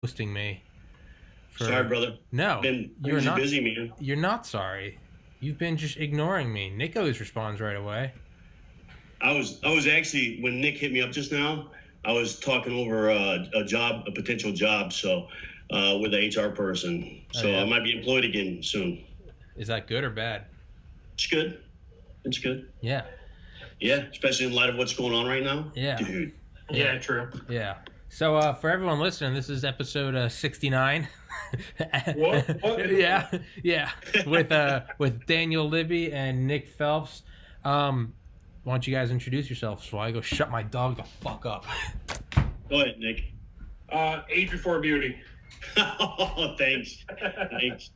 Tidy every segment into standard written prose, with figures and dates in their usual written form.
hosting me. Sorry, brother. No, you're not busy, man. You're not sorry. You've been just ignoring me. Nick always responds right away. I was actually, when Nick hit me up just now, I was talking over a potential job, so with the HR person. So I might be employed again soon. Is that good or bad? It's good. It's good. Yeah. Yeah, especially in light of what's going on right now. Yeah. Dude. Yeah, true. Yeah. So for everyone listening, this is episode 69. What? Yeah. With Daniel Libby and Nick Phelps. Why don't you guys introduce yourselves while I go shut my dog the fuck up? Go ahead, Nick. Age before beauty. Oh, thanks. Thanks.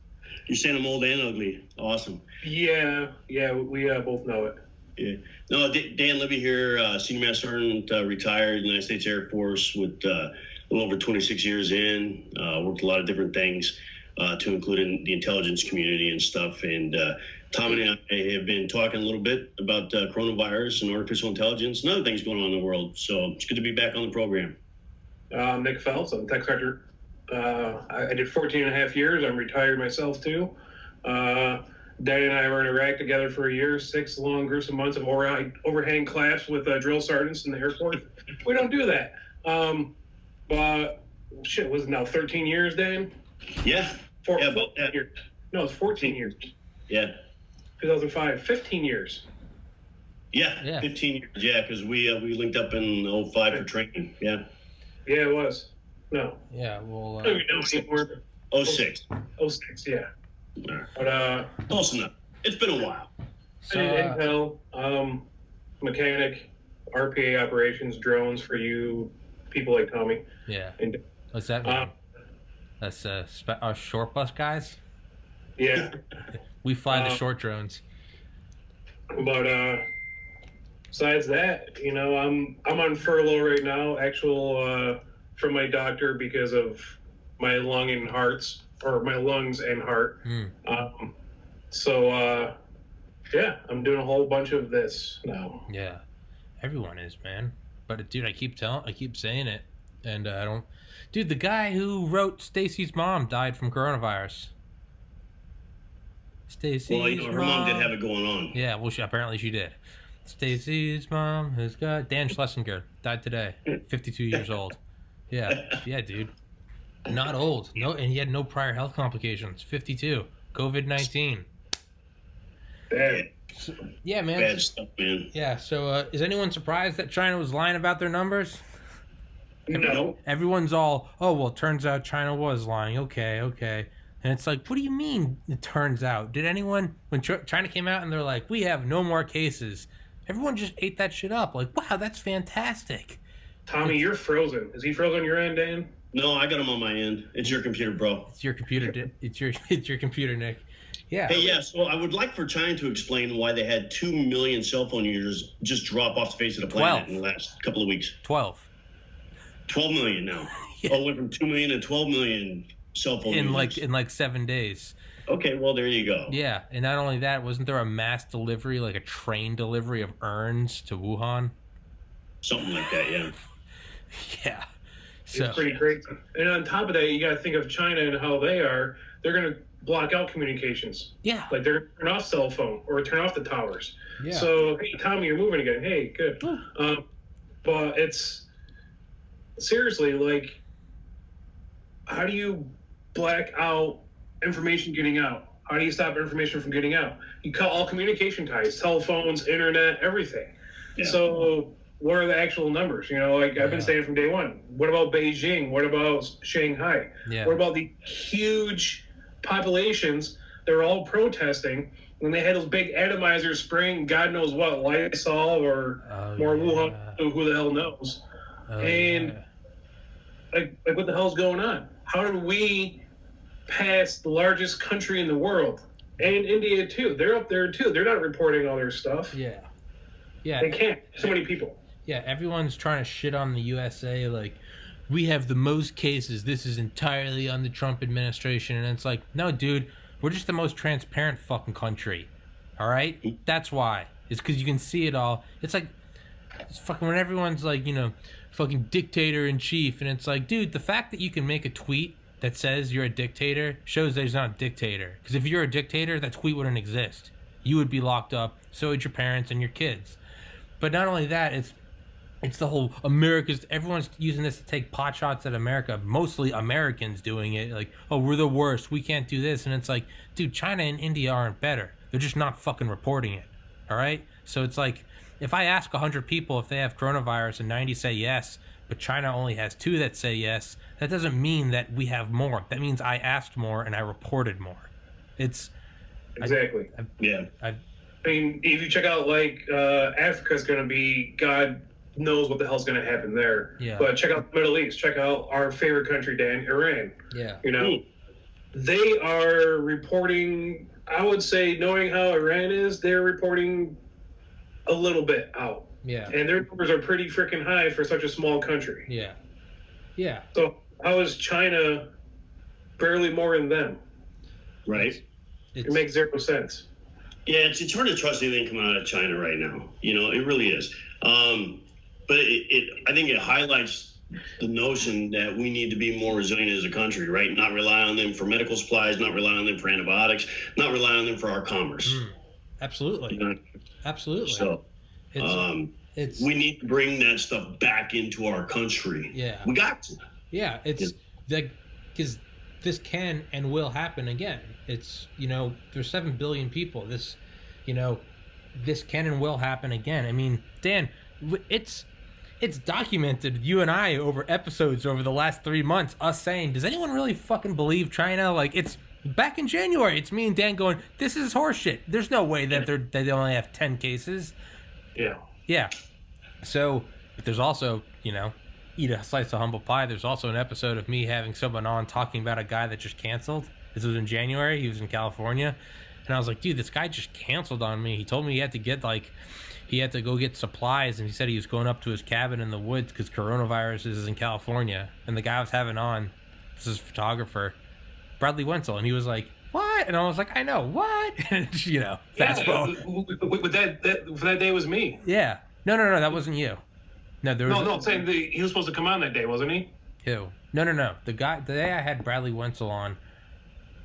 You're saying I'm old and ugly. Awesome. Yeah, we both know it. Yeah. No, Dan Libby here, Senior Master Sergeant, retired United States Air Force with a little over 26 years in. Worked a lot of different things, to include in the intelligence community and stuff. And Tom and I have been talking a little bit about coronavirus and artificial intelligence and other things going on in the world. So it's good to be back on the program. Nick Phelps, I'm tech sergeant. I did 14 and a half years. I'm retired myself, too. Daddy and I were in Iraq together for a year, 6 long gruesome months of overhang class with drill sergeants in the Air Force. We don't do that. But shit, was it now 13 years, Dan? Yeah. About that. Years. No, it's 14 years. Yeah. 2005, 15 years. Yeah. 15 years. Yeah, because we linked up in 05 for training. Yeah. Yeah, it was. No. Yeah, well... no, we don't anymore. 06. 06, yeah. Right. But close enough. It's been a while. So, I did intel, mechanic, RPA operations, drones for you people like Tommy. Yeah. And, what's that mean? That's our short bus guys? Yeah. We fly the short drones. But besides that, I'm on furlough right now, from my doctor because of my lungs and heart. Yeah, I'm doing a whole bunch of this now. Yeah, everyone is, man. But dude, I keep saying it, and I don't. Dude, the guy who wrote Stacy's mom died from coronavirus. Stacy's her mom did have it going on. Yeah, well, apparently she did. Stacy's mom has got Dan Schlesinger died today, 52 years old. Yeah, dude. Not old. No, and he had no prior health complications. 52. COVID-19. So, yeah, man. Bad stuff, man. Yeah, so is anyone surprised that China was lying about their numbers? No. Everyone's all, oh, well, it turns out China was lying. Okay. And it's like, what do you mean it turns out? Did anyone, when China came out and they're like, we have no more cases, everyone just ate that shit up. Like, wow, that's fantastic. Tommy, you're frozen. Is he frozen on your end, Dan? No, I got him on my end. It's your computer, bro. It's your computer. It's your computer, Nick. Yeah. Hey, yeah. So I would like for China to explain why they had 2 million cell phone users just drop off the face of the planet in the last couple of weeks. 12 million now. Yeah. Oh, went from 2 million to 12 million cell phone users. in like 7 days. Okay, well, there you go. Yeah, and not only that, wasn't there a mass delivery, like a train delivery of urns to Wuhan? Something like that, yeah. Yeah. It's pretty great. And on top of that, you got to think of China and how they're going to block out communications. Yeah. Like they're turn off cell phone or turn off the towers. Yeah. So, hey, Tommy, you're moving again. Hey, good. But it's seriously like, how do you black out information getting out? How do you stop information from getting out? You cut all communication ties, telephones, internet, everything. Yeah. So what are the actual numbers? I've been saying from day one. What about Beijing? What about Shanghai? Yeah. What about the huge populations that were all protesting when they had those big atomizers spraying God knows what, Lysol or more Wuhan, who the hell knows? Like what the hell's going on? How did we pass the largest country in the world? And India too. They're up there too. They're not reporting all their stuff. Yeah. They can't. So many people. Yeah, everyone's trying to shit on the USA like, we have the most cases. This is entirely on the Trump administration. And it's like, no, dude, we're just the most transparent fucking country. All right? That's why. It's because you can see it all. It's like, It's fucking when everyone's like, fucking dictator in chief, and it's like, dude, the fact that you can make a tweet that says you're a dictator shows that he's not a dictator. Because if you're a dictator, that tweet wouldn't exist. You would be locked up. So would your parents and your kids. But not only that, it's the whole everyone's using this to take pot shots at America. Mostly Americans doing it. Like, oh, we're the worst. We can't do this. And it's like, dude, China and India aren't better. They're just not fucking reporting it. All right? So it's like, if I ask 100 people if they have coronavirus and 90 say yes, but China only has 2 that say yes, that doesn't mean that we have more. That means I asked more and I reported more. It's... Exactly. I mean, if you check out, like, Africa's going to be... God knows what the hell's going to happen there. Yeah. But check out the Middle East. Check out our favorite country, Dan, Iran. Yeah. They are reporting... I would say, knowing how Iran is, they're reporting a little bit out. Yeah. And their numbers are pretty freaking high for such a small country. Yeah. Yeah. So how is China barely more than them? Right. It makes zero sense. Yeah, it's hard to trust anything coming out of China right now. It really is. But I think it highlights the notion that we need to be more resilient as a country, right? Not rely on them for medical supplies, not rely on them for antibiotics, not rely on them for our commerce. Absolutely. Absolutely. So it's we need to bring that stuff back into our country. Yeah. We got to. Yeah, it's like, because this can and will happen again. It's, there's 7 billion people. This can and will happen again. I mean, Dan, it's documented, you and I, over episodes over the last 3 months, us saying, does anyone really fucking believe China? Like, it's back in January, it's me and Dan going, this is horseshit. There's no way that they only have 10 cases. Yeah. Yeah. So, but there's also, eat a slice of humble pie. There's also an episode of me having someone on talking about a guy that just canceled. This was in January. He was in California. And I was like, dude, this guy just canceled on me. He told me he had to go get supplies, and he said he was going up to his cabin in the woods because coronavirus is in California. And the guy I was having on, this is a photographer, Bradley Wenzel, and he was like, what? And I was like, I know, what? And, fast forward. That day was me. Yeah. No, that wasn't you. No, there was... I'm saying he was supposed to come on that day, wasn't he? Who? No. The day I had Bradley Wenzel on,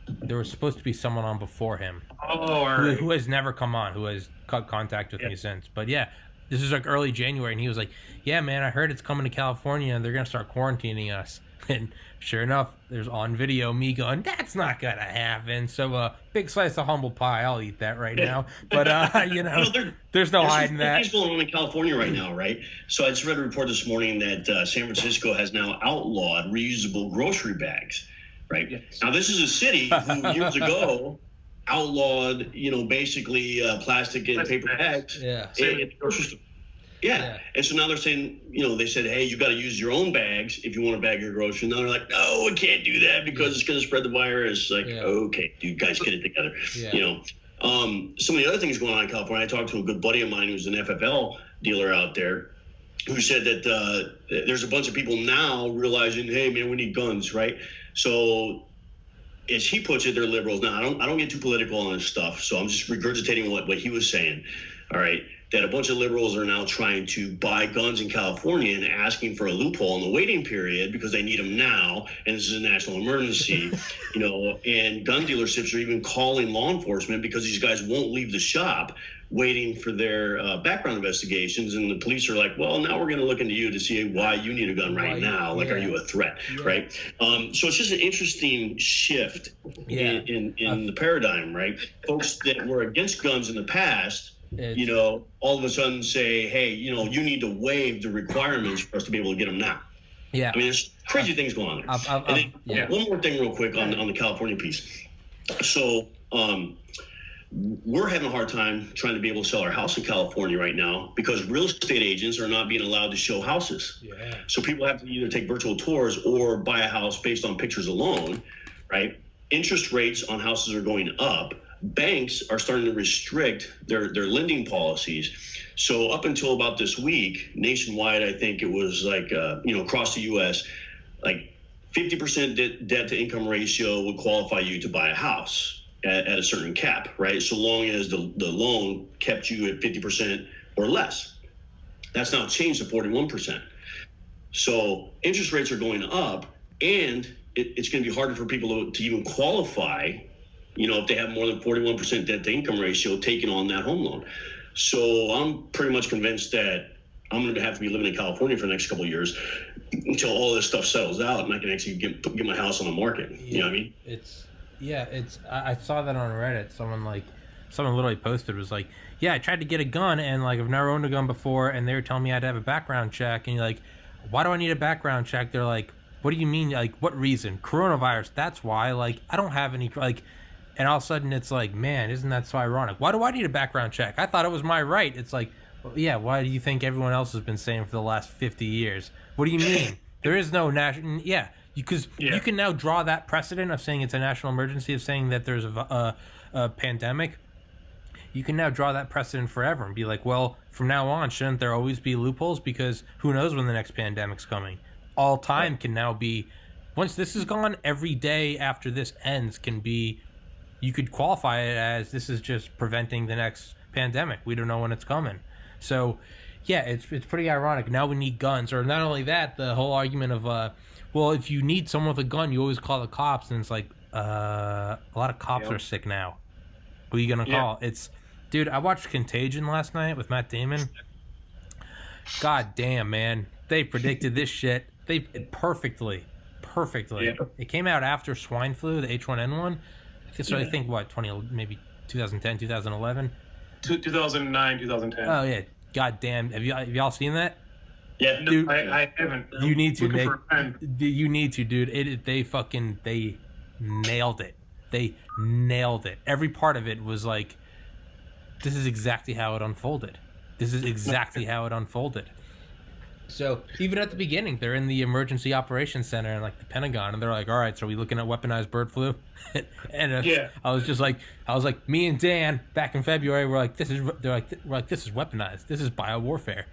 there was supposed to be someone on before him. Oh, all right. Who has never come on, who has cut contact with me since. But yeah, this is like early January, and he was like, yeah, man, I heard it's coming to California, and they're going to start quarantining us. And sure enough, there's on video me going, that's not going to happen. So big slice of humble pie, I'll eat that right now. But, there's no hiding that. There's going on in California right now, right? So I just read a report this morning that San Francisco has now outlawed reusable grocery bags. Right. Yes. Now, this is a city who years ago outlawed, basically plastic and paper bags. Yeah. In the grocery store. Yeah. And so now they're saying, they said, hey, you got to use your own bags if you want to bag your groceries. Now they're like, no, we can't do that because it's going to spread the virus. Like, okay, dude, guys, get it together. Yeah. Some of the other things going on in California, I talked to a good buddy of mine who's an FFL dealer out there, who said that there's a bunch of people now realizing, hey, man, we need guns, right? So as he puts it, they're liberals. Now, I don't get too political on this stuff, so I'm just regurgitating what he was saying, all right, that a bunch of liberals are now trying to buy guns in California and asking for a loophole in the waiting period because they need them now, and this is a national emergency, and gun dealerships are even calling law enforcement because these guys won't leave the shop waiting for their background investigations, and the police are like, well, now we're going to look into you to see why you need a gun right now. Like, are you a threat, right? So it's just an interesting shift in the paradigm, right? Folks that were against guns in the past, all of a sudden say, hey, you need to waive the requirements for us to be able to get them now. Yeah. I mean, there's crazy things going on there. One more thing real quick on the California piece. So, we're having a hard time trying to be able to sell our house in California right now because real estate agents are not being allowed to show houses. Yeah. So people have to either take virtual tours or buy a house based on pictures alone, right? Interest rates on houses are going up. Banks are starting to restrict their lending policies. So up until about this week, nationwide, I think it was like, across the U.S., like 50% debt to income ratio would qualify you to buy a house at a certain cap, right? So long as the loan kept you at 50% or less. That's now changed to 41%. So interest rates are going up, and it's going to be harder for people to even qualify, if they have more than 41% debt to income ratio taken on that home loan. So I'm pretty much convinced that I'm going to have to be living in California for the next couple of years until all this stuff settles out and I can actually get my house on the market. You know what I mean? I saw that on Reddit. Someone literally posted, was like, yeah, I tried to get a gun and like I've never owned a gun before, and they were telling me I had to have a background check, and you're like, why do I need a background check? They're like, what do you mean? Like, what reason? Coronavirus, that's why. Like, I don't have any, like, and all of a sudden it's like, man, isn't that so ironic? Why do I need a background check? I thought it was my right. It's like, well, yeah, why do you think everyone else has been saying for the last 50 years? What do you mean? There is no national, because you can now draw that precedent of saying it's a national emergency, of saying that there's a pandemic. You can now draw that precedent forever and be like, well, from now on, shouldn't there always be loopholes? Because who knows when the next pandemic's coming? All time can now be, once this is gone, every day after this ends can be, you could qualify it as this is just preventing the next pandemic. We don't know when it's coming. So, yeah, it's pretty ironic. Now we need guns. Or not only that, the whole argument of, well, if you need someone with a gun, you always call the cops. And it's like, a lot of cops are sick now. Who are you going to call? Dude, I watched Contagion last night with Matt Damon. God damn, man. They predicted this shit. Perfectly. Yeah. It came out after swine flu, the H1N1. I think, what, maybe 2010, 2011? 2009, 2010. Oh, yeah. God damn. Have y'all seen that? Yeah. Dude, no, I haven't. You need to, You need to, dude. They nailed it. They nailed it. Every part of it was like, this is exactly how it unfolded. So even at the beginning, they're in the emergency operations center in like the Pentagon, and they're like, all right, so are we looking at weaponized bird flu? And I was like, me and Dan back in February, we're like, this is weaponized. This is biowarfare.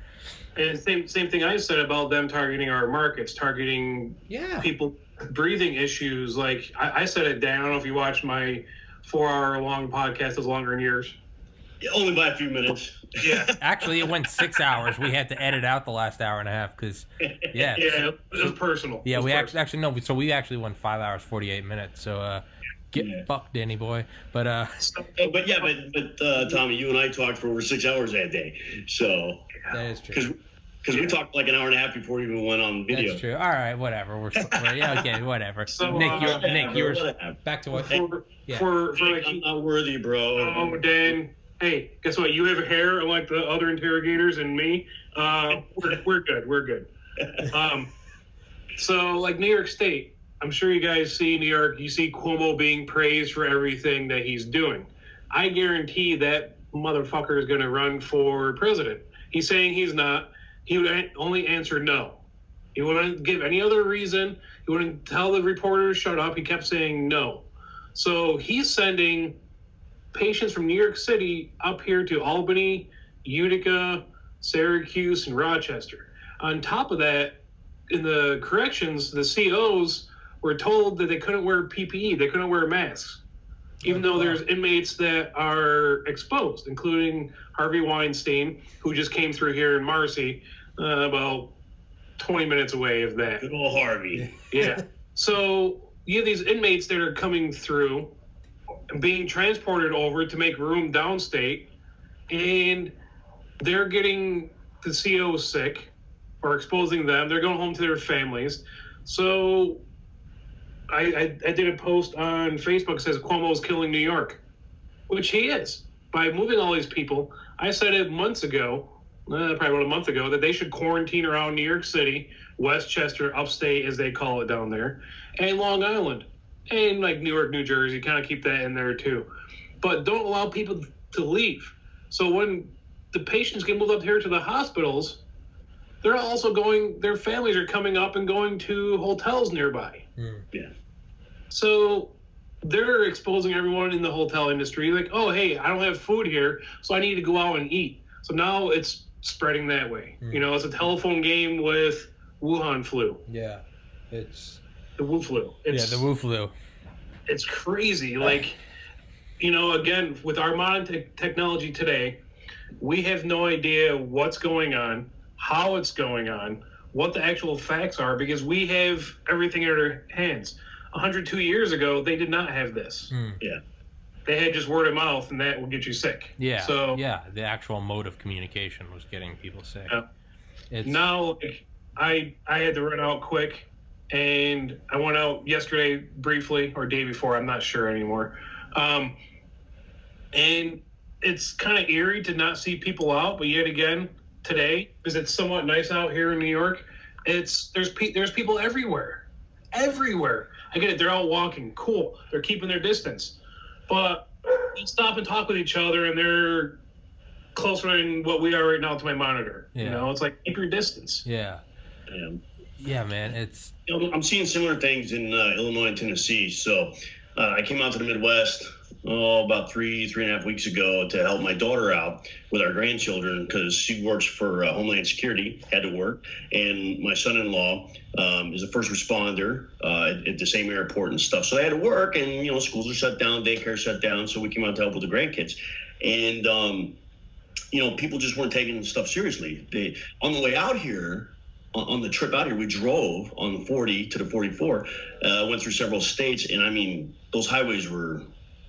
And same thing I said about them targeting our markets, targeting people breathing issues. Like I said it, Dan. I don't know if you watched my 4-hour long podcast. It's longer in years. Only by a few minutes. Yeah. Actually, it went 6 hours. We had to edit out the last hour and a half because, it was personal. Yeah, we actually no. So we actually went 5 hours 48 minutes. So get fucked, Danny boy. But Tommy, you and I talked for over 6 hours that day. So that is true. Because we talked like an hour and a half before we even went on video. That's true. All right, whatever. We're okay, whatever. So, Nick, you were back to what? I'm not worthy, bro. Oh, Dan. Hey, guess what? You have hair like the other interrogators and me. We're good. So, like New York State, I'm sure you guys see New York. You see Cuomo being praised for everything that he's doing. I guarantee that motherfucker is going to run for president. He's saying he's not. He would only answer no. He wouldn't give any other reason. He wouldn't tell the reporters shut up. He kept saying no. So he's sending patients from New York City up here to Albany, Utica, Syracuse, and Rochester. On top of that, in the corrections, the COs were told that they couldn't wear PPE, they couldn't wear masks, even though there's inmates that are exposed, including Harvey Weinstein, who just came through here in Marcy, about 20 minutes away of that. Good old Harvey. Yeah. So you have these inmates that are coming through, being transported over to make room downstate, and they're getting the COs sick or exposing them. They're going home to their families. So I did a post on Facebook that says Cuomo's killing New York, which he is. By moving all these people, I said it months ago, probably about a month ago, that they should quarantine around New York City, Westchester, upstate as they call it down there, and Long Island. And like Newark, New Jersey, kind of keep that in there too. But don't allow people to leave. So when the patients get moved up here to the hospitals, they're also their families are coming up and going to hotels nearby. Yeah. So they're exposing everyone in the hotel industry. Like, oh, hey, I don't have food here, so I need to go out and eat. So now it's spreading that way. It's a telephone game with Wuhan flu. Yeah. It's the Wu flu. the Wu flu. It's crazy. Like, again, with our modern technology today, we have no idea what's going on. how it's going on, what the actual facts are, because we have everything in our hands. 102 years ago, they did not have this. Yeah. They had just word of mouth, and that will get you sick. Yeah. So yeah, the actual mode of communication was getting people sick. Now, I had to run out quick, and I went out yesterday briefly, or day before, I'm not sure anymore. And it's kind of eerie to not see people out, but yet again, today, because it's somewhat nice out here in New York, there's people everywhere. Everywhere. I get it, they're all walking, cool, they're keeping their distance. But they stop and talk with each other, and they're closer than what we are right now to my monitor. Yeah. You know, it's like, keep your distance. Yeah. Yeah, man. It's. I'm seeing similar things in Illinois and Tennessee. So I came out to the Midwest about 3.5 weeks ago to help my daughter out with our grandchildren because she works for Homeland Security, had to work, and my son-in-law is a first responder at the same airport and stuff. So they had to work, and schools are shut down, daycare shut down. So we came out to help with the grandkids, and people just weren't taking stuff seriously. On the way out here. On the trip out here, we drove on the 40 to the 44, went through several states, and I mean, those highways were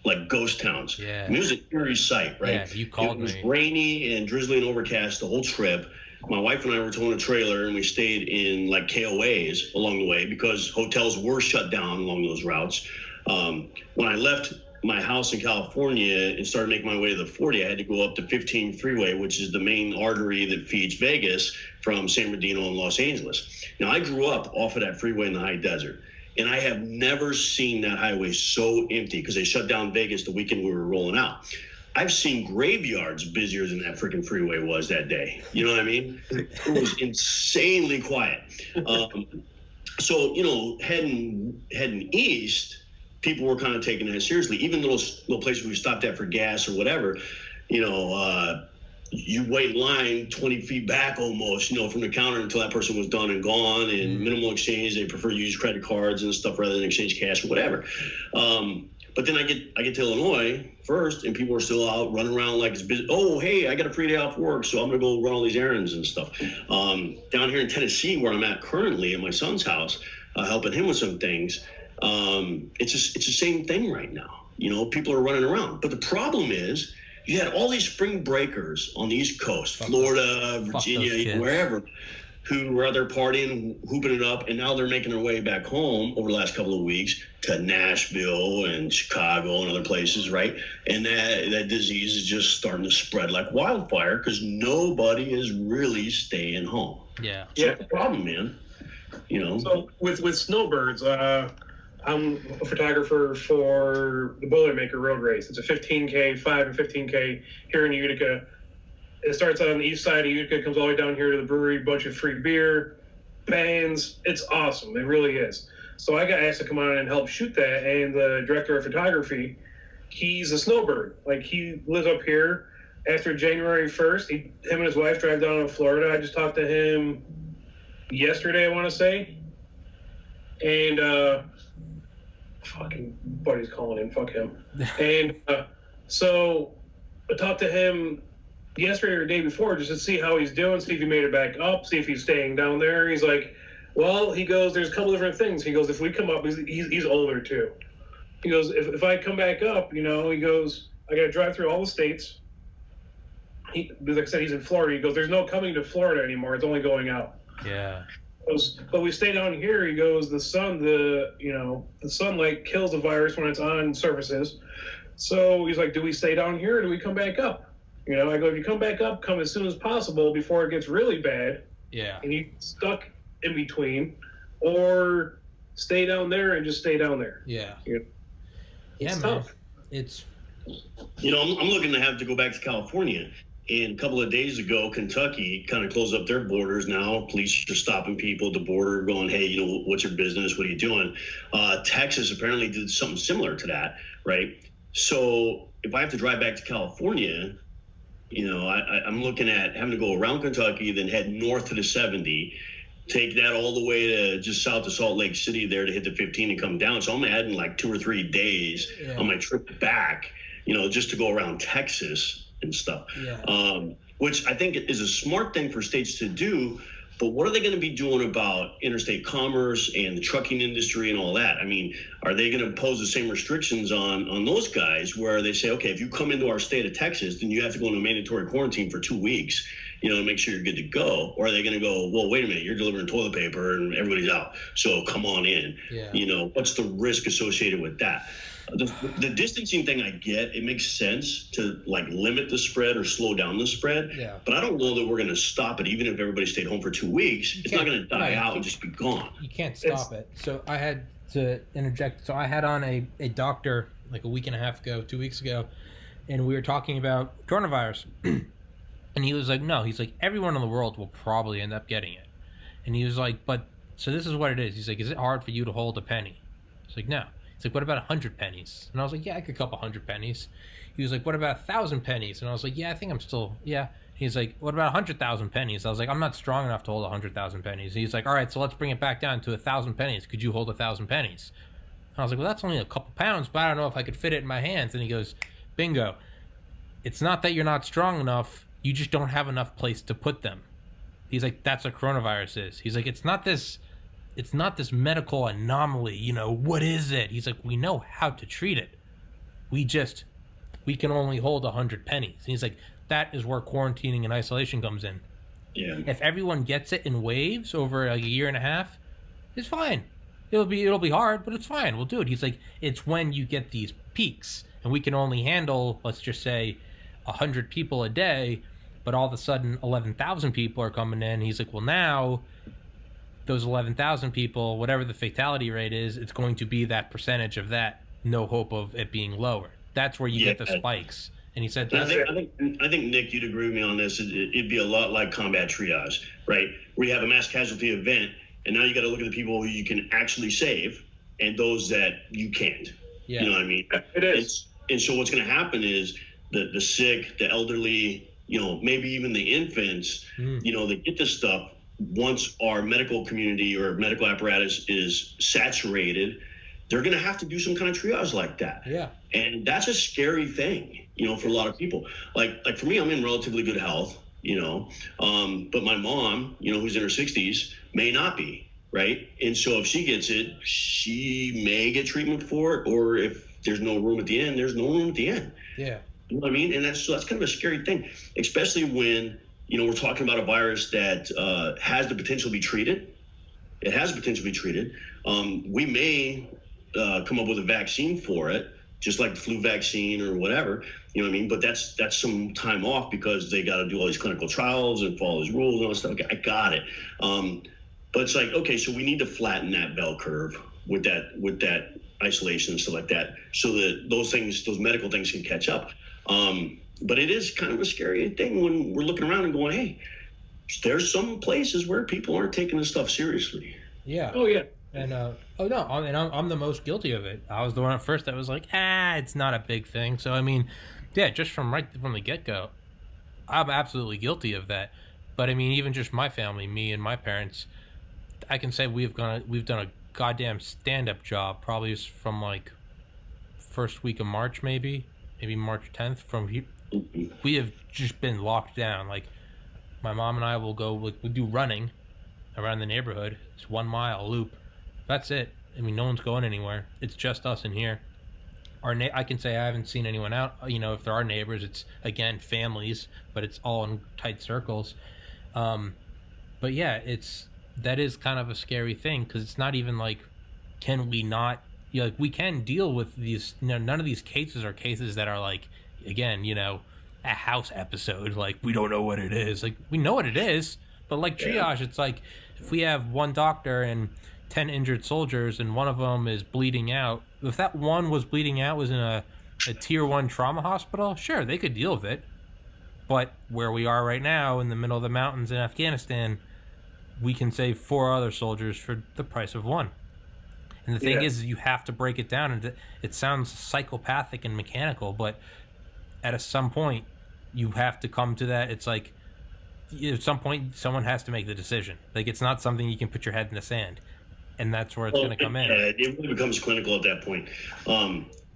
like ghost towns. Yeah. I mean, it was an eerie sight, right? Yeah, you called me. It was rainy and drizzly and overcast the whole trip. My wife and I were towing a trailer, and we stayed in like KOAs along the way because hotels were shut down along those routes. When I left my house in California and started making my way to the 40, I had to go up to 15 freeway, which is the main artery that feeds Vegas from San Bernardino and Los Angeles. Now, I grew up off of that freeway in the high desert, and I have never seen that highway so empty because they shut down Vegas the weekend we were rolling out. I've seen graveyards busier than that freaking freeway was that day. You know what I mean? It was insanely quiet. So, heading east, people were kind of taking that seriously. Even those little places we stopped at for gas or whatever, you wait in line 20 feet back almost, from the counter until that person was done and gone, and minimal exchange. They prefer to use credit cards and stuff rather than exchange cash or whatever. But then I get to Illinois first, and people are still out running around like it's busy. Oh, hey, I got a free day off work, so I'm going to go run all these errands and stuff. Down here in Tennessee, where I'm at currently at my son's house, helping him with some things, it's the same thing right now. People are running around. But the problem is you had all these spring breakers on the East Coast, Florida, Virginia, wherever, who were out there partying, hooping it up, and now they're making their way back home over the last couple of weeks to Nashville and Chicago and other places, right? And that disease is just starting to spread like wildfire because nobody is really staying home. Yeah. So that's the problem, man. So with snowbirds, I'm a photographer for the Boilermaker Road Race. It's a 15K, 5 and 15K here in Utica. It starts on the east side of Utica, comes all the way down here to the brewery, bunch of free beer, bands. It's awesome. It really is. So I got asked to come on and help shoot that, and the director of photography, he's a snowbird. Like, he lives up here. After January 1st, him and his wife drive down to Florida. I just talked to him yesterday, I want to say. And fucking buddy's calling in, fuck him. And so I talked to him yesterday or the day before just to see how he's doing, see if he made it back up, see if he's staying down there. He's like, well, he goes, there's a couple different things. He goes, if we come up, he's older too. He goes, if I come back up, he goes, I got to drive through all the states. Like I said, he's in Florida. He goes, there's no coming to Florida anymore. It's only going out. Yeah. But we stay down here. He goes, the sunlight kills the virus when it's on surfaces. So he's like, do we stay down here or do we come back up? I go, if you come back up, come as soon as possible before it gets really bad. Yeah. And you get stuck in between, or stay down there and just stay down there. Yeah. It's man. tough. It's. I'm looking to have to go back to California. And a couple of days ago, Kentucky kind of closed up their borders now. Police are stopping people at the border going, hey, what's your business? What are you doing? Texas apparently did something similar to that, right? So if I have to drive back to California, I'm looking at having to go around Kentucky, then head north to the 70, take that all the way to just south of Salt Lake City there to hit the 15 and come down. So I'm adding like 2 or 3 days on my trip back, just to go around Texas and stuff. Yeah. which I think is a smart thing for states to do. But what are they going to be doing about interstate commerce and the trucking industry and all that? I mean, are they going to impose the same restrictions on those guys where they say, okay, if you come into our state of Texas, then you have to go into mandatory quarantine for 2 weeks, to make sure you're good to go? Or are they going to go, well, wait a minute, you're delivering toilet paper and everybody's out, so come on in? Yeah. What's the risk associated with that? The distancing thing, I get. It makes sense to limit the spread or slow down the spread. Yeah. But I don't know that we're going to stop it, even if everybody stayed home for 2 weeks. It's not going to die out and just be gone. You can't stop it. So I had to interject. So I had on a doctor like a week and a half ago, 2 weeks ago, and we were talking about coronavirus. And he was like, no, he's like, everyone in the world will probably end up getting it. And he was like, but, so this is what it is. He's like, is it hard for you to hold a penny? He's like, no. He's like, what about 100 pennies? And I was like, yeah, I could cup 100 pennies. He was like, what about 1,000 pennies? And I was like, yeah, I think I'm still, yeah. He's like, what about 100,000 pennies? I was like, I'm not strong enough to hold 100,000 pennies. He's like, all right, so let's bring it back down to 1,000 pennies. Could you hold 1,000 pennies? And I was like, well, that's only a couple pounds, but I don't know if I could fit it in my hands. And he goes, bingo. It's not that you're not strong enough. You just don't have enough place to put them. He's like, that's what coronavirus is. He's like, it's not this medical anomaly, what is it? He's like, we know how to treat it. We can only hold 100 pennies. And he's like, that is where quarantining and isolation comes in. Yeah. If everyone gets it in waves over like a year and a half, it's fine. It'll be hard, but it's fine. We'll do it. He's like, it's when you get these peaks and we can only handle, let's just say, 100 people a day, but all of a sudden 11,000 people are coming in. He's like, well, now those 11,000 people, whatever the fatality rate is, it's going to be that percentage of that, no hope of it being lower. That's where you get the spikes. And he said, I think Nick, you'd agree with me on this. It'd be a lot like combat triage, right? Where you have a mass casualty event, and now you got to look at the people who you can actually save and those that you can't. Yeah. You know what I mean? It is. And so what's going to happen is the sick, the elderly, maybe even the infants, they get this stuff. Once our medical community or medical apparatus is saturated, they're going to have to do some kind of triage like that. Yeah. And that's a scary thing, for a lot of people. Like for me, I'm in relatively good health, but my mom, who's in her 60s, may not be, right? And so if she gets it, she may get treatment for it, or if there's no room at the end, there's no room at the end. Yeah. You know what I mean? And that's kind of a scary thing, especially when, we're talking about a virus that has the potential to be treated. It has the potential to be treated. We may come up with a vaccine for it, just like the flu vaccine or whatever. You know what I mean? But that's some time off because they got to do all these clinical trials and follow these rules and all this stuff. Okay, I got it. But it's like, okay, so we need to flatten that bell curve with that isolation and stuff like that, so that those medical things can catch up. But it is kind of a scary thing when we're looking around and going, hey, there's some places where people aren't taking this stuff seriously. Yeah. Oh, yeah. And I'm the most guilty of it. I was the one at first that was like, it's not a big thing. So I mean, yeah, just from the get-go, I'm absolutely guilty of that. But I mean, even just my family, me and my parents, I can say we've done a goddamn stand-up job, probably from like first week of March, maybe March 10th. We have just been locked down. Like my mom and I will go, we'll do running around the neighborhood. It's 1 mile loop. That's it. I mean, no one's going anywhere. It's just us in here. I can say I haven't seen anyone out. If there are neighbors, it's again families, but it's all in tight circles. But yeah, that is kind of a scary thing, because it's not even like, can we not? We can deal with these. None of these cases are cases that are like, again, a house episode. Like, we don't know what it is. Like, we know what it is, but like triage, it's like if we have one doctor and 10 injured soldiers and one of them is bleeding out. If that one was bleeding out was in a tier 1 trauma hospital, sure, they could deal with it. But where we are right now in the middle of the mountains in Afghanistan, we can save 4 other soldiers for the price of one. And the thing is, you have to break it down. And it sounds psychopathic and mechanical, but at some point, you have to come to that. It's like, at some point, someone has to make the decision. Like, it's not something you can put your head in the sand. And that's where it's going to come in. It really becomes clinical at that point.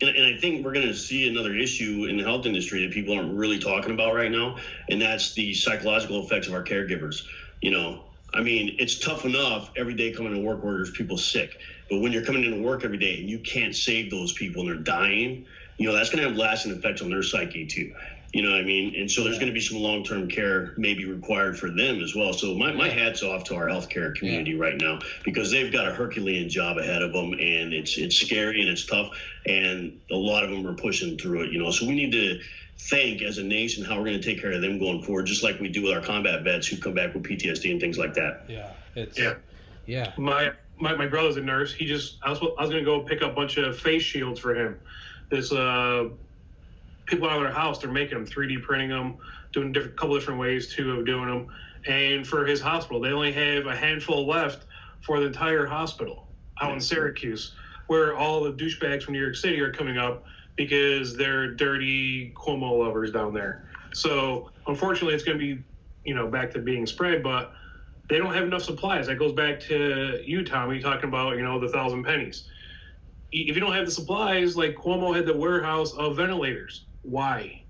And I think we're going to see another issue in the health industry that people aren't really talking about right now, and that's the psychological effects of our caregivers. I mean, it's tough enough every day coming to work where there's people sick, but when you're coming into work every day and you can't save those people and they're dying, that's going to have lasting effects on their psyche too. You know what I mean? And so there's going to be some long-term care maybe required for them as well. So my hat's off to our healthcare community right now, because they've got a Herculean job ahead of them, and it's scary and it's tough, and a lot of them are pushing through it. So we need to think as a nation how we're going to take care of them going forward, just like we do with our combat vets who come back with PTSD and things like that. Yeah. My brother's a nurse. I was going to go pick up a bunch of face shields for him. This people out of their house, they're making them, 3D printing them, doing a couple different ways too of doing them. And for his hospital, they only have a handful left for the entire hospital out in Syracuse, where all the douchebags from New York City are coming up because they're dirty Cuomo lovers down there. So unfortunately, it's going to be, back to being spread, but they don't have enough supplies. That goes back to you, Tommy, talking about, the 1,000 pennies. If you don't have the supplies, like Cuomo had the warehouse of ventilators. Why?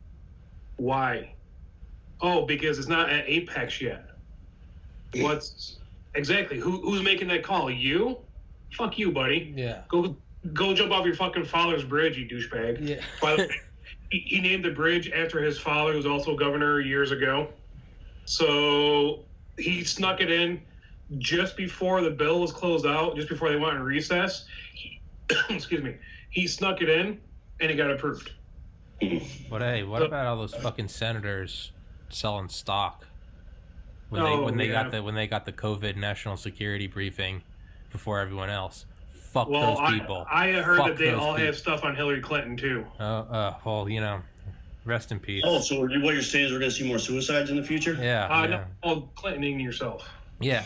Oh, because it's not at apex yet. What's exactly? Who's making that call? You? Fuck you, buddy. Yeah. Go jump off your fucking father's bridge, you douchebag. Yeah. By the way, he named the bridge after his father, who was also governor years ago. So he snuck it in just before the bill was closed out, just before they went on recess. Excuse me. He snuck it in, and it got approved. But hey, what about all those fucking senators selling stock when they got the COVID national security briefing before everyone else? Fuck those people. I heard that they all have stuff on Hillary Clinton too. Well, rest in peace. Oh, so what you're saying is we're going to see more suicides in the future? Yeah. No, Clintoning yourself. Yeah.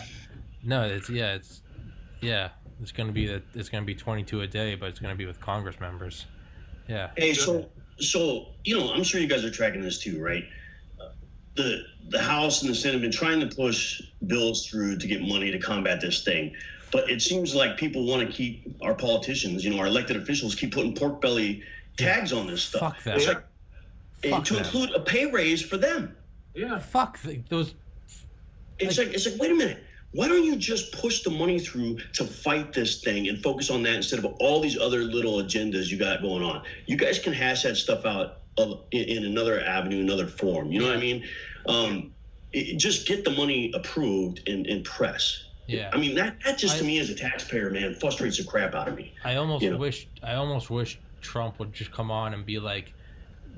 No, it's going to be 22 a day, but it's going to be with Congress members. Yeah. Hey, so I'm sure you guys are tracking this too, right? The House and the Senate have been trying to push bills through to get money to combat this thing, but it seems like people want to keep our politicians, our elected officials, keep putting pork belly tags on this stuff. Fuck that. It's like, to include a pay raise for them. Yeah. Fuck those. It's like wait a minute. Why don't you just push the money through to fight this thing and focus on that instead of all these other little agendas you got going on? You guys can hash that stuff out in another avenue, another form. You know what I mean? Just get the money approved and press. Yeah. I mean, that just to me as a taxpayer, man, frustrates the crap out of me. I almost wish Trump would just come on and be like,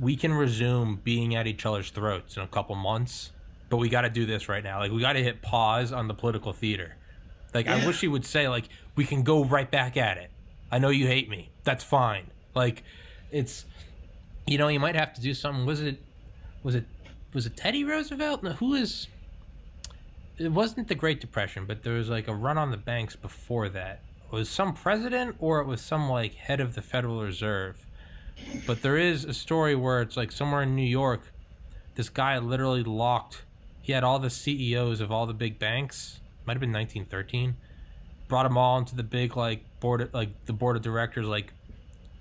we can resume being at each other's throats in a couple months, but we got to do this right now. Like, we got to hit pause on the political theater. Like, I wish he would say, like, we can go right back at it. I know you hate me. That's fine. Like, it's, you might have to do something. Was it Teddy Roosevelt? No, it wasn't the Great Depression, but there was like a run on the banks before that. It was some president, or it was some like head of the Federal Reserve. But there is a story where it's like somewhere in New York, this guy literally he had all the CEOs of all the big banks, might have been 1913, brought them all into the big board of directors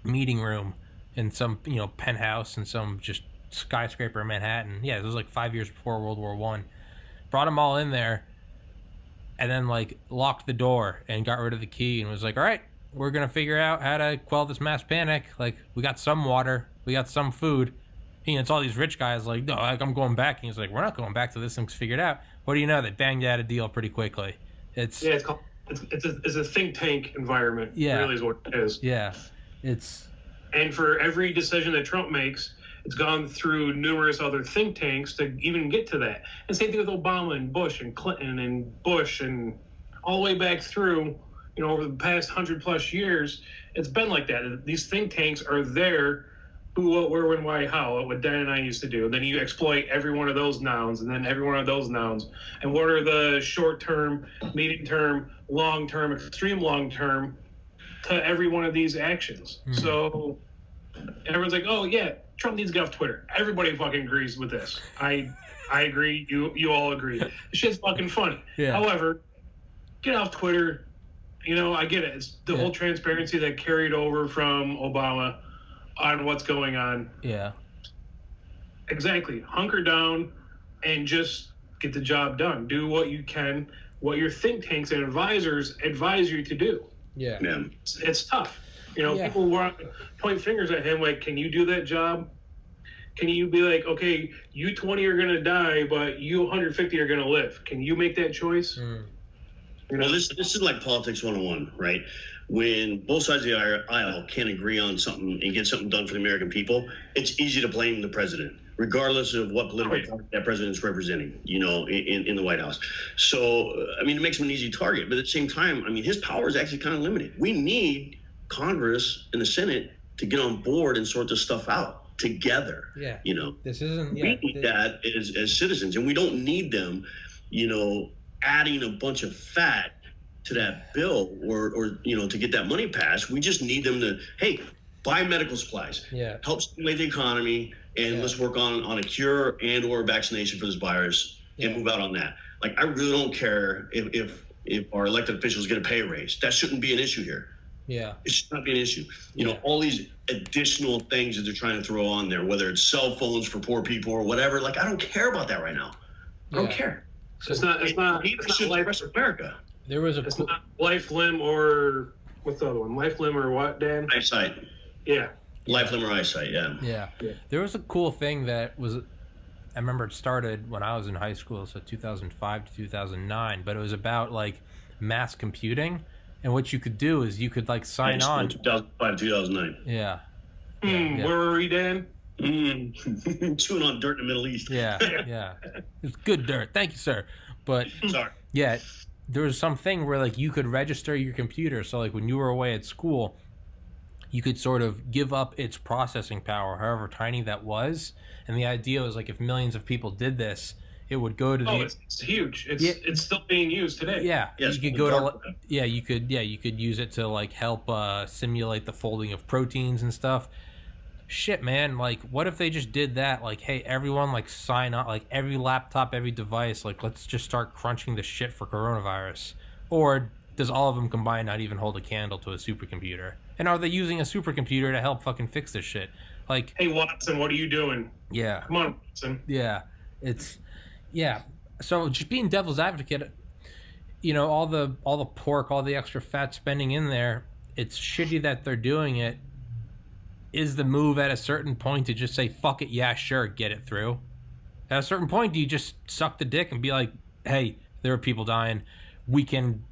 meeting room in some penthouse in some just skyscraper in Manhattan. Yeah, it was like 5 years before World War I. Brought them all in there, and then locked the door and got rid of the key and was like, all right, we're gonna figure out how to quell this mass panic. Like, we got some water, we got some food. It's all these rich guys no, I'm going back. And he's like, we're not going back till this thing's figured out. What do you know? They banged out a deal pretty quickly. It's a think tank environment. Yeah, really is what it is. Yeah, and for every decision that Trump makes, it's gone through numerous other think tanks to even get to that. And same thing with Obama and Bush and Clinton and Bush and all the way back through, over the past 100+ years, it's been like that. These think tanks are there. Who, what, where, when, why, how, what Dan and I used to do. And then you exploit every one of those nouns, and then every one of those nouns. And what are the short-term, medium-term, long-term, extreme long-term to every one of these actions? Mm-hmm. So everyone's like, oh, yeah, Trump needs to get off Twitter. Everybody fucking agrees with this. I agree. You all agree. This shit's fucking funny. Yeah. However, get off Twitter. I get it. It's the whole transparency that carried over from Obama. on what's going on. Yeah. Exactly. Hunker down and just get the job done. Do what you can, what your think tanks and advisors advise you to do. Yeah. Yeah. It's tough. People want point fingers at him like, can you do that job? Can you be like, okay, you 20 are going to die, but you 150 are going to live? Can you make that choice? Well, this is like politics 101, right? When both sides of the aisle can't agree on something and get something done for the American people, it's easy to blame the president, regardless of what political party that president's representing, in the White House. So, it makes him an easy target. But at the same time, his power is actually kind of limited. We need Congress and the Senate to get on board and sort this stuff out together. Yeah. This isn't. We need that as citizens, and we don't need them, adding a bunch of fat to that bill or to get that money passed. We just need them to, hey, buy medical supplies, help stimulate the economy, and let's work on a cure and or a vaccination for this virus and move out on that. Like, I really don't care if our elected officials get a pay raise. That shouldn't be an issue here. Yeah. It should not be an issue. All these additional things that they're trying to throw on there, whether it's cell phones for poor people or whatever, like, I don't care about that right now. I don't care. So it's not life America. There was it's not life, limb, or what's the other one? Life, limb, or what, Dan? Eyesight. Yeah. Life, limb, or eyesight. Yeah. There was a cool thing that was. I remember it started when I was in high school, so 2005 to 2009. But it was about like mass computing, and what you could do is you could like sign on. 2005, 2009. Yeah. Where were we, Dan? Chewing on dirt in the Middle East. Yeah. It's good dirt. Thank you, sir. But sorry. Yeah, there was something where like you could register your computer. So like when you were away at school, you could sort of give up its processing power, however tiny that was. And the idea was like if millions of people did this, it would go to the. It's huge. It's still being used today. Yeah, yes, you could go to. Yeah, you could use it to like help simulate the folding of proteins and stuff. Shit, man, like what if they just did that? Like, hey, everyone, like sign up, like every laptop, every device, like let's just start crunching the shit for coronavirus. Or does all of them combined not even hold a candle to a supercomputer? And are they using a supercomputer to help fucking fix this shit? Like, hey Watson, what are you doing? Yeah. Come on, Watson. Yeah. So just being devil's advocate, all the pork, all the extra fat spending in there, it's shitty that they're doing it. Is the move at a certain point to just say, fuck it, yeah, sure, get it through? At a certain point, do you just suck the dick and be like, hey, there are people dying, we can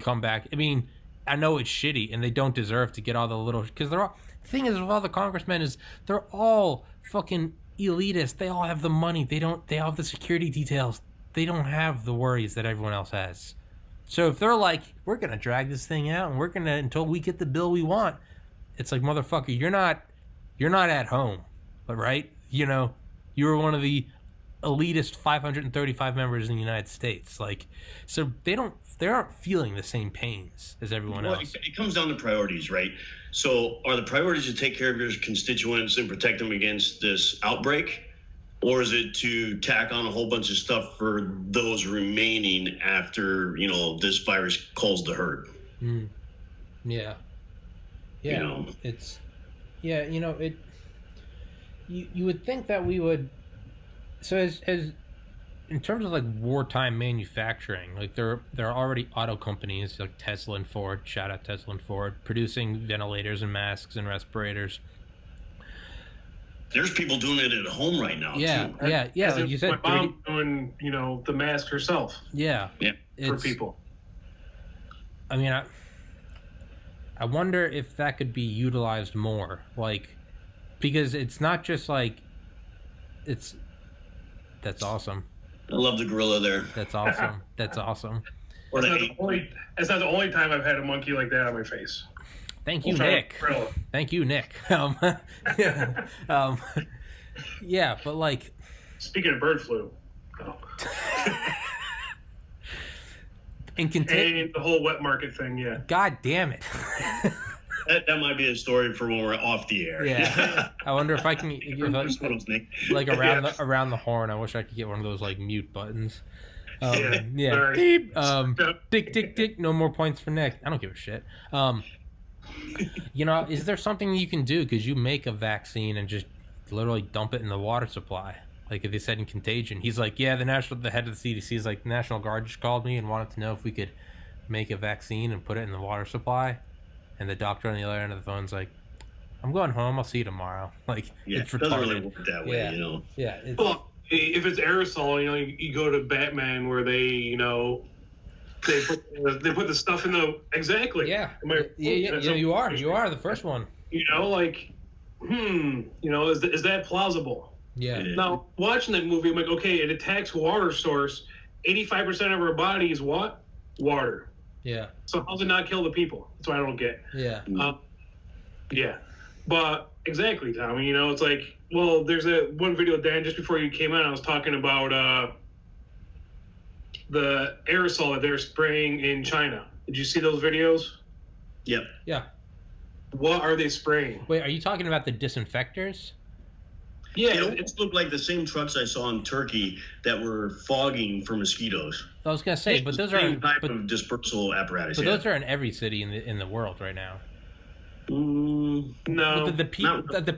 come back? I know it's shitty and they don't deserve to get all the little, because they're all, the thing is with all the congressmen is they're all fucking elitist. They all have the money. They have the security details. They don't have the worries that everyone else has. So if they're like, we're gonna drag this thing out and we're gonna until we get the bill we want, it's like, motherfucker, you're not at home, right? You're one of the elitist 535 members in the United States. Like, so they aren't feeling the same pains as everyone else. It comes down to priorities, right? So are the priorities to take care of your constituents and protect them against this outbreak? Or is it to tack on a whole bunch of stuff for those remaining after, this virus calls the herd? Yeah. It's, you would think that we would, so as in terms of like wartime manufacturing, like there are already auto companies like Tesla and Ford, shout out Tesla and Ford, producing ventilators and masks and respirators. There's people doing it at home right now. Yeah. Too. Yeah. Like you said, my mom doing, the mask herself. Yeah. For people. I wonder if that could be utilized more, like, because it's not just like, that's awesome. I love the gorilla there. That's awesome. That's awesome. It's not the only time I've had a monkey like that on my face. Thank you, Nick. Thank you, Nick. Yeah, but like. Speaking of bird flu. And the whole wet market thing, yeah. God damn it. That might be a story for when we're off the air. Yeah. I wonder if I can like around the horn. I wish I could get one of those like mute buttons. Yeah. Beep. Tick tick tick. No more points for Nick. I don't give a shit. You know, is there something you can do? Because you make a vaccine and just literally dump it in the water supply. Like if they said in Contagion, he's like, yeah, the head of the CDC is like, the National Guard just called me and wanted to know if we could make a vaccine and put it in the water supply. And the doctor on the other end of the phone's like, I'm going home. I'll see you tomorrow. Like, Yeah, it's it doesn't retarded. really work that way, Yeah. you know. Yeah. It's, Well, if it's aerosol, you go to Batman where they put the stuff in the exactly. yeah. Am I- Yeah. that's You a- are the first one. Like, is that plausible? Yeah. Yeah. Now, watching that movie, I'm like, okay, it attacks water source. 85% of our body is what? Water. Yeah. So how's it not kill the people? That's what I don't get. Yeah. Yeah. But exactly, Tommy, it's like, well, there's one video, Dan, just before you came on, I was talking about the aerosol that they're spraying in China. Did you see those videos? Yep. Yeah. What are they spraying? Wait, are you talking about the disinfectors? Yeah, It almost looked like the same trucks I saw in Turkey that were fogging for mosquitoes. I was gonna say, but those are same type of dispersal apparatus. but yeah. those are in every city in the world right now. Mm, no. But the people not- the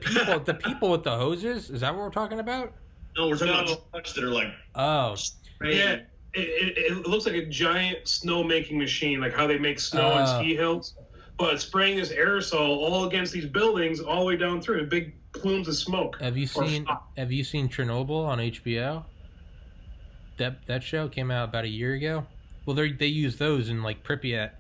people with the hoses, is that what we're talking about? no, we're talking No. about trucks that are like. Oh, Yeah, it looks like a giant snow-making machine, like how they make snow on ski hills. But it's spraying this aerosol all against these buildings all the way down through, big plumes of smoke. have you Or seen fog. Chernobyl on HBO? That show came out about a year ago. Well, they use those in like Pripyat,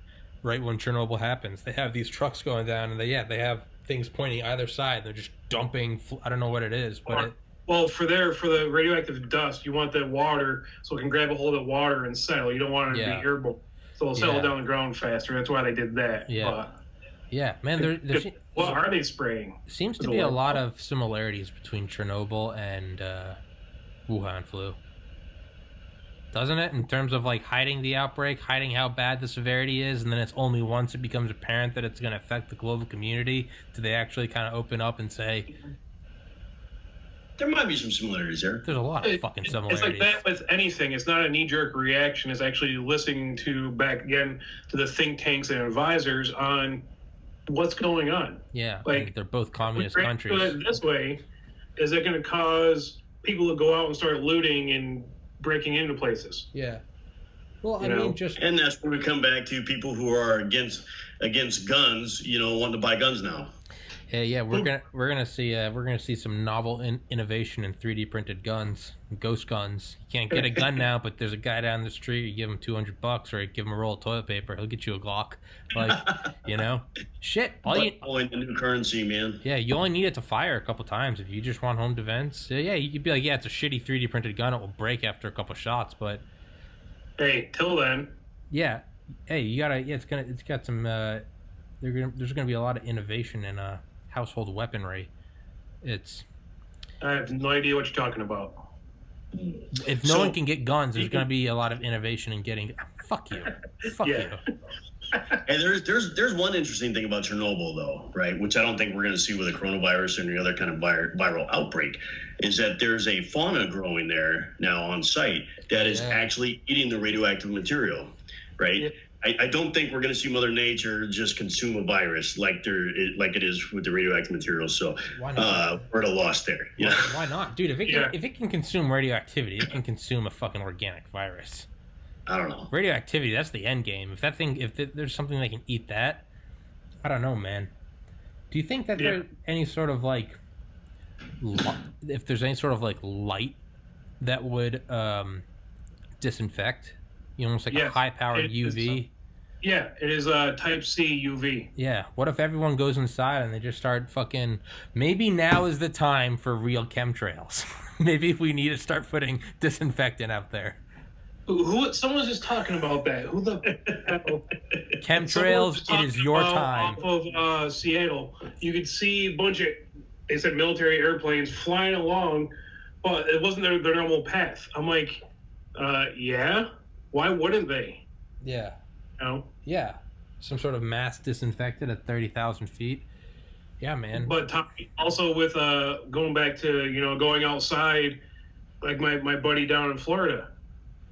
right when Chernobyl happens. They have these trucks going down, and they have things pointing either side. They're just dumping. I don't know what it is, but Well, for the radioactive dust, you want that water so it can grab a hold of the water and settle. You don't want it to Yeah. be airborne. So it'll settle Yeah. down the ground faster. That's why they did that. Yeah. But yeah, man, there what are they spraying? seems to be a lot of similarities between Chernobyl and Wuhan flu. Doesn't it? In terms of like hiding the outbreak, hiding how bad the severity is, and then it's only once it becomes apparent that it's going to affect the global community do they actually kind of open up and say, There might be some similarities there. there's a lot of fucking It's similarities. like that with anything. It's not a knee-jerk reaction. It's actually listening to the think tanks and advisors on what's going on. Yeah, like, and they're both communist We countries. do it this way, is it going to cause people to go out and start looting and breaking into places? Yeah. Well, I You know? mean, just And that's where we come back to people who are against guns, wanting to buy guns now. yeah, we're gonna see some novel innovation in 3D printed guns, ghost guns. You can't get a gun now, but there's a guy down the street. You give him $200, or you give him a roll of toilet paper, he'll get you a Glock. Like, shit. Bitcoin, the new currency, man. Yeah, you only need it to fire a couple times. If you just want home defense, yeah, you could be like, yeah, it's a shitty 3D printed gun. It will break after a couple shots, but Hey, till then, yeah, hey, you gotta, yeah, it's got some. There's gonna be a lot of innovation in household weaponry. I have no idea what you're talking about. If no So- one can get guns, there's going to be a lot of innovation in getting. Fuck you. Fuck Yeah. you. And there's one interesting thing about Chernobyl, though, right? Which I don't think we're going to see with a coronavirus or any other kind of viral outbreak, is that there's a fauna growing there now on site that is Yeah. actually eating the radioactive material, right? Yeah. I don't think we're going to see Mother Nature just consume a virus like it is with the radioactive material. So Why not? we're at a loss there. Yeah. Why not, dude? If it can consume radioactivity, it can consume a fucking organic virus. I don't know. Radioactivity, that's the end game. If there's something that can eat that, I don't know, man. Do you think that there's any sort of like, if there's any sort of like light that would disinfect? Almost like a Yes, high-powered it is, UV. Yeah, it is Type C UV. Yeah. What if everyone goes inside and they just start fucking? Maybe now is the time for real chemtrails. Maybe we need to start putting disinfectant out there. Someone was just talking about that. Who the hell? Chemtrails, it is your time. Off of Seattle, you could see a bunch of, they said military airplanes flying along, but it wasn't their normal path. I'm like, yeah, why wouldn't they? Yeah. You Yeah. Some sort of mass disinfectant at 30,000 feet. Yeah, man. But Tommy, also with going back to going outside, like my buddy down in Florida,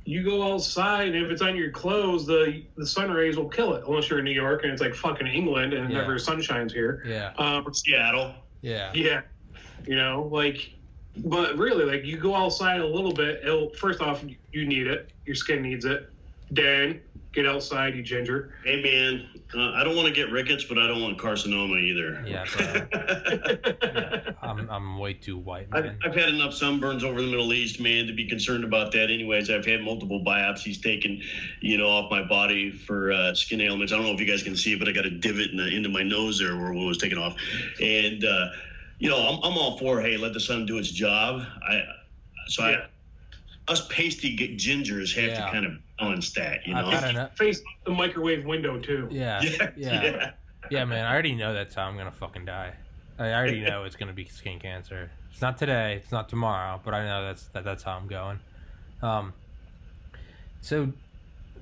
You go outside, and if it's on your clothes, the sun rays will kill it. Unless you're in New York and it's like fucking England and it never sun shines here. Yeah. Seattle. Yeah. Yeah. You know, like, but really, like, you go outside a little bit. First off, you need it. Your skin needs it. Dan, get outside, you ginger. Hey, man, I don't want to get rickets, but I don't want carcinoma either. Yeah, bro. Yeah, I'm way too white, man. I've had enough sunburns over the Middle East, man, to be concerned about that. Anyways, I've had multiple biopsies taken, off my body for skin ailments. I don't know if you guys can see it, but I got a divot into my nose there where it was taken off. And, I'm all for, hey, let the sun do its job. Us pasty gingers have to kind of balance that, Face the microwave window, too. Yeah. Yeah, man, I already know that's how I'm going to fucking die. I already know it's going to be skin cancer. It's not today, it's not tomorrow, but I know that's how I'm going. So,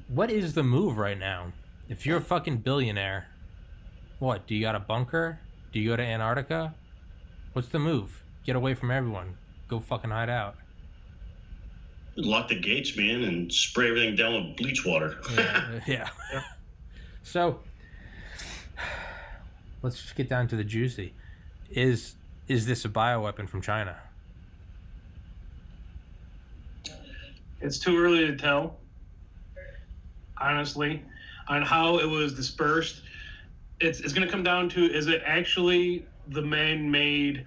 what is the move right now? If you're a fucking billionaire, what, do you got a bunker? Do you go to Antarctica? What's the move? Get away from everyone. Go fucking hide out. Lock the gates, man, and spray everything down with bleach water. Yeah. So, let's just get down to the juicy. Is this a bioweapon from China? It's too early to tell, honestly, on how it was dispersed. It's going to come down to, is it actually the man-made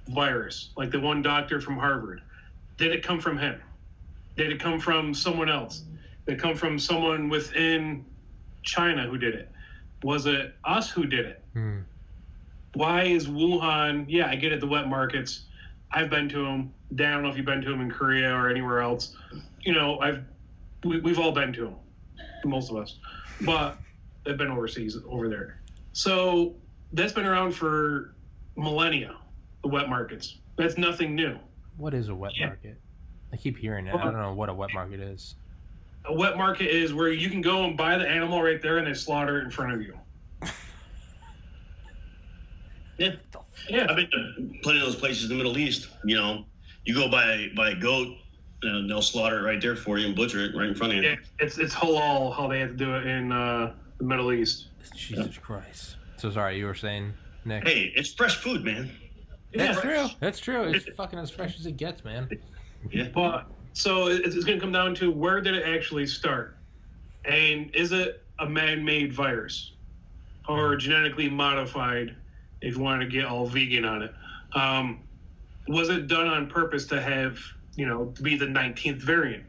virus, like the one doctor from Harvard? Did it come from him? Did it come from someone else? Did it come from someone within China who did it? Was it us who did it? Why is Wuhan? Yeah, I get it, the wet markets. I've been to them. Dan, I don't know if you've been to them in Korea or anywhere else. We've all been to them, most of us. But they've been overseas, over there. So that's been around for millennia, the wet markets. That's nothing new. What is a wet market? I keep hearing it. I don't know what a wet market is. A wet market is where you can go and buy the animal right there and they slaughter it in front of you. Yeah. I've been to plenty of those places in the Middle East. You go buy a goat and they'll slaughter it right there for you and butcher it right in front of you. Yeah, it's halal how they have to do it in the Middle East. Jesus Christ. So sorry, you were saying, Nick? Hey, it's fresh food, man. That's true. That's true. It's fucking as fresh as it gets, man. Yeah. But so it's going to come down to, where did it actually start? And is it a man-made virus or genetically modified, if you want to get all vegan on it? Was it done on purpose to have, to be the 19th variant?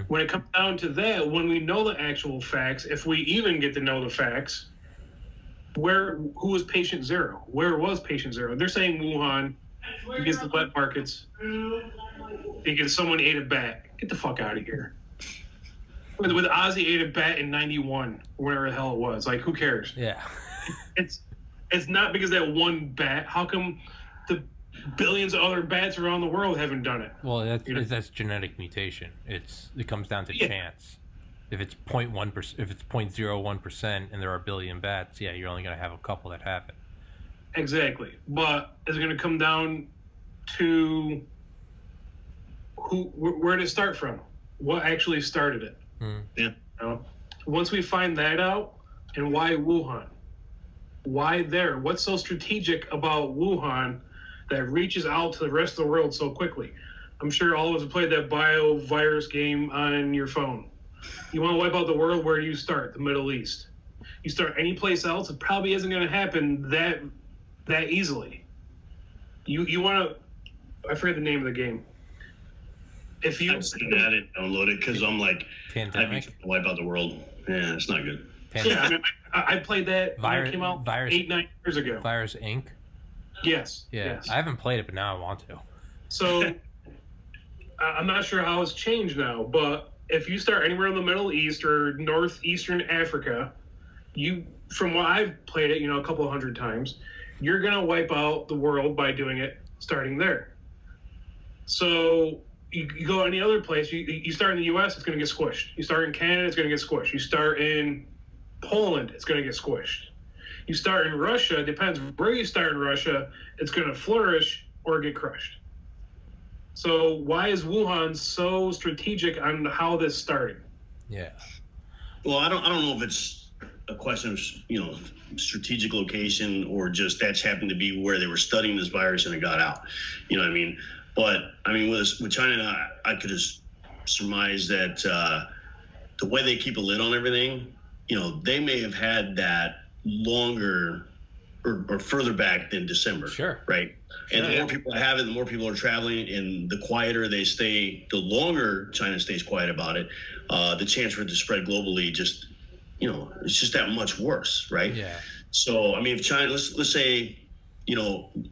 When it comes down to that, when we know the actual facts, if we even get to know the facts, who was patient zero? Where was patient zero? They're saying Wuhan because the wet markets, because someone ate a bat. Get the fuck out of here. With Ozzy ate a bat in 91, whatever the hell it was. Like, who cares? Yeah. It's not because that one bat. How come the billions of other bats around the world haven't done it? Well, that's genetic mutation. It comes down to chance. If it's 0.1%, if it's 0.01%, and there are a billion bats, yeah, you're only going to have a couple that have it. Exactly, but is it going to come down to where did it start from? What actually started it? Yeah. Once we find that out, and why Wuhan? Why there? What's so strategic about Wuhan that reaches out to the rest of the world so quickly? I'm sure all of us have played that biovirus game on your phone. You want to wipe out the world, where do you start? The Middle East. You start any place else, it probably isn't going to happen that easily. You want to, I forget the name of the game. If you I've seen that and download it because I'm like, Pandemic. I can wipe out the world. Yeah, it's not good. Yeah, I mean, I played that when it came out Virus, 8-9 years ago. Virus Inc. Yes. Yeah, yes. I haven't played it, but now I want to. So I'm not sure how it's changed now, but if you start anywhere in the Middle East or northeastern Africa, from what I've played it, a couple of hundred times, you're gonna wipe out the world by doing it starting there. So you go any other place, you start in the U.S., it's gonna get squished. You start in Canada, it's gonna get squished. You start in Poland, it's gonna get squished. You start in Russia, it depends where you start in Russia, it's gonna flourish or get crushed. So why is Wuhan so strategic on how this started? Yeah. Well, I don't know if it's a question of strategic location or just that's happened to be where they were studying this virus and it got out. You know what I mean? But I mean, with China, I could just surmise that the way they keep a lid on everything, they may have had that longer or further back than December. Sure. Right. And the more people have it, the more people are traveling, and the quieter they stay, the longer China stays quiet about it, the chance for it to spread globally just, it's just that much worse, right? Yeah. So, I mean, if China, let's say,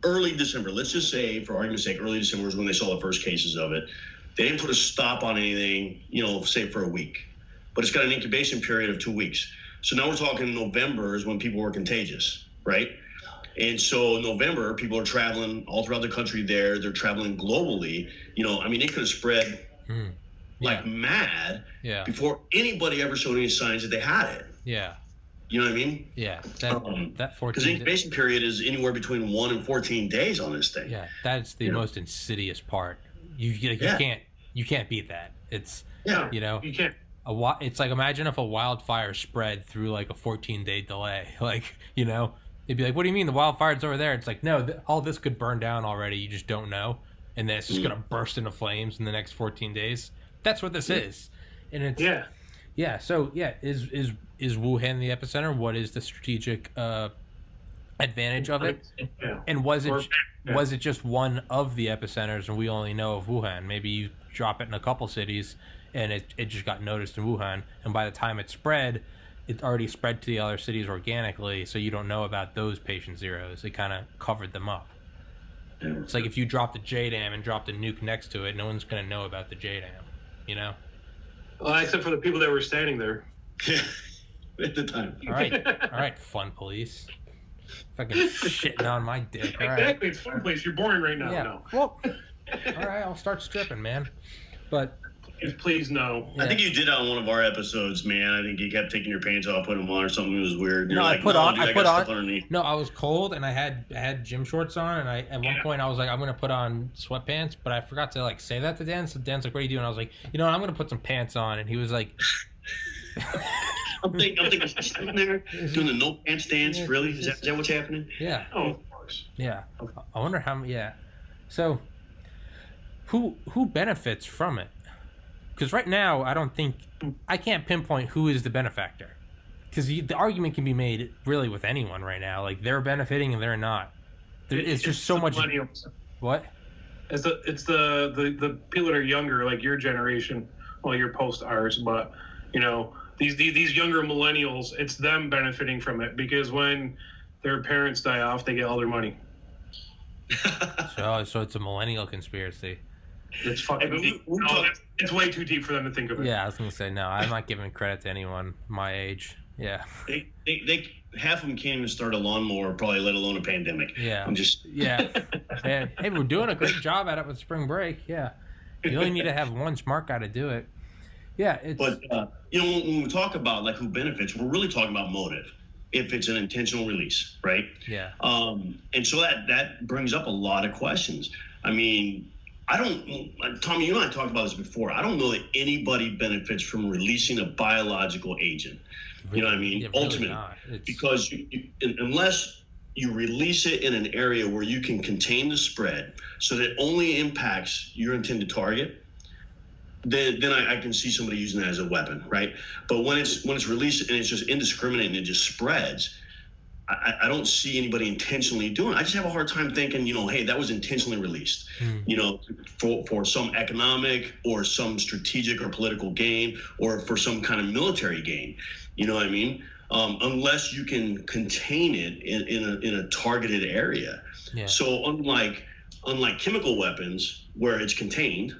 early December, let's just say, for argument's sake, early December is when they saw the first cases of it. They didn't put a stop on anything, say for a week, but it's got an incubation period of 2 weeks. So now we're talking November is when people were contagious, right? And so November, people are traveling all throughout the country there. They're traveling globally. I mean, it could have spread like mad before anybody ever showed any signs that they had it. Yeah. You know what I mean? Yeah. That 14. Because the incubation period is anywhere between 1 and 14 days on this thing. Yeah, that's the most insidious part. You can't beat that. It's you can't. It's like, imagine if a wildfire spread through like a 14-day delay. Like, they'd be like, what do you mean the wildfire's over there? It's like, no, all this could burn down already. You just don't know. And then it's just going to burst into flames in the next 14 days. That's what this is. And it's So is Wuhan the epicenter? What is the strategic advantage of it? Yeah. And was it just one of the epicenters and we only know of Wuhan? Maybe you drop it in a couple cities and it just got noticed in Wuhan, and by the time it spread, it already spread to the other cities organically, so you don't know about those patient zeros. It kind of covered them up. It's like if you dropped a J dam and dropped a nuke next to it, no one's going to know about the J dam, Well, except for the people that were standing there. At the time. All right, fun police. Fucking shitting on my dick. All right. Exactly, it's fun place. You're boring right now. Yeah. No. Well, all right, I'll start stripping, man. But please no. I think you did on one of our episodes, man. I think you kept taking your pants off, putting them on, or something. It was weird. You're I put on. Underneath. No, I was cold and I had gym shorts on, and at one point I was like, I'm gonna put on sweatpants, but I forgot to say that to Dan. So Dan's like, what are you doing? I was like, I'm gonna put some pants on, and he was like, I'm thinking sitting there doing the no pants dance. Really? Is that what's happening? Yeah. Oh, of course. Yeah. I wonder how. Yeah. So, who benefits from it? Because right now, I can't pinpoint who is the benefactor. Because the argument can be made really with anyone right now. Like, they're benefiting and they're not. It's just so much. Millennials. What? It's the people that are younger, like your generation. Well, you're post ours, but these younger millennials, it's them benefiting from it because when their parents die off, they get all their money. So it's a millennial conspiracy. It's fucking deep. It's way too deep for them to think of it. Yeah, I was gonna say no. I'm not giving credit to anyone my age. Yeah. They half of them can't even start a lawnmower, probably let alone a pandemic. Yeah. I'm just Hey, we're doing a great job at it with spring break. Yeah. You only need to have one smart guy to do it. Yeah. But when we talk about like who benefits, we're really talking about motive. If it's an intentional release, right? Yeah. And so that brings up a lot of questions. I mean, Tommy, you and I talked about this before. I don't know that anybody benefits from releasing a biological agent. You know what I mean? Really Ultimately, because unless you release it in an area where you can contain the spread so that it only impacts your intended target, then I can see somebody using that as a weapon, right? But when it's released and it's just indiscriminate and it just spreads, I don't see anybody intentionally doing it. I just have a hard time thinking, hey, that was intentionally released, for some economic or some strategic or political gain or for some kind of military gain. You know what I mean? Unless you can contain it in a targeted area. Yeah. So unlike chemical weapons where it's contained,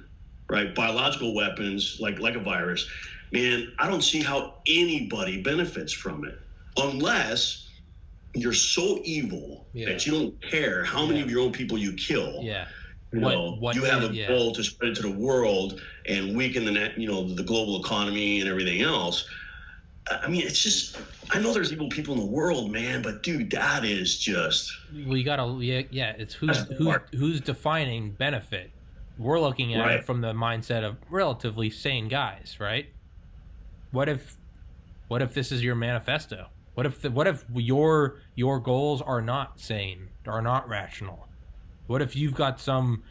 right? Biological weapons like a virus, man, I don't see how anybody benefits from it unless you're so evil that you don't care how many of your own people you kill. Yeah. You have a goal to spread it to the world and weaken the global economy and everything else. I mean, it's just, I know there's evil people in the world, man, but dude, that is just. Well, you gotta, it's who's defining benefit. we're looking at Right. it from the mindset of relatively sane guys, right? What if this is your manifesto? What if your goals are not sane, are not rational? What if you've got some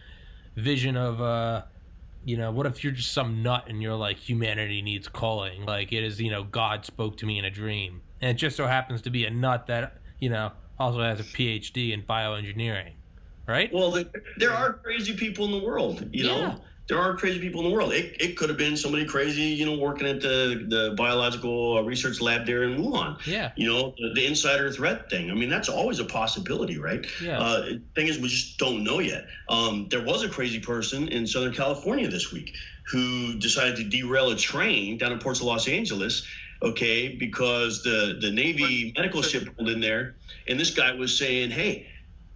vision of what if you're just some nut and you're like, humanity needs culling, like it is, God spoke to me in a dream, and it just so happens to be a nut that also has a PhD in bioengineering, right? Well, there are crazy people in the world, you know. There are crazy people in the world. It could have been somebody crazy, working at the biological research lab there in Wuhan. Yeah. The insider threat thing. I mean, that's always a possibility, right? Yeah. Thing is, we just don't know yet. There was a crazy person in Southern California this week who decided to derail a train down in ports of Los Angeles, okay, because the Navy medical ship pulled in there, and this guy was saying, hey,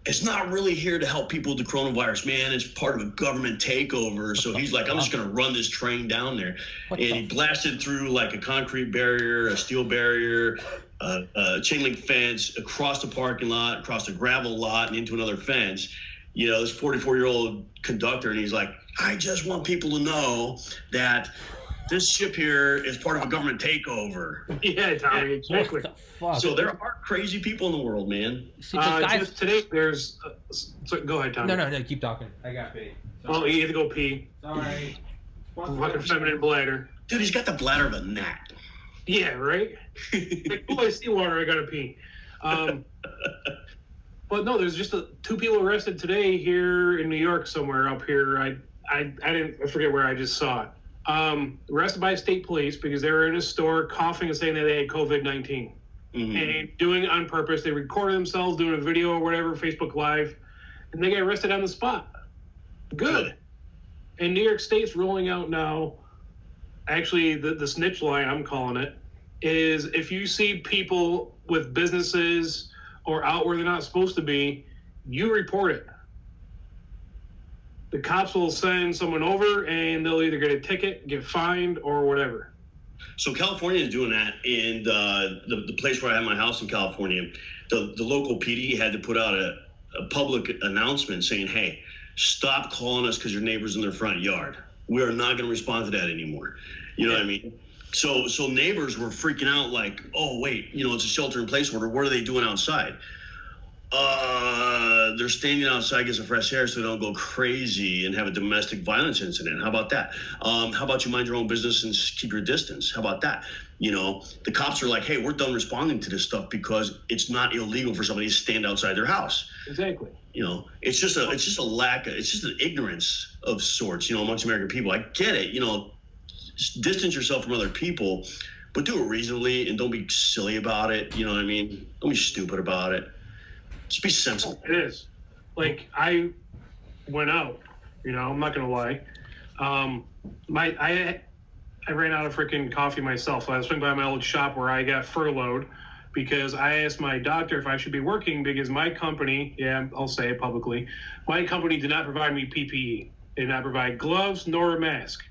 it's not really here to help people with the coronavirus, man. It's part of a government takeover. So he's like, I'm just going to run this train down there. And he blasted through like a concrete barrier, a steel barrier, a chain link fence, across the parking lot, across the gravel lot, and into another fence. This 44-year-old conductor, and he's like, I just want people to know that this ship here is part of a government takeover. Yeah, Tommy, exactly. What the fuck? So there are crazy people in the world, man. See, guys, just today, there's. So go ahead, Tommy. no, keep talking. I got pee. Oh, you have to go pee. Sorry. Fucking feminine bladder. Dude, he's got the bladder of a gnat. Yeah, right? Like, oh, I see water, I gotta pee. But no, there's just two people arrested today here in New York somewhere up here. I forget where I just saw it. Arrested by state police because they were in a store coughing and saying that they had COVID-19. Mm-hmm. And doing it on purpose. They recorded themselves doing a video or whatever, Facebook Live, and they get arrested on the spot. Good. And New York State's rolling out now, actually the snitch line, I'm calling it, is if you see people with businesses or out where they're not supposed to be, you report it. The cops will send someone over and they'll either get a ticket, get fined, or whatever. So California is doing that, and the place where I have my house in California, the local PD had to put out a public announcement saying, hey, stop calling us because your neighbor's in their front yard. We are not going to respond to that anymore. You know what I mean? So neighbors were freaking out like, oh, wait, it's a shelter-in-place order. What are they doing outside? They're standing outside, get some fresh air so they don't go crazy and have a domestic violence incident. How about that? How about you mind your own business and keep your distance? How about that? The cops are like, hey, we're done responding to this stuff because it's not illegal for somebody to stand outside their house. Exactly. It's just a lack of, it's just an ignorance of sorts, amongst American people. I get it, just distance yourself from other people, but do it reasonably and don't be silly about it. You know what I mean? Don't be stupid about it. Just be sensible. It is. Like, I went out, I'm not going to lie. I ran out of freaking coffee myself. So I was swinging by my old shop where I got furloughed because I asked my doctor if I should be working because my company, I'll say it publicly, my company did not provide me PPE. They did not provide gloves nor a mask.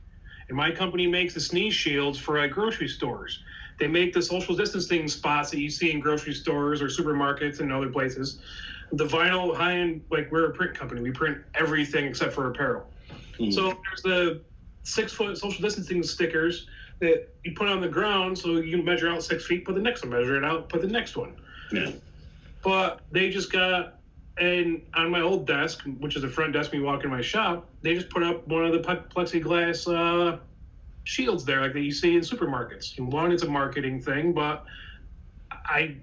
And my company makes the sneeze shields for grocery stores. They make the social distancing spots that you see in grocery stores or supermarkets and other places. The vinyl high-end, like we're a print company. We print everything except for apparel. Mm. So there's the 6-foot social distancing stickers that you put on the ground so you can measure out 6 feet, put the next one, measure it out, put the next one. Yeah. But they just got, and on my old desk, which is the front desk when you walk in my shop, they just put up one of the plexiglass shields there like that you see in supermarkets. And one, it's a marketing thing, but I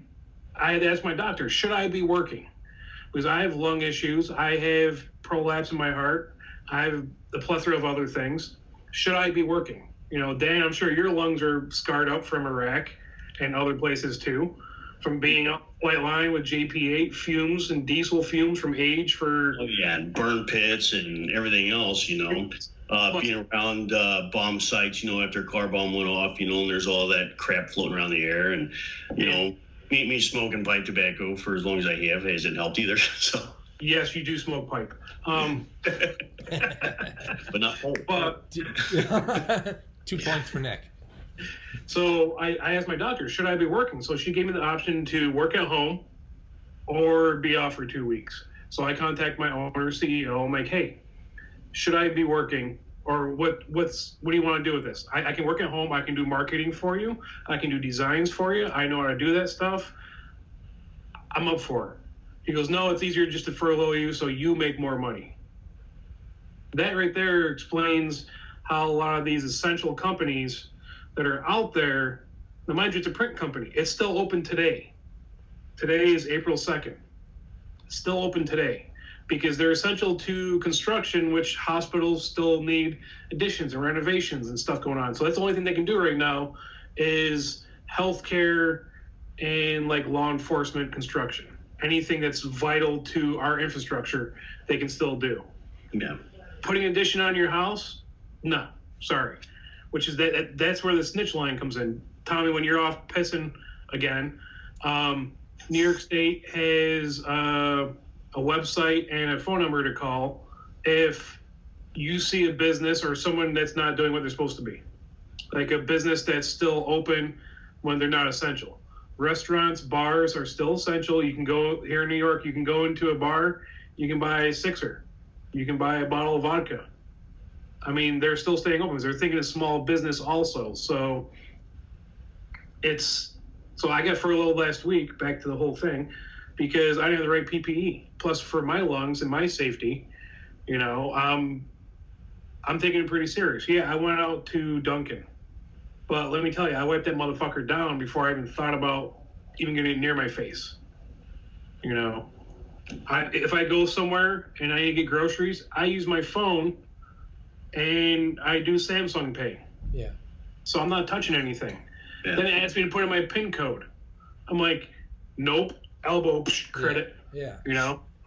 had to ask my doctor, should I be working? Because I have lung issues, I have prolapse in my heart, I have the plethora of other things. Should I be working? Dan, I'm sure your lungs are scarred up from Iraq and other places too, from being up white line with JP8 fumes and diesel fumes from age for... Oh yeah, and burn pits and everything else, being around bomb sites, after a car bomb went off, and there's all that crap floating around the air, and me smoking pipe tobacco for as long as I have hasn't helped either. So yes, you do smoke pipe, but not whole. But 2 points for Nick. So I asked my doctor, should I be working? So she gave me the option to work at home or be off for 2 weeks. So I contact my owner, CEO. I'm like, hey, should I be working? Or what do you want to do with this? I can work at home. I can do marketing for you. I can do designs for you. I know how to do that stuff. I'm up for it. He goes, no, it's easier just to furlough you so you make more money. That right there explains how a lot of these essential companies that are out there, now mind you, it's a print company. It's still open today. Today is April 2nd. It's still open today because they're essential to construction, which hospitals still need additions and renovations and stuff going on. So that's the only thing they can do right now is healthcare and like law enforcement construction. Anything that's vital to our infrastructure, they can still do. Yeah. Putting an addition on your house? No, sorry. Which is that's where the snitch line comes in. Tommy, when you're off pissing again, New York State has a website and a phone number to call if you see a business or someone that's not doing what they're supposed to be. Like a business that's still open when they're not essential. Restaurants, bars are still essential. You can go here in New York, you can go into a bar, you can buy a sixer. You can buy a bottle of vodka. I mean, they're still staying open. They're thinking of small business also. So I got furloughed last week, back to the whole thing, because I didn't have the right PPE. Plus, for my lungs and my safety, I'm taking it pretty serious. Yeah, I went out to Dunkin'. But let me tell you, I wiped that motherfucker down before I even thought about even getting near my face. If I go somewhere and I need to get groceries, I use my phone and I do Samsung Pay. Yeah. So I'm not touching anything. Yeah. Then it asks me to put in my PIN code. I'm like, nope, elbow, credit. Yeah.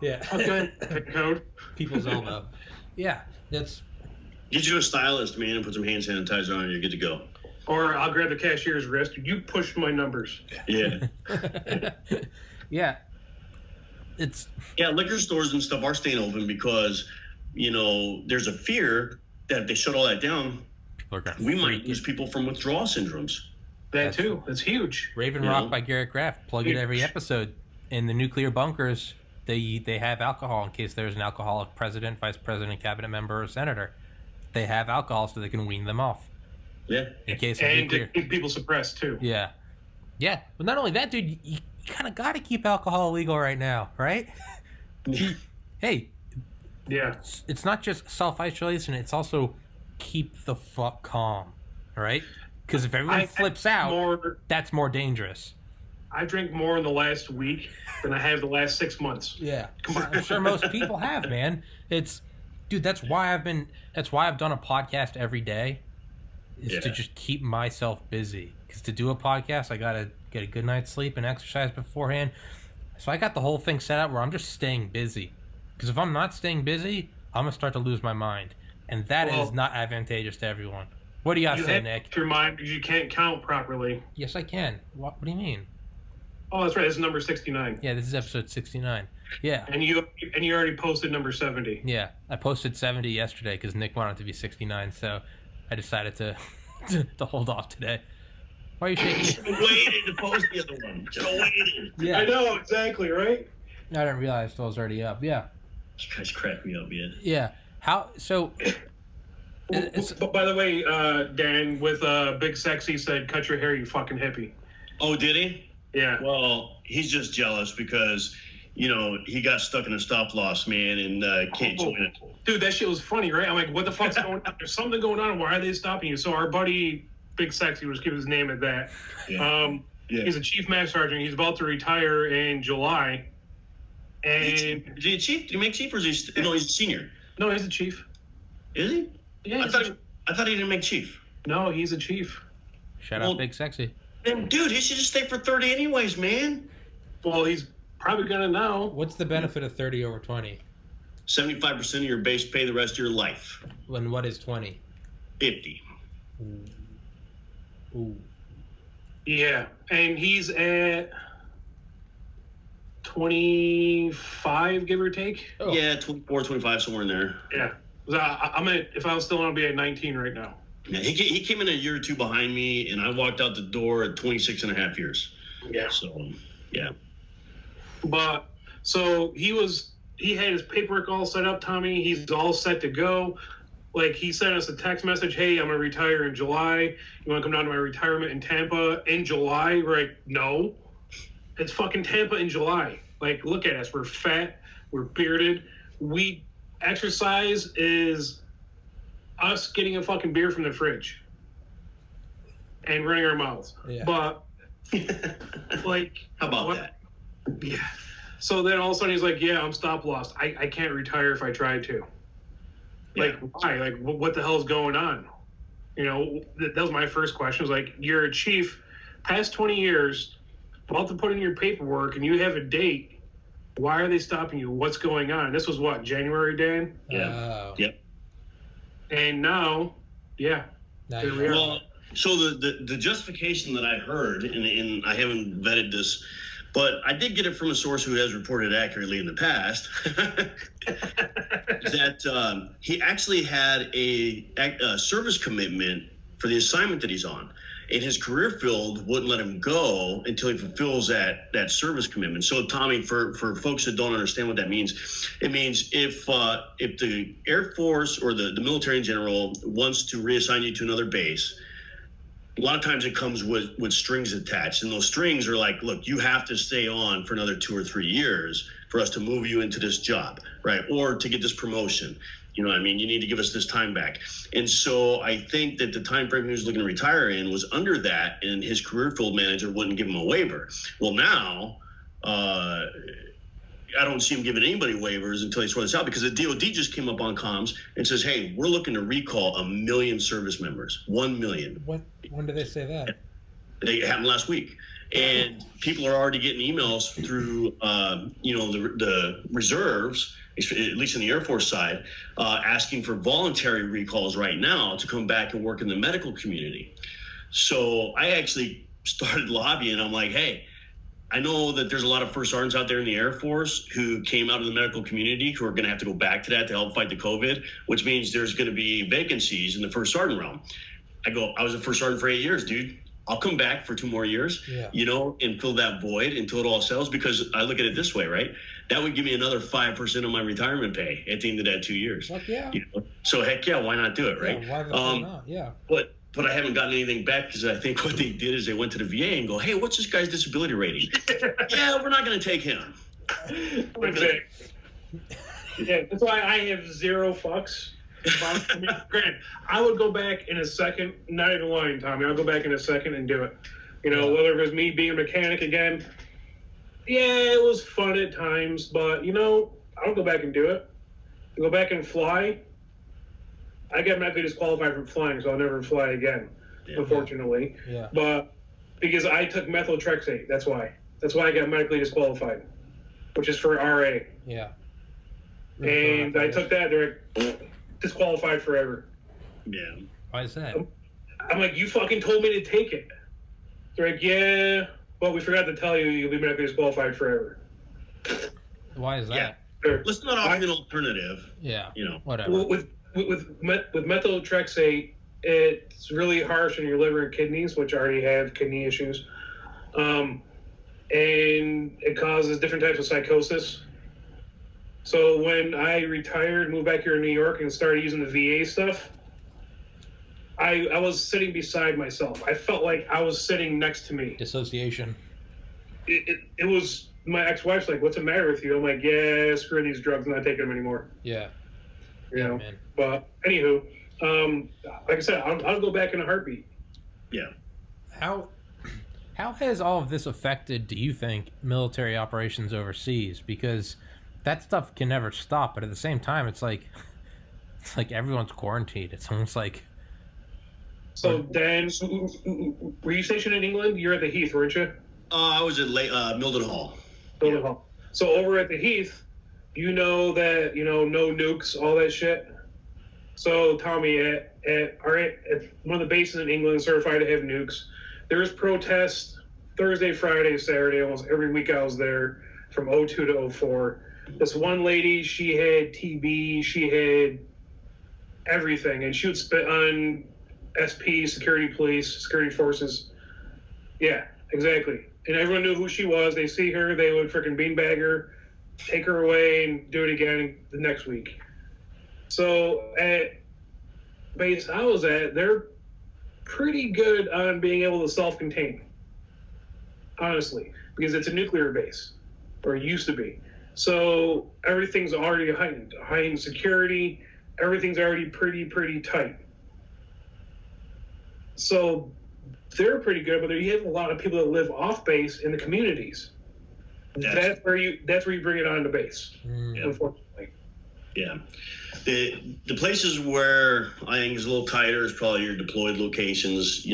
Yeah. Okay, PIN code. People's elbow. Yeah, that's... Get you a stylist, man, and put some hand sanitizer on and you're good to go. Or I'll grab the cashier's wrist. You push my numbers. Yeah. Yeah. Yeah, liquor stores and stuff are staying open because, there's a fear that if they shut all that down, we might lose people from withdrawal syndromes. That too. That's huge. Raven Rock by Garrett Graff. Plug it every episode. In the nuclear bunkers, they have alcohol in case there's an alcoholic president, vice president, cabinet member, or senator. They have alcohol so they can wean them off. Yeah. In case of and nuclear. to keep people suppressed too. Yeah. Yeah. But not only that, dude, you kind of got to keep alcohol illegal right now, right? Hey. Yeah. It's not just self-isolation. It's also keep the fuck calm, right? Because if everyone flips out, that's more dangerous. I drank more in the last week than I have the last 6 months. Yeah. I'm sure most people have, man. Dude, that's why I've done a podcast every day. To just keep myself busy. Because to do a podcast, I gotta get a good night's sleep and exercise beforehand. So I got the whole thing set up where I'm just staying busy. Because if I'm not staying busy, I'm gonna start to lose my mind, and that is not advantageous to everyone. What do you gotta say, Nick? Your mind, because you can't count properly. Yes, I can. What do you mean? Oh, that's right. This is number 69. Yeah, this is episode 69. Yeah. And you already posted number 70. Yeah, I posted 70 yesterday because Nick wanted it to be 69, so I decided to hold off today. Why are you shaking? Should have waited to post the other one. Should have waited. Yeah. I know, exactly, right? I didn't realize it was already up. Yeah. You guys crack me up, man. Yeah. So... But by the way, Dan, with Big Sexy said, cut your hair, you fucking hippie. Oh, did he? Yeah. Well, he's just jealous because, he got stuck in a stop loss, man, and can't join it. Dude, that shit was funny, right? I'm like, what the fuck's going on? There's something going on. Why are they stopping you? So our buddy, Big Sexy, we'll just give his name at that. Yeah. He's a chief master sergeant. He's about to retire in July. And Did he make chief or is he? No, he's a senior. No, he's a chief. Is he? Yeah. I thought he didn't make chief. No, he's a chief. Shout out Big Sexy. Then, dude, he should just stay for 30 anyways, man. Well, he's probably gonna know. What's the benefit of 30 over 20? 75% of your base pay the rest of your life. When what is 20? 50. Ooh. Yeah, and he's at 25, give or take. Oh. Yeah, 24, 25, somewhere in there. Yeah. I'm at, if I was still on, I'd be at 19 right now. Yeah, he came in a year or two behind me, and I walked out the door at 26 and a half years. Yeah. So, yeah. But so he was he had his paperwork all set up, Tommy. He's all set to go. Like, he sent us a text message, hey, I'm going to retire in July. You want to come down to my retirement in Tampa in July? We're like, no. It's fucking Tampa in July. Like, look at us. We're fat. We're bearded. Exercise is us getting a fucking beer from the fridge and running our mouths. Yeah. But, like... How about that? Yeah. So then all of a sudden he's like, yeah, I'm stop loss. I can't retire if I tried to. Like, why? Like, what the hell's going on? You know, that was my first question. Was like, you're a chief, past 20 years, about to put in your paperwork, and you have a date. Why are they stopping you? What's going on? This was what, January, Dan? Yeah. Yep. And now, yeah. Now here we are. Well, so the justification that I heard, and I haven't vetted this, but I did get it from a source who has reported accurately in the past, that he actually had a service commitment for the assignment that he's on. And his career field wouldn't let him go until he fulfills that service commitment. So, Tommy, for folks that don't understand what that means, it means if the Air Force or the military in general wants to reassign you to another base, a lot of times it comes with strings attached. And those strings are like, look, you have to stay on for another 2 or 3 years for us to move you into this job, right? Or to get this promotion. You know what I mean? You need to give us this time back. And so I think that the time frame he was looking to retire in was under that, and his career field manager wouldn't give him a waiver. Well, now I don't see him giving anybody waivers until he sorts this out, because the DOD just came up on comms and says, hey, we're looking to recall 1 million service members. 1 million. When did they say that? It happened last week. And people are already getting emails through, the reserves, at least in the Air Force side, asking for voluntary recalls right now to come back and work in the medical community. So I actually started lobbying. I'm like, hey, I know that there's a lot of first sergeants out there in the Air Force who came out of the medical community who are going to have to go back to that to help fight the COVID, which means there's going to be vacancies in the first sergeant realm. I was a first sergeant for 8 years, dude. I'll come back for 2 more years, and fill that void until it all sells, because I look at it this way, right? That would give me another 5% of my retirement pay at the end of that 2 years. Fuck yeah. So heck yeah, why not do it, right? Yeah, why the hell not? Yeah. But I haven't gotten anything back, because I think what they did is they went to the VA and go, hey, what's this guy's disability rating? Yeah, we're not going to take him. Yeah, that's why I have zero fucks. Granted, I would go back in a second, not even lying, Tommy. I'll go back in a second and do it. Whether it was me being a mechanic again, yeah, it was fun at times, but I'll go back and do it. Go back and fly. I got medically disqualified from flying, so I'll never fly again, unfortunately. Yeah. But because I took methotrexate, that's why. That's why I got medically disqualified, which is for RA. Yeah. And I took that, they're like, disqualified forever. Yeah. Why is that? I'm like, you fucking told me to take it. They're like, yeah, well, we forgot to tell you you'll be medically disqualified forever. Why is that? Yeah. Sure. Let's not offer an alternative. Yeah. Whatever. Well, with methotrexate, it's really harsh on your liver and kidneys, which already have kidney issues. And it causes different types of psychosis. So when I retired, moved back here in New York and started using the VA stuff, I was sitting beside myself. I felt like I was sitting next to me. Dissociation. It was, my ex-wife's like, what's the matter with you? I'm like, yeah, screw these drugs, I'm not taking them anymore. Yeah. Man. But anywho, like I said, I'll go back in a heartbeat. Yeah. How has all of this affected, do you think, military operations overseas? Because that stuff can never stop, but at the same time, it's like everyone's quarantined. It's almost like. So Dan, were you stationed in England? You're at the Heath, weren't you? I was at Milden Hall. Milden Hall. So over at the Heath, that no nukes, all that shit. So Tommy, at one of the bases in England, certified to have nukes. There was protests Thursday, Friday, Saturday, almost every week I was there from 02 to 04. This one lady, she had TB, she had everything, and she would spit on SP, security police, security forces. Yeah, exactly. And everyone knew who she was. They see her, they would freaking beanbag her, take her away and do it again the next week. So at base I was at, they're pretty good on being able to self-contain, honestly, because it's a nuclear base, or it used to be. So everything's already heightened security. Everything's already pretty tight. So they're pretty good, but you have a lot of people that live off base in the communities. That's where you bring it on to base, unfortunately. Yeah. The places where I think is a little tighter is probably your deployed locations,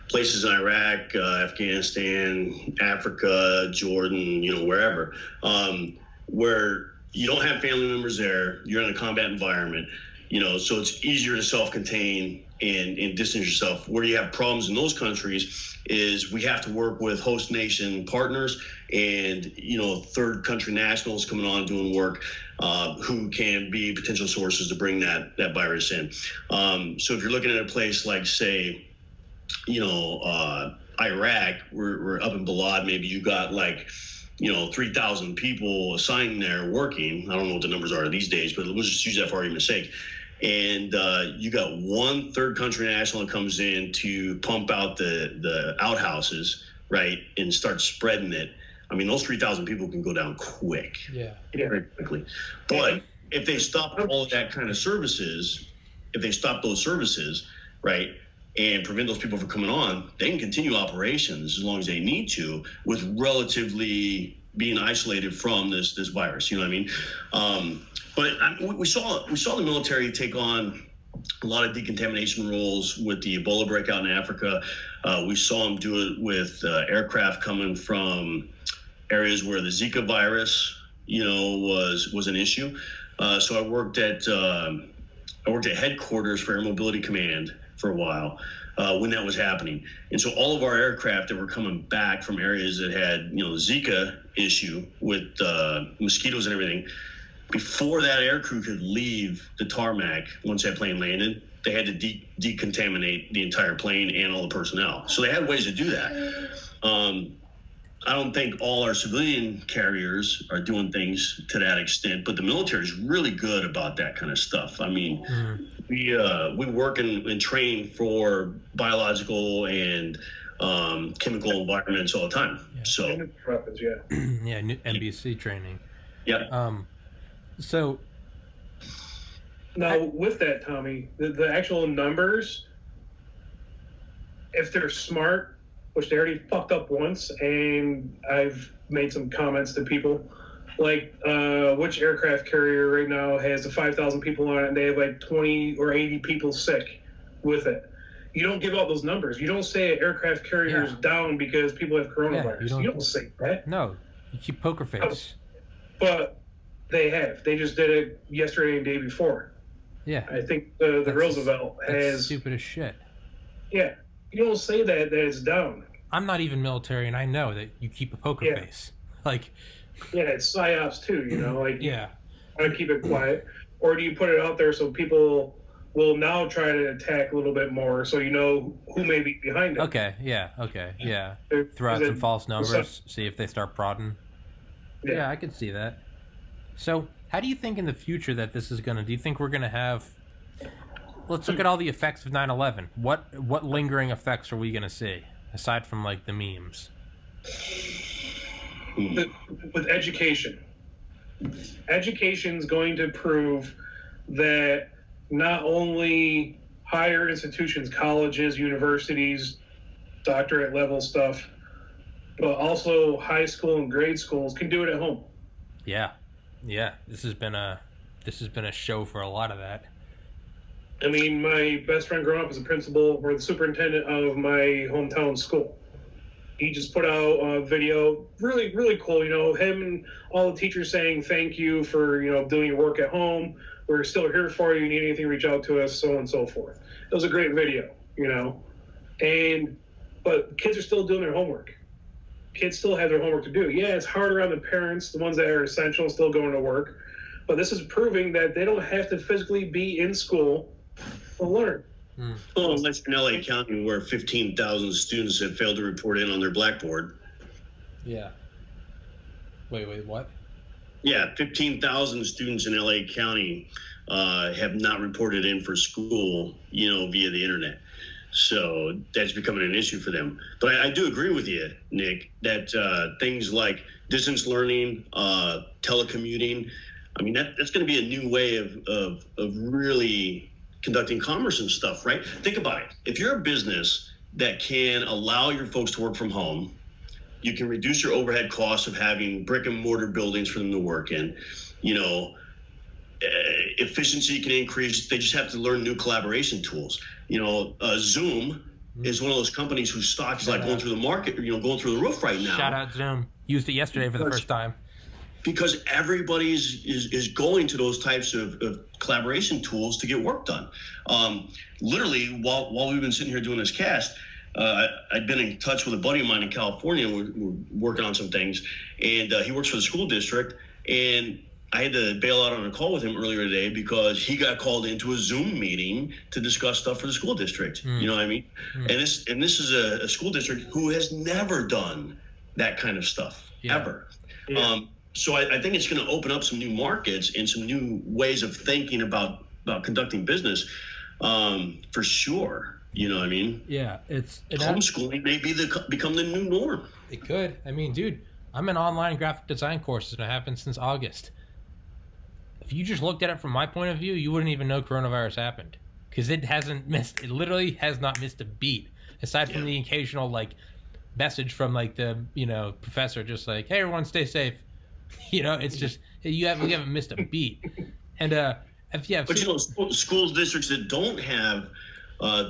places in Iraq, Afghanistan, Africa, Jordan, wherever, where you don't have family members there, you're in a combat environment, so it's easier to self-contain and distance yourself. Where you have problems in those countries is we have to work with host nation partners and, third country nationals coming on doing work who can be potential sources to bring that virus in. So if you're looking at a place like, say, Iraq, we're up in Balad, maybe you got 3,000 people assigned there working. I don't know what the numbers are these days, but let's just use that for argument's sake. And you got one third country national that comes in to pump out the outhouses, right, and start spreading it. I mean, those 3,000 people can go down quick. Yeah. Very quickly. But if they stop all of that kind of services, right, and prevent those people from coming on, they can continue operations as long as they need to with relatively being isolated from this virus. You know what I mean? But we saw the military take on a lot of decontamination roles with the Ebola breakout in Africa. We saw them do it with aircraft coming from areas where the Zika virus, was an issue. So I worked at headquarters for Air Mobility Command for a while when that was happening. And so all of our aircraft that were coming back from areas that had, the Zika issue with mosquitoes and everything, before that air crew could leave the tarmac, once that plane landed, they had to decontaminate the entire plane and all the personnel. So they had ways to do that. I don't think all our civilian carriers are doing things to that extent, but the military is really good about that kind of stuff. I mean, we work and train for biological and chemical environments all the time. Yeah. So weapons, yeah. Yeah, NBC training. Yeah. So now with that, Tommy, the actual numbers, if they're smart, which they already fucked up once, and I've made some comments to people, like which aircraft carrier right now has the 5,000 people on it, and they have 20 or 80 people sick with it. You don't give out those numbers. You don't say an aircraft carrier is down because people have coronavirus. Yeah, you don't say that. No, you keep poker face. But they have. They just did it yesterday and the day before. Yeah. I think the Roosevelt has. Stupid as shit. Yeah. You don't say that it's down. I'm not even military, and I know that you keep a poker face. Yeah, it's psyops too, yeah. Want to keep it quiet, or do you put it out there so people will now try to attack a little bit more, so you know who may be behind it? Okay. Throw out some false numbers, see if they start prodding. Yeah, I can see that. So, how do you think in the future that this is going to... Do you think we're going to have... Let's look at all the effects of 9/11. What lingering effects are we going to see, aside from, the memes? With education. Education's going to prove that not only higher institutions, colleges, universities, doctorate level stuff, but also high school and grade schools can do it at home. Yeah. This has been a show for a lot of that. I mean, my best friend growing up was the principal or the superintendent of my hometown school. He just put out a video, really, really cool. Him and all the teachers saying thank you for doing your work at home. We're still here for you. You need anything, reach out to us, so on and so forth. It was a great video, but kids are still doing their homework. Kids still have their homework to do. Yeah, it's harder on the parents, the ones that are essential, still going to work. But this is proving that they don't have to physically be in school to learn. Well, unless you're in LA County where 15,000 students have failed to report in on their Blackboard. Yeah. Wait, what? Yeah, 15,000 students in LA County have not reported in for school, via the internet. So that's becoming an issue for them. But I do agree with you, Nick, that things like distance learning, telecommuting, I mean, that's going to be a new way of really conducting commerce and stuff, right? Think about it. If you're a business that can allow your folks to work from home, you can reduce your overhead costs of having brick and mortar buildings for them to work in. Efficiency can increase. They just have to learn new collaboration tools. Zoom is one of those companies whose stock is like going through the market, going through the roof right now. Shout out Zoom. Used it yesterday for the first time. Because everybody's is going to those types of collaboration tools to get work done. Literally, while we've been sitting here doing this cast, I'd been in touch with a buddy of mine in California. We're working on some things, and he works for the school district. And I had to bail out on a call with him earlier today because he got called into a Zoom meeting to discuss stuff for the school district. You know what I mean? And this is a school district who has never done that kind of stuff ever. Yeah. So I think it's going to open up some new markets and some new ways of thinking about conducting business, for sure. You know what I mean? Yeah, homeschooling may become the new norm. It could. I mean, dude, I'm in online graphic design courses, and it happened since August. If you just looked at it from my point of view, you wouldn't even know coronavirus happened because it literally has not missed a beat, aside from the occasional message from the professor, just like, hey, everyone, stay safe. It's just we haven't missed a beat. And schools districts that don't have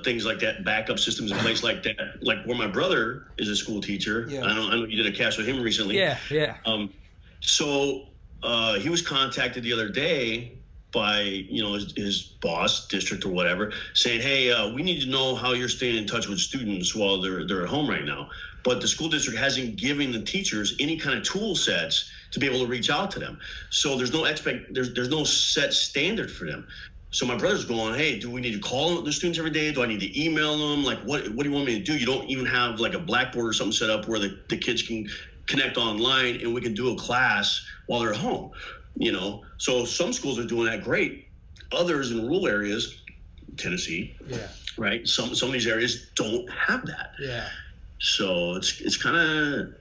things like that, backup systems in place like that, like where my brother is a school teacher. I know you did a cast with him recently. So he was contacted the other day by his boss, district or whatever, saying, hey, we need to know how you're staying in touch with students while they're at home right now. But the school district hasn't given the teachers any kind of tool sets to be able to reach out to them. So there's no set standard for them. So my brother's going, hey, do we need to call the students every day? Do I need to email them? What do you want me to do? You don't even have a blackboard or something set up where the kids can connect online and we can do a class while they're at home. So some schools are doing that great. Others in rural areas, Tennessee, right? Some of these areas don't have that. So it's kind of,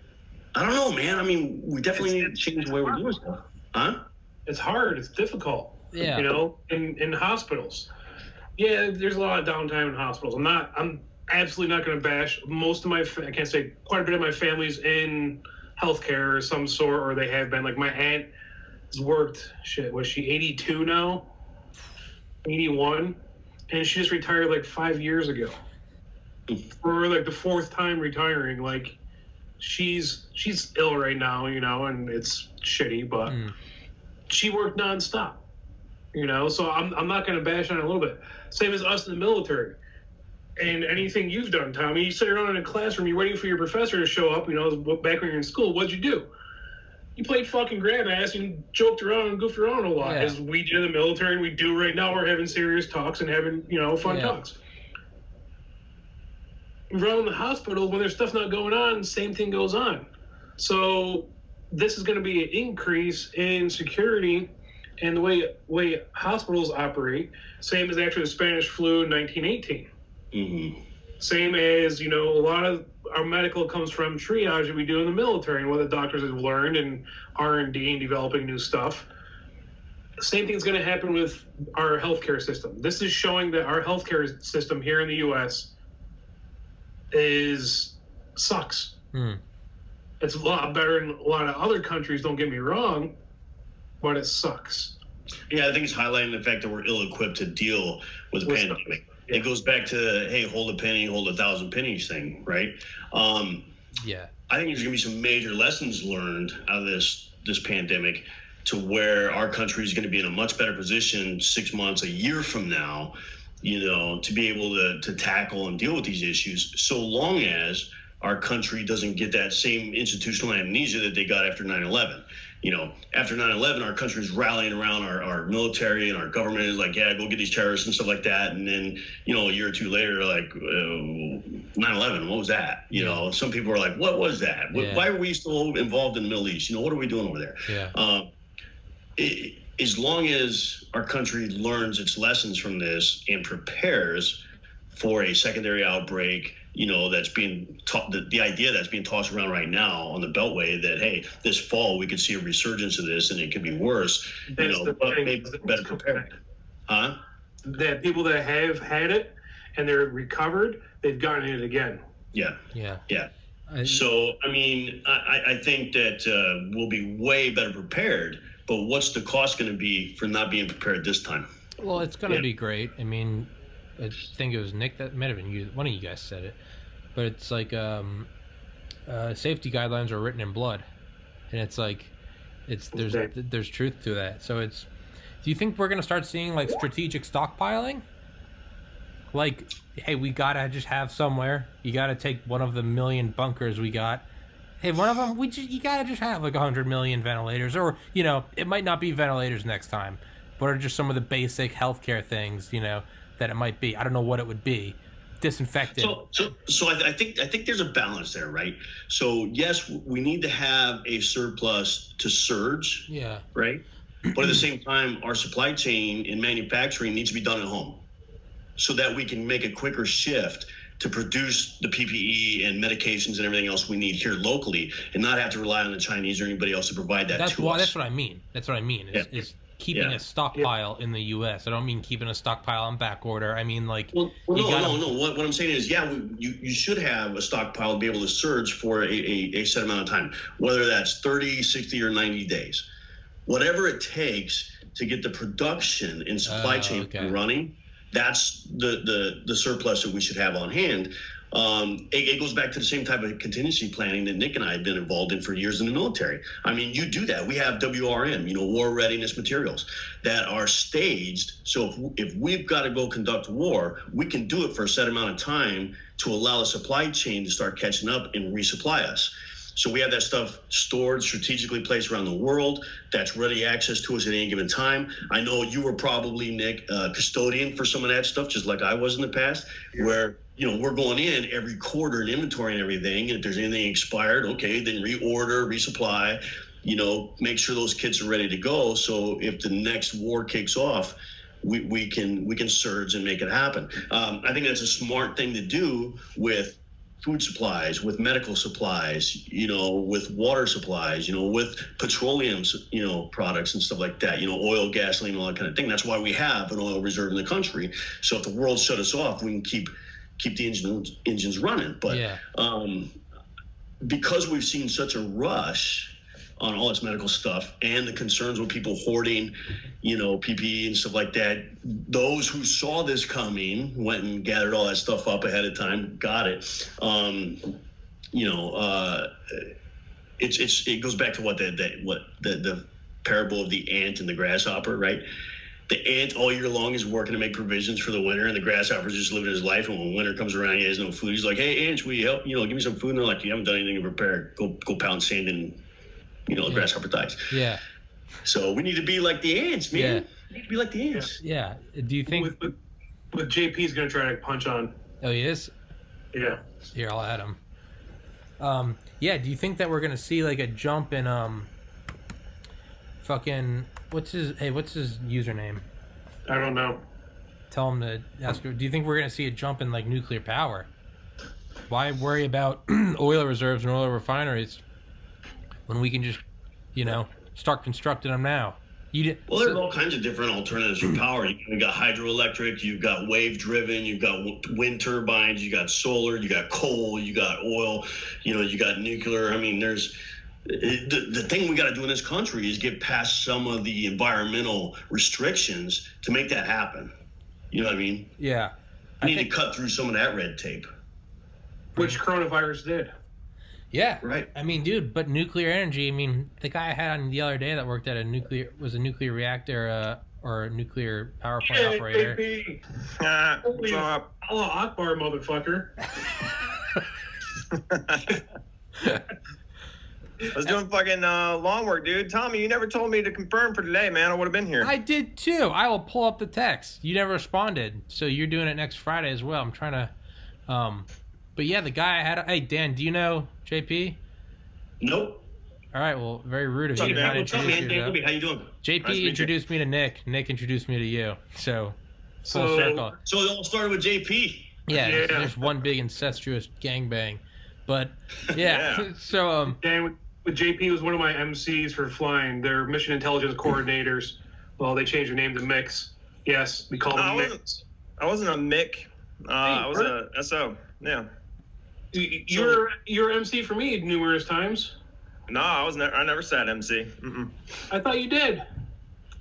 I don't know, man. I mean, we definitely need to change the way we're doing stuff. Huh? It's hard. It's difficult. Yeah. In hospitals. Yeah, there's a lot of downtime in hospitals. I'm absolutely not going to bash most of I can't say quite a bit of my family's in healthcare of some sort, or they have been. Like my aunt has worked, was she 82 now? 81? And she just retired 5 years ago. For the fourth time retiring. She's ill right now, and it's shitty, but she worked nonstop. So I'm not going to bash on it a little bit. Same as us in the military. And anything you've done, Tommy, you sit around in a classroom, you're waiting for your professor to show up, back when you're in school, what'd you do? You played fucking grab ass and joked around and goofed around a lot, as we did in the military and we do right now. We're having serious talks and having, fun talks. Around the hospital, when there's stuff not going on, same thing goes on. So this is going to be an increase in security and the way hospitals operate, same as actually the Spanish flu in 1918. Same as, a lot of our medical comes from triage that we do in the military and what the doctors have learned and R&D and developing new stuff. Same thing's going to happen with our healthcare system. This is showing that our healthcare system here in the U.S. sucks. It's a lot better in a lot of other countries, don't get me wrong, but it sucks. Yeah, I think it's highlighting the fact that we're ill-equipped to deal with a pandemic. It goes back to, hey, hold a penny, hold 1,000 pennies thing, right? I think there's going to be some major lessons learned out of this pandemic to where our country is going to be in a much better position 6 months, a year from now, to be able to tackle and deal with these issues, so long as our country doesn't get that same institutional amnesia that they got after 9/11. After 9/11, our country's rallying around our military and our government is like, yeah, go get these terrorists and stuff like that. And then, a year or two later, 9/11, what was that? Some people are like, what was that? Why are we still involved in the Middle East? What are we doing over there? as long as our country learns its lessons from this and prepares for a secondary outbreak, that's being taught, the idea that's being tossed around right now on the Beltway that, hey, this fall we could see a resurgence of this and it could be worse, but maybe better prepared. Huh? That people that have had it and they're recovered, they've gotten it again. Yeah. Yeah. Yeah. So, I think that we'll be way better prepared, but what's the cost going to be for not being prepared this time? Well, it's going to be great. I mean, I think it was Nick that might have been you. One of you guys said it, but it's like safety guidelines are written in blood, and it's like there's truth to that. So it's. Do you think we're going to start seeing like strategic stockpiling? Like, hey, we gotta just have somewhere. You gotta take one of the million bunkers we got. Hey, one of them, you gotta just have like 100 million ventilators, or it might not be ventilators next time, but are just some of the basic healthcare things, that it might be. I don't know what it would be. Disinfectant. So I think there's a balance there, right? So yes, we need to have a surplus to surge. Yeah. Right. But at the same time, our supply chain in manufacturing needs to be done at home, so that we can make a quicker shift to produce the PPE and medications and everything else we need here locally, and not have to rely on the Chinese or anybody else to provide that to us. That's what I mean. Is keeping a stockpile in the U.S. I don't mean keeping a stockpile on back order. I mean, like... No. What I'm saying is, you should have a stockpile to be able to surge for a set amount of time, whether that's 30, 60, or 90 days. Whatever it takes to get the production and supply chain running, that's the surplus that we should have on hand. It goes back to the same type of contingency planning that Nick and I have been involved in for years in the military. I mean, you do that. We have WRM, war readiness materials that are staged. So if we've got to go conduct war, we can do it for a set amount of time to allow the supply chain to start catching up and resupply us. So we have that stuff stored, strategically placed around the world. That's ready access to us at any given time. I know you were probably, Nick, custodian for some of that stuff, just like I was in the past, where, we're going in every quarter and inventory and everything. And if there's anything expired, okay, then reorder, resupply, make sure those kits are ready to go. So if the next war kicks off, we can surge and make it happen. I think that's a smart thing to do with food supplies, with medical supplies, with water supplies, with petroleum, products and stuff like that, oil, gasoline, all that kind of thing. That's why we have an oil reserve in the country. So if the world shut us off, we can keep the engines running. But because we've seen such a rush on all this medical stuff and the concerns with people hoarding, PPE and stuff like that, those who saw this coming went and gathered all that stuff up ahead of time, got it. It goes back to what the parable of the ant and the grasshopper, right? The ant all year long is working to make provisions for the winter, and the grasshopper's just living his life. And when winter comes around, he has no food. He's like, "Hey, ants, will you help? Give me some food." And they're like, "You haven't done anything to prepare. Go pound sand and." The grasshopper dies. Yeah. So we need to be like the ants, man. Yeah. We need to be like the ants. Yeah. Do you think... With JP's going to try to punch on. Oh, he is? Yeah. Here, I'll add him. Do you think that we're going to see like a jump in what's his username? I don't know. Tell him to ask her. Do you think we're going to see a jump in like nuclear power? Why worry about oil reserves and oil refineries when we can just, start constructing them now? There's all kinds of different alternatives for power. You've got hydroelectric, you've got wave-driven, you've got wind turbines, you got solar, you got coal, you got oil, you got nuclear. I mean, there's the thing we got to do in this country is get past some of the environmental restrictions to make that happen. You know what I mean? Yeah. We need to cut through some of that red tape. Which coronavirus did. Yeah. Right. I mean, dude, but nuclear energy, the guy I had on the other day that worked at a nuclear reactor or a nuclear power plant operator. What's up? Allah Akbar, motherfucker. I was doing fucking lawn work, dude. Tommy, you never told me to confirm for today, man. I would have been here. I did too. I will pull up the text. You never responded, so you're doing it next Friday as well. I'm trying to, but yeah, the guy I had. Hey, Dan, do you know JP? Nope. All right. Well, very rude of What's you up, to not man? What's up, introduce man? you. Dan Libby, how you doing? JP Nice to meet you. introduced me to Nick. Nick introduced me to you. So full So- circle. So it all started with JP. Yeah, Yeah. there's one big incestuous gangbang. But yeah, Yeah. so Dan with JP was one of my MCs for flying. They're mission intelligence coordinators. Well, they changed their name to Mix. Yes, we call them Mix. I wasn't a Mick. I was were- a SO. Yeah. You're MC for me numerous times. No, I never sat MC. Mm-mm. I thought you did.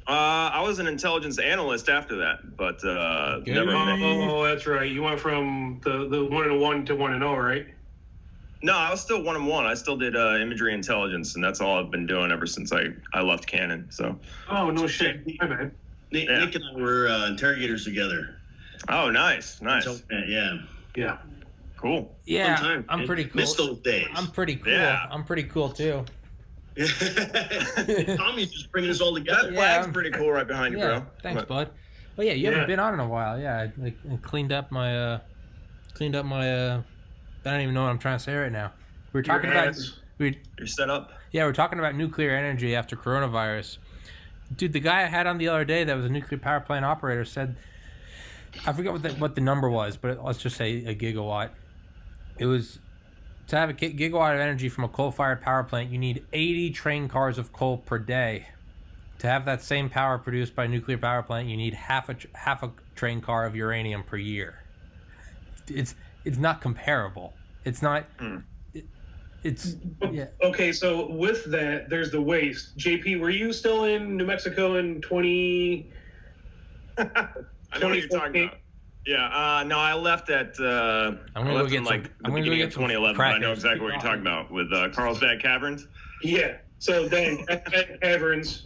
I was an intelligence analyst after that, but never Mick. Oh, that's right. You went from the 1-1 to 1-0, right? No, I was still 1-1. I still did imagery intelligence, and that's all I've been doing ever since I left Canon. So. Oh, no shit. My bad. Nick, Yeah. Nick and I were interrogators together. Oh, nice. So, yeah. Yeah. Cool. yeah, Fun time, I'm man. pretty cool. Miss those days. I'm pretty cool. Yeah. I'm pretty cool too. Tommy's just bringing us all together. That Yeah, flag's I'm- pretty cool right behind you, Yeah, bro. thanks, But- bud. Well, yeah, you haven't Yeah. been on in a while. Yeah, I cleaned up my I don't even know what I'm trying to say right now. We were talking Your about ass. You're set up. we're talking about nuclear energy after coronavirus. Dude, the guy I had on the other day that was a nuclear power plant operator said, I forget what the number was, but let's just say a gigawatt. It was to have a gigawatt of energy from a coal-fired power plant, you need 80 train cars of coal per day. To have that same power produced by a nuclear power plant, you need half a train car of uranium per year. It's not comparable. It's not. It's yeah. Okay, so with that, there's the waste. JP, were you still in New Mexico in 20? I know what you're talking about. Yeah, no, I left at I'm gonna I go left get in some- like I'm the gonna go beginning get of some 2011. But I know crackers. exactly what you're talking about with Carlsbad Caverns. Yeah. So then Caverns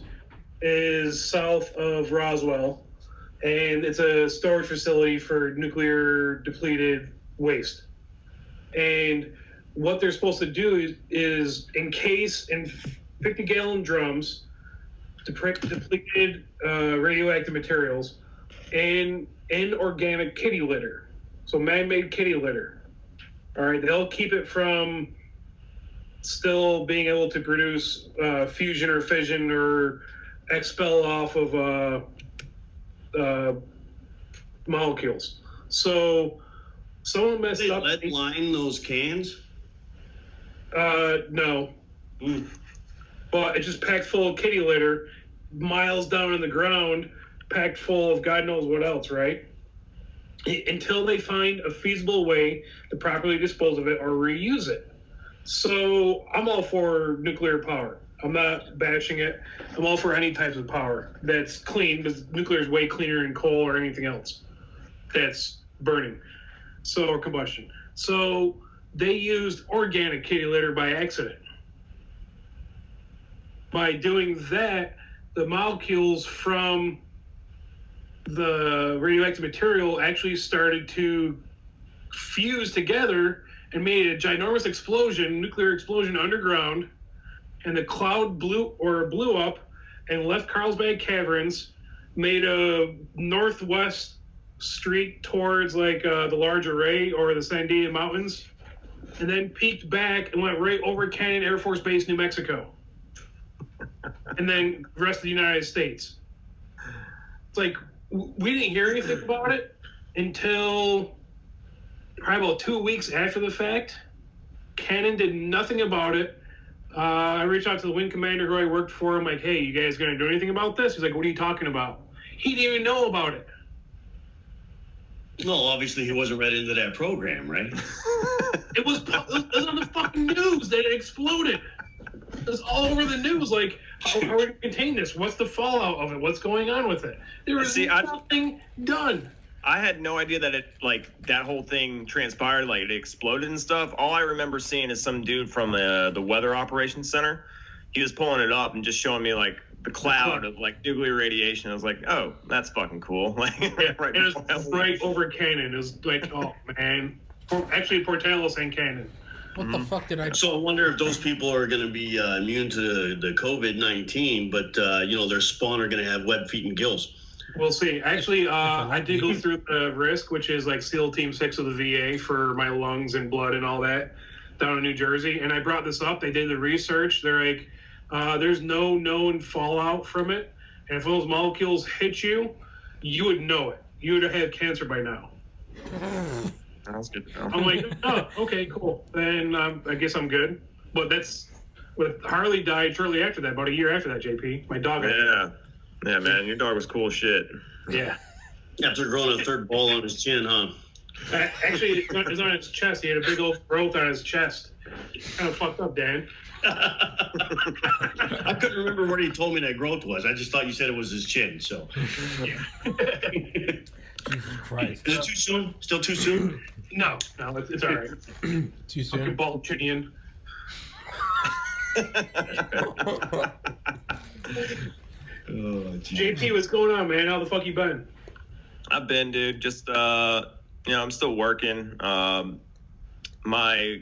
is south of Roswell, and it's a storage facility for nuclear depleted waste. And what they're supposed to do is encase in 50-gallon drums depleted radioactive materials and organic kitty litter. So man-made kitty litter. All right, they'll keep it from still being able to produce fusion or fission or expel off of molecules. So someone messed They up. lead line those cans. No, but it's just packed full of kitty litter, miles down in the ground, packed full of God knows what else, right? Until they find a feasible way to properly dispose of it or reuse it. So I'm all for nuclear power. I'm not bashing it. I'm all for any type of power that's clean, because nuclear is way cleaner than coal or anything else that's burning, or combustion. So they used organic kitty litter by accident. By doing that, the molecules from the radioactive material actually started to fuse together and made a ginormous explosion, nuclear explosion underground, and the cloud blew up and left Carlsbad Caverns, made a northwest streak towards like the Large Array or the Sandia Mountains, and then peaked back and went right over Cannon Air Force Base, New Mexico, and then the rest of the United States. It's like we didn't hear anything about it until probably about 2 weeks after the fact. Cannon did nothing about it. I reached out to the wing commander who I worked for. I'm like, hey, you guys going to do anything about this? He's like, what are you talking about? He didn't even know about it. Well, obviously he wasn't read into that program, right? It was on the fucking news that it exploded. It was all over the news. Like, how are we going to contain this? What's the fallout of it? What's going on with it? There was nothing done. I had no idea that that whole thing transpired, like it exploded and stuff. All I remember seeing is some dude from the Weather Operations Center. He was pulling it up and just showing me like the cloud of like nuclear radiation. I was like, oh, that's fucking cool. Like, right, it was right over Cannon. It was like, oh man, actually Portales and Cannon. What the fuck did I? So I wonder if those people are going to be immune to the COVID-19, but their spawn are going to have web feet and gills. We'll see. Actually, I did go through the risk, which is like SEAL Team 6 of the VA for my lungs and blood and all that down in New Jersey. And I brought this up. They did the research. They're like, There's no known fallout from it. And if those molecules hit you, you would know it. You would have had cancer by now. Sounds good to know. I'm like, oh, okay, cool. Then I guess I'm good. But Harley died shortly after that, about a year after that, JP. My dog. Yeah. Yeah, man, your dog was cool as shit. Yeah. After growing a third ball on his chin, huh? Actually, it's on his chest. He had a big old growth on his chest. Kind of fucked up, Dan. I couldn't remember where he told me that growth was. I just thought you said it was his chin. So, Yeah. Jesus Christ. is it too soon? Still too soon? No, it's all right. Too Fucking soon? bald chinian. JP, what's going on, man? How the fuck you been? I've been, dude. Just I'm still working. My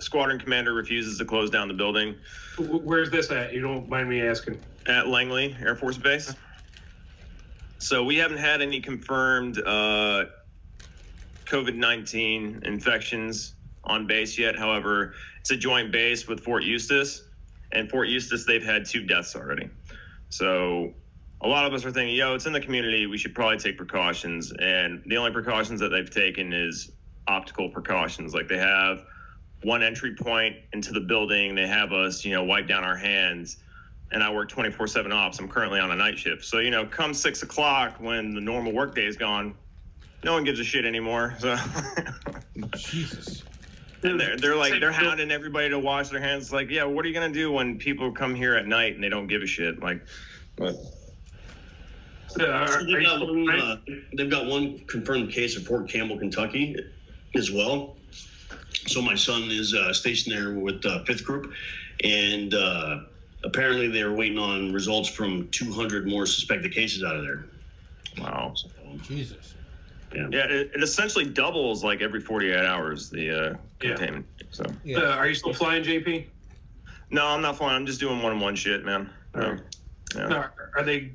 squadron commander refuses to close down the building Where's this at? You don't mind me asking. at Langley Air Force Base. So we haven't had any confirmed COVID-19 infections on base yet. However, it's a joint base with Fort Eustis, and Fort Eustis, they've had 2 deaths already. So a lot of us are thinking, it's in the community, we should probably take precautions. And the only precautions that they've taken is optical precautions. Like, they have one entry point into the building. They have us, wipe down our hands. And I work 24/7 ops. I'm currently on a night shift. So, come 6 o'clock when the normal work day is gone, no one gives a shit anymore. So Jesus. and they're hounding everybody to wash their hands. Like, yeah, what are you gonna do when people come here at night and they don't give a shit? Like, what? They've got one confirmed case at Fort Campbell, Kentucky, as well. So my son is stationed there with 5th Group, and apparently they were waiting on results from 200 more suspected cases out of there. Wow. So, Jesus. Yeah, it essentially doubles like every 48 hours, the containment. So Yeah. Are you still flying, JP? no, I'm not flying. I'm just doing one-on-one shit, man. Alright. Yeah. Are they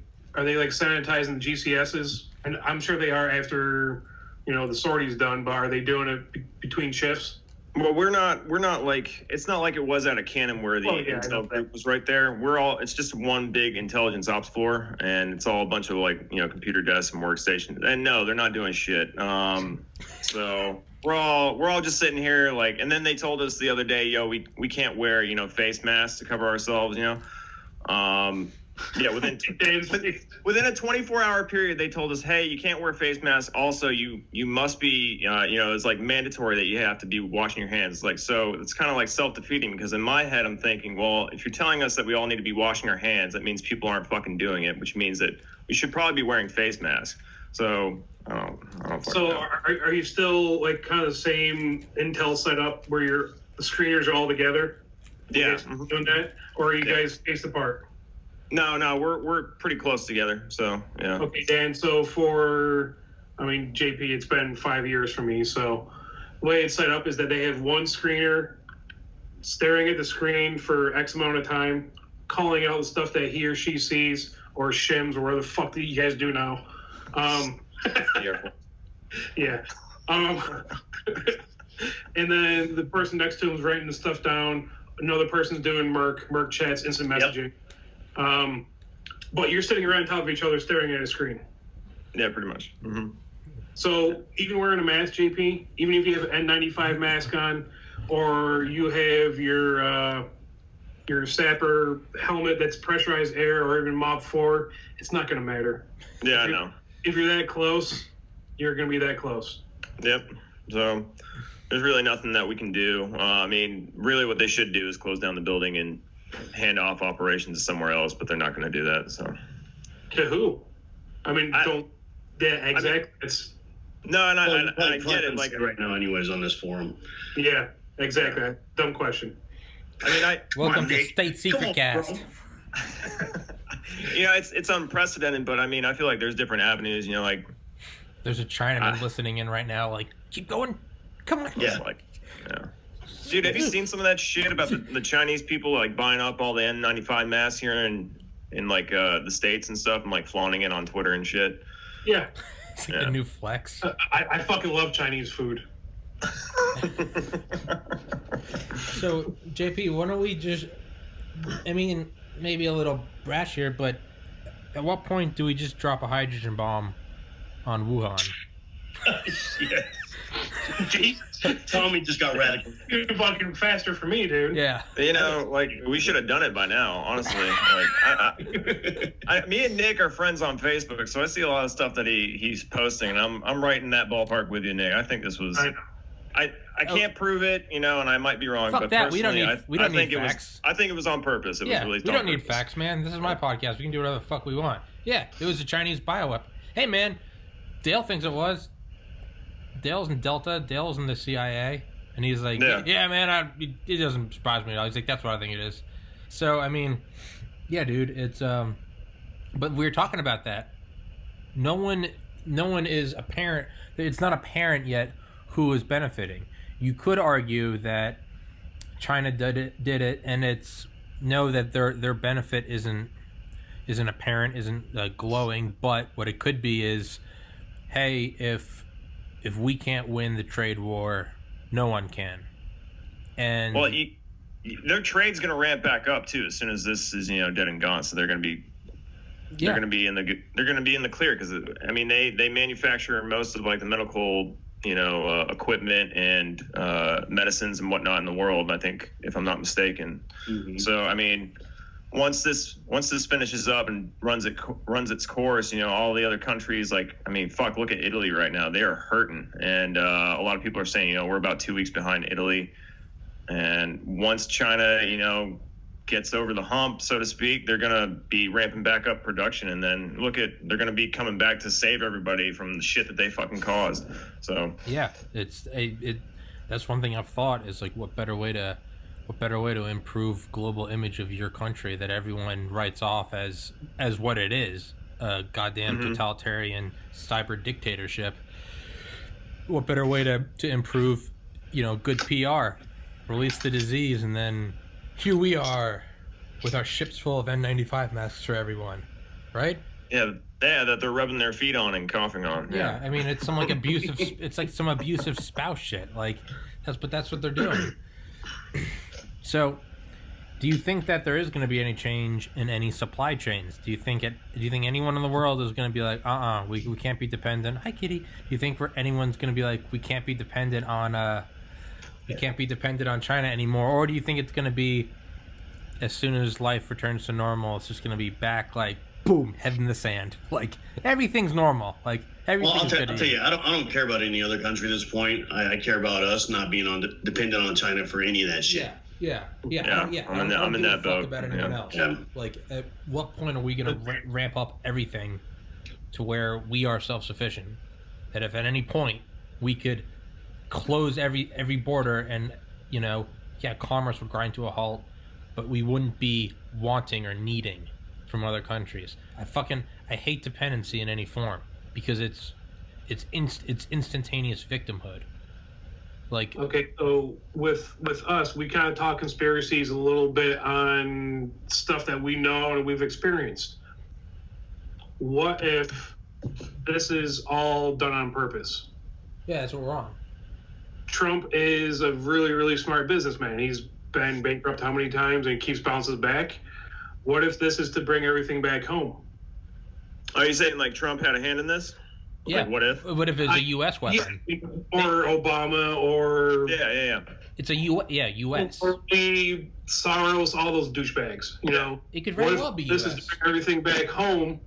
like sanitizing the GCSs? And I'm sure they are after the sortie's done. But are they doing it between shifts? Well, we're not like, it's not like it was at a Cannon where the intel group was right there. It's just one big intelligence ops floor, and it's all a bunch of computer desks and workstations. And no, they're not doing shit. So we're all just sitting here and then they told us the other day, we can't wear, face masks to cover ourselves, Yeah, within a 24-hour period, they told us, hey, you can't wear face masks. Also, you must be, it's like mandatory that you have to be washing your hands. So it's kind of like self-defeating, because in my head, I'm thinking, well, if you're telling us that we all need to be washing our hands, that means people aren't fucking doing it, which means that we should probably be wearing face masks. So I don't So are you still kind of the same intel setup where the screeners are all together? Yeah. Doing that, or are you guys spaced apart? No, we're pretty close together. So yeah. Okay, Dan. So JP, it's been 5 years for me. So the way it's set up is that they have one screener staring at the screen for X amount of time, calling out the stuff that he or she sees, or shims, or whatever the fuck that you guys do now. Yeah. And then the person next to him is writing the stuff down. Another person's doing Merc chats, instant messaging. Yep. But you're sitting around top of each other staring at a screen. Yeah, pretty much. Mm-hmm. So even wearing a mask, JP, even if you have an N95 mask on, or you have your sapper helmet that's pressurized air, or even Mob 4, it's not going to matter. Yeah, I know. If you're that close, you're going to be that close. Yep. So there's really nothing that we can do. Really what they should do is close down the building and hand off operations to somewhere else, but they're not going to do that. So to who? Exactly. No, and I get it. Right now, anyways, on this forum. Yeah, exactly. Dumb question. Welcome to State Secret Cast. It's unprecedented, but I feel like there's different avenues. There's a Chinaman listening in right now. Keep going. Come on. Yeah. Dude, have you seen some of that shit about the Chinese people buying up all the N95 masks here in the States and stuff, and flaunting it on Twitter and shit? Yeah. It's the new flex. I fucking love Chinese food. So, JP, why don't we just... maybe a little brash here, but at what point do we just drop a hydrogen bomb on Wuhan? Shit. Tommy just got radical. You're fucking faster for me, dude. Yeah. Like we should have done it by now, honestly. Like, me and Nick are friends on Facebook, so I see a lot of stuff that he's posting, and I'm right in that ballpark with you, Nick. I think this was. I can't prove it, and I might be wrong. Fuck but that. We don't personally, need facts. I think it was on purpose. It was released. We on don't need purpose. facts, man. This is my podcast. We can do whatever the fuck we want. Yeah, it was a Chinese bioweapon. Hey, man, Dale thinks it was. Dale's in Delta. Dale's in the CIA, and he's like, "Yeah, man, it doesn't surprise me at all." He's like, "That's what I think it is." So, I mean, yeah, dude, it's but we were talking about that. No one is apparent. It's not apparent yet who is benefiting. You could argue that China did it, and it's that their benefit isn't apparent, isn't glowing. But what it could be is, hey, if we can't win the trade war, no one can. And their trade's going to ramp back up too as soon as this is dead and gone. So they're going to be they're going to be in the clear because they manufacture most of like the medical equipment and medicines and whatnot in the world, I think, if I'm not mistaken. Mm-hmm. So once this finishes up and runs its course, all the other countries, look at Italy right now. They are hurting, and a lot of people are saying we're about 2 weeks behind Italy. And once China gets over the hump, so to speak, they're going to be ramping back up production, and then they're going to be coming back to save everybody from the shit that they fucking caused. So yeah, that's one thing I've thought is like, what better way to improve global image of your country that everyone writes off as what it is, a goddamn totalitarian cyber dictatorship. What better way to improve good PR, release the disease, and then here we are with our ships full of N95 masks for everyone, right? Yeah, that they're rubbing their feet on and coughing on. Yeah, it's some abusive. It's like some abusive spouse shit. Like that's what they're doing. So, do you think that there is going to be any change in any supply chains? Do you think anyone in the world is going to be like, we can't be dependent? Hi, Kitty. Do you think anyone's going to be like, we can't be dependent on China anymore? Or do you think it's going to be, as soon as life returns to normal, it's just going to be back, like, boom, head in the sand, like everything's normal, like everything's good. I'll tell you, I don't care about any other country at this point. I care about us not being dependent on China for any of that shit. Yeah. I'm in that boat. About anyone else. Yeah. Like, at what point are we going to ramp up everything to where we are self-sufficient? That if at any point we could close every border and commerce would grind to a halt, but we wouldn't be wanting or needing from other countries. I hate dependency in any form because it's instantaneous victimhood. Like, okay, so with us, we kind of talk conspiracies a little bit on stuff that we know and we've experienced. What if this is all done on purpose? Yeah, that's what we're on. Trump is a really, really smart businessman. He's been bankrupt how many times and keeps bouncing back. What if this is to bring everything back home? Are you saying like Trump had a hand in this? Yeah. Like, what if? What if it's a U.S. weapon? Yeah, or Obama, or yeah. It's a U.S. Or Soros, all those douchebags. It could very well be this U.S. is to bring everything back home.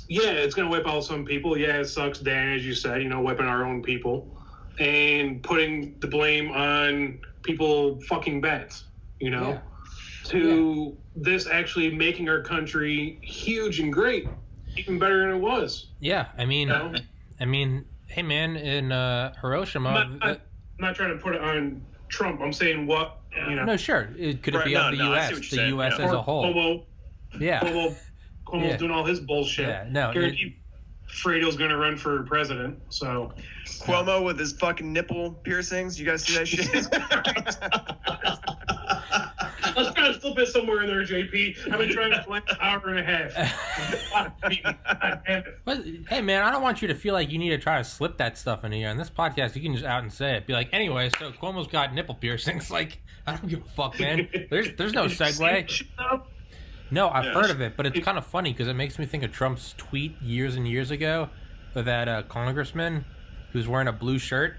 Yeah, it's going to wipe out some people. Yeah, it sucks, Dan, as you said. Wiping our own people and putting the blame on people fucking bats. This actually making our country huge and great, even better than it was. Yeah, hey man, in Hiroshima. I'm not trying to put it on Trump. I'm saying what No, sure. Could it be on the U.S. The U.S. as a whole? Cuomo's doing all his bullshit. Yeah, no. Fredo's gonna run for president. So Cuomo with his fucking nipple piercings. You guys see that shit? Let's try to slip it somewhere in there, JP. I've been trying to plan an hour and a half. Hey, man, I don't want you to feel like you need to try to slip that stuff in here. On this podcast, you can just out and say it. Be like, anyway, so Cuomo's got nipple piercings. Like, I don't give a fuck, man. There's no segue. No, I've Yes. heard of it, but it's kind of funny because it makes me think of Trump's tweet years and years ago of that congressman who was wearing a blue shirt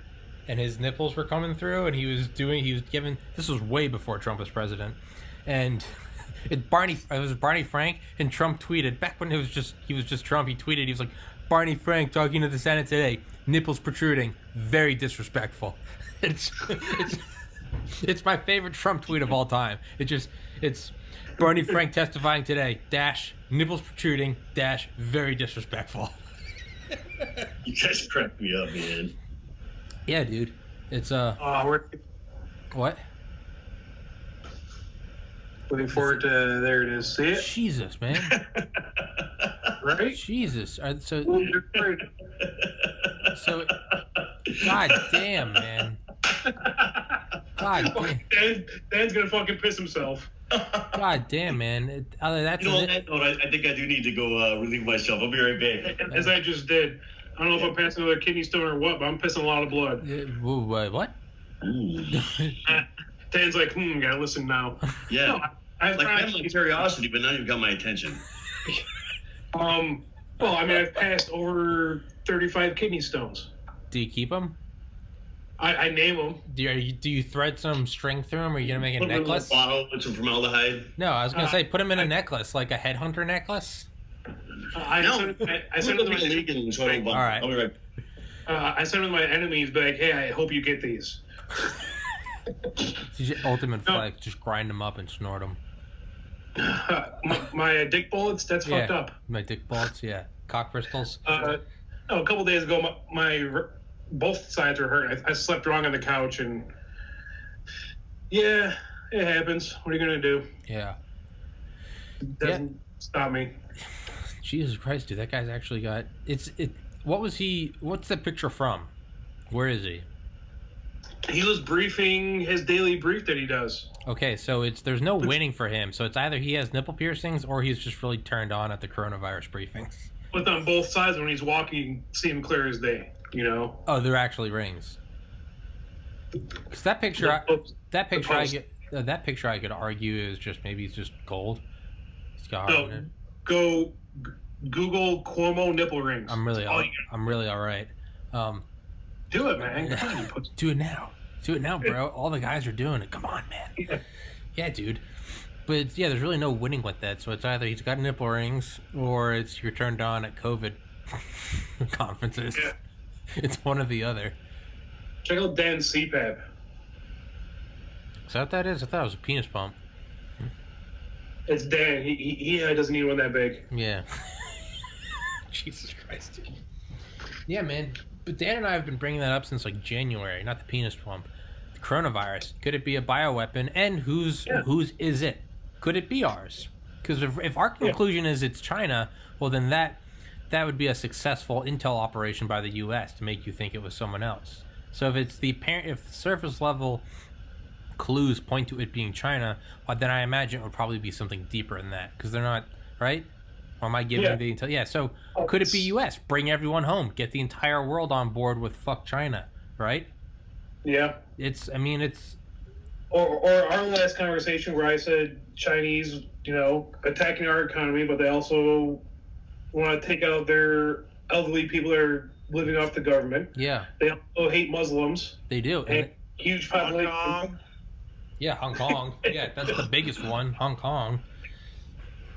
and his nipples were coming through, and he was giving. This was way before Trump was president, and it was Barney Frank, and Trump tweeted back when he was just Trump. He tweeted, he was like, Barney Frank talking to the Senate today, nipples protruding, very disrespectful. It's my favorite Trump tweet of all time. It's Barney Frank testifying today, dash, nipples protruding, dash, very disrespectful. You guys crack me up, man. Yeah, dude. It's We're what? looking forward to, there it is. See it? Jesus, man. Right? Jesus. So Right. God damn, man. God damn. Dan's gonna fucking piss himself. God damn, man. That's You know, on that note, I think I do need to go relieve myself. I'll be right back. As I just did. I don't know if I'm passing another kidney stone or what, but I'm pissing a lot of blood. What? Ooh. Dan's like, gotta listen now. Yeah. No, I've Like, I tried. have like curiosity, but now you've got my attention. Well, I mean, I've passed over 35 kidney stones. Do you keep them? I name them. Do you thread some string through them? Or are you gonna make a Put them in a necklace? little bottle with some formaldehyde. No, I was gonna say put them in a necklace, like a headhunter necklace. I sent them to All right. I'll be right back. I sent them to my enemies, but like, hey, I hope you get these. It's your ultimate flex. Just grind them up and snort them. My dick bullets, that's fucked up. My dick bullets, yeah. Cock crystals. A couple days ago, my both sides were hurting. I slept wrong on the couch, and yeah, it happens. What are you gonna do? Yeah. Doesn't stop me. Jesus Christ, dude, that guy's actually got what's the picture from? Where is he? He was briefing his daily brief that he does. Okay, so there's no winning for him. So it's either he has nipple piercings or he's just really turned on at the coronavirus briefings. But on both sides, when he's walking, see him clear as day. You know. Oh, they're actually rings. Because that picture I could argue is just maybe it's just gold. It's got heart in it. Go Google Cuomo nipple rings. I'm really all right. Do it, man. Come on, you pussy. Do it now, bro. All the guys are doing it. Come on, man. Yeah, dude. But yeah, there's really no winning with that. So it's either he's got nipple rings or it's you're turned on at COVID conferences. Yeah. It's one or the other. Check out Dan's CPAP. Is that what that is? I thought it was a penis pump. It's Dan. He doesn't need one that big. Yeah. Jesus Christ, dude. Yeah, man. But Dan and I have been bringing that up since like January, not the penis pump. The coronavirus. Could it be a bioweapon? And whose is it? Could it be ours? Because if our conclusion is it's China, well then that would be a successful intel operation by the U.S. to make you think it was someone else. So if the surface level clues point to it being China, well, then I imagine it would probably be something deeper than that because they're not right. Or am I giving the intel? Yeah. So could it be U.S.? Bring everyone home. Get the entire world on board with fuck China, right? Yeah. It's. Or our last conversation where I said Chinese, attacking our economy, but they also want to take out their elderly people that are living off the government. Yeah. They also hate Muslims. They do. And huge population. Hong Kong. Yeah, Hong Kong. Yeah, that's the biggest one. Hong Kong.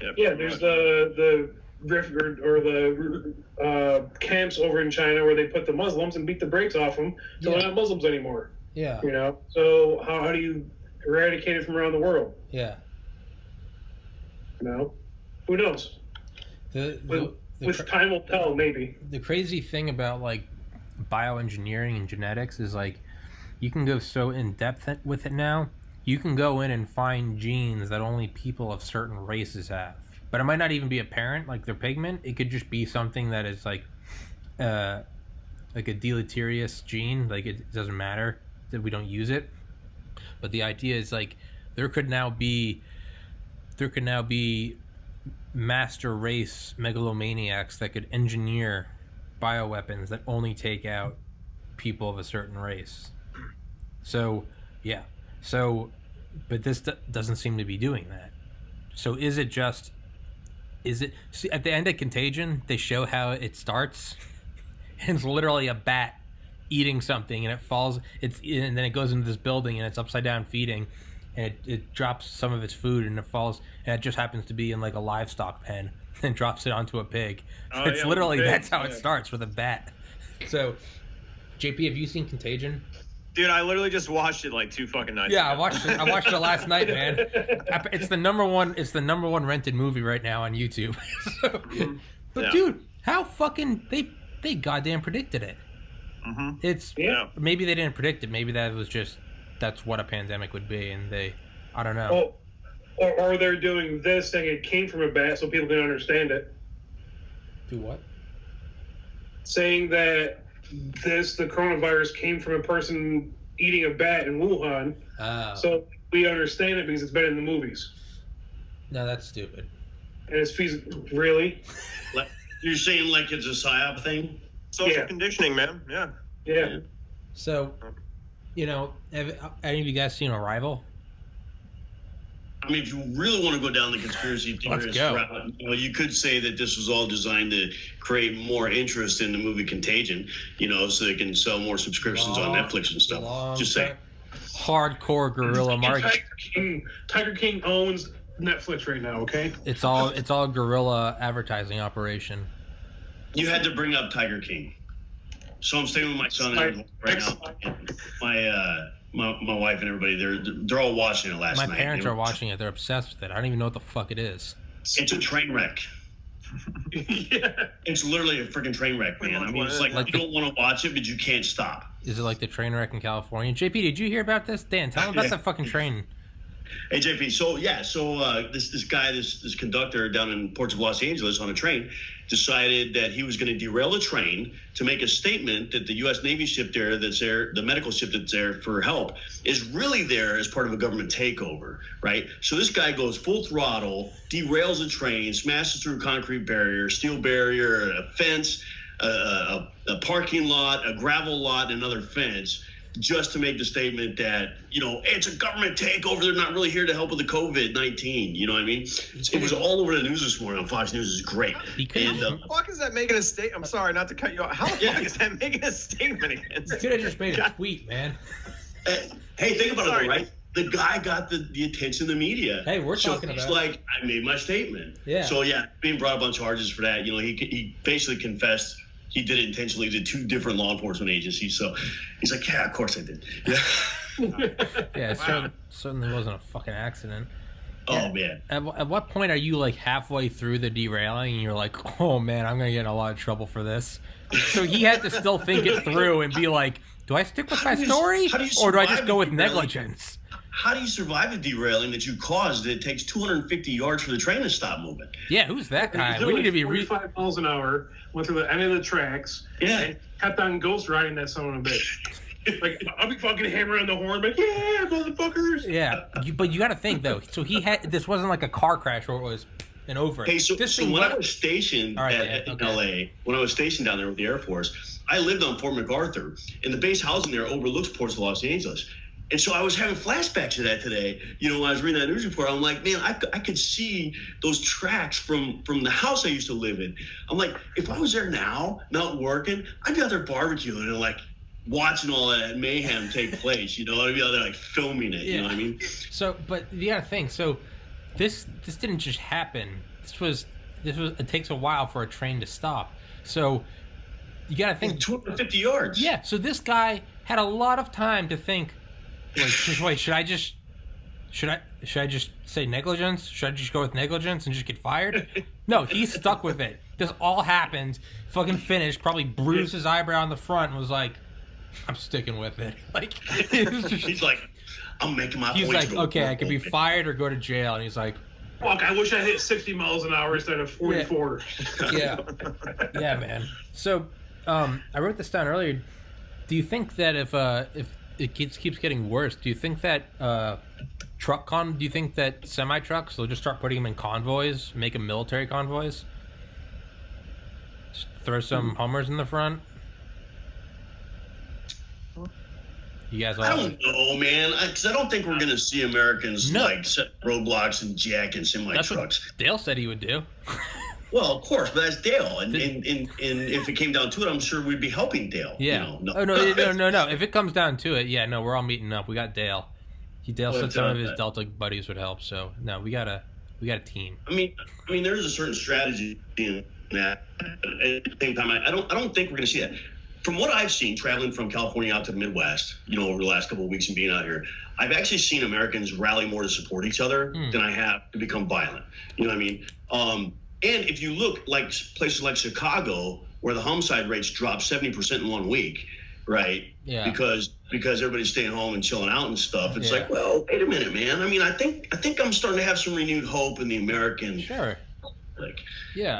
Yep. Yeah, there's the rift or the camps over in China where they put the Muslims and beat the brakes off them, so they're not Muslims anymore. Yeah. So how do you eradicate it from around the world? Yeah. Who knows? With time will tell, maybe. The crazy thing about like bioengineering and genetics is like you can go so in depth with it now. You can go in and find genes that only people of certain races have, but it might not even be apparent, like their pigment. It could just be something that is like a deleterious gene. Like it doesn't matter that we don't use it. But the idea is like there could now be master race megalomaniacs that could engineer bioweapons that only take out people of a certain race. So, yeah. So, but this doesn't seem to be doing that. So is it just? Is it see, at the end of Contagion? They show how it starts, and it's literally a bat eating something, and it falls. And then it goes into this building, and it's upside down feeding, and it drops some of its food, and it falls, and it just happens to be in like a livestock pen, and drops it onto a pig. Oh, It's yeah, literally pig, that's how it yeah. starts, with a bat. So, JP, have you seen Contagion? Dude, I literally just watched it like 2 fucking nights Yeah, ago. I watched it last night, man. It's the number one rented movie right now on YouTube. So, but Yeah. dude, how fucking they goddamn predicted it. Mm-hmm. It's Yeah. maybe they didn't predict it. Maybe that's what a pandemic would be, and I don't know. Or they're doing this saying it came from a bat so people can understand it. Do what? Saying that the coronavirus came from a person eating a bat in Wuhan. Oh. So we understand it because it's been in the movies. No, that's stupid. And it's feasible. Really? Like, you're saying like it's a psyop thing? Social Yeah. conditioning, man. Yeah. Yeah. So, have any of you guys seen Arrival? I mean, if you really want to go down the conspiracy theorist go. route, you could say that this was all designed to create more interest in the movie Contagion, so they can sell more subscriptions on Netflix and stuff. Just saying. Hardcore guerrilla marketing. Tiger King owns Netflix right now, okay? It's all guerrilla advertising operation. You had to bring up Tiger King. So I'm staying with my son and right now. My wife and everybody, they're all watching it last night. My parents are watching it. They're obsessed with it. I don't even know what the fuck it is. It's a train wreck. Yeah. It's literally a freaking train wreck, man. I mean, it's like you don't want to watch it, but you can't stop. Is it like the train wreck in California? JP, did you hear about this? Dan, tell them about Yeah. that fucking train. Hey JP, so this guy, this conductor down in ports of Los Angeles on a train decided that he was going to derail a train to make a statement that the U.S. Navy ship that's there, the medical ship that's there for help, is really there as part of a government takeover, right? So this guy goes full throttle, derails a train, smashes through a concrete barrier, steel barrier, a fence, a parking lot, a gravel lot, and another fence, just to make the statement that, it's a government takeover. They're not really here to help with the COVID-19. You know what I mean? It was all over the news this morning on Fox News. Is great. And, How the fuck is that making a statement? I'm sorry, not to cut you off. How the fuck is that making a statement against? You could have just made a tweet, man. hey, think about it, though, right? The guy got the attention of the media. Hey, we're so talking he's about it. like, I made my statement. Yeah. So, being brought up on charges for that. He basically confessed he did it intentionally to 2 different law enforcement agencies. So he's like, yeah, of course I did. Yeah. Yeah, it certainly wasn't a fucking accident. Oh, man. At what point are you like halfway through the derailing and you're like, oh man, I'm gonna get in a lot of trouble for this? So he had to still think it through and be like, do I stick with my story or do I just go with negligence? How do you survive a derailing that you caused that it takes 250 yards for the train to stop moving? Yeah, who's that guy? He We need to be 45 miles an hour, went through the end of the tracks, Yeah. and kept on ghost riding that son of a bitch. Like, I'll be fucking hammering the horn, like, yeah, motherfuckers. Yeah, but you got to think though. So this wasn't like a car crash where it was an over. Hey, so when I was stationed All right, in okay. LA, when I was stationed down there with the Air Force, I lived on Fort MacArthur, and the base housing there overlooks ports of Los Angeles. And so I was having flashbacks of that today. When I was reading that news report, I'm like, man, I could see those tracks from the house I used to live in. I'm like, if I was there now, not working, I'd be out there barbecuing and like watching all that mayhem take place. I'd be out there like filming it. Yeah. You know what I mean? So, but you got to think. So, this didn't just happen. This was. It takes a while for a train to stop. So, you got to think 250 yards. Yeah. So this guy had a lot of time to think. Wait, should I just say negligence? Should I just go with negligence and just get fired? No, he stuck with it. This all happened. Fucking finished. Probably bruised his eyebrow in the front and was like, "I'm sticking with it." Like He's like, I'm making my. He's points like, okay, I could be fired or go to jail. And he's like, Fuck, I wish I hit 60 miles an hour instead of 44. yeah, man. So, I wrote this down earlier. Do you think that if it keeps getting worse, do you think that do you think that semi-trucks, they'll just start putting them in convoys, make them military convoys? Just throw some Hummers in the front? You guys all. I don't know, man. Because I don't think we're going to see Americans like set roadblocks and jack in semi That's trucks. what Dale said he would do. Well, of course, but that's Dale, and if it came down to it, I'm sure we'd be helping Dale. Yeah. No. Oh no. If it comes down to it, yeah, no, we're all meeting up. We got Dale. Dale said some of his Delta buddies would help. So no, we got a team. I mean, there's a certain strategy in that. At the same time, I don't think we're going to see that. From what I've seen, traveling from California out to the Midwest, over the last couple of weeks and being out here, I've actually seen Americans rally more to support each other than I have to become violent. You know what I mean? And if you look like places like Chicago, where the homicide rates dropped 70% in 1 week, right? Yeah. Because everybody's staying home and chilling out and stuff. It's like, well, wait a minute, man. I mean, I think I'm starting to have some renewed hope in the American. Sure. Like, yeah.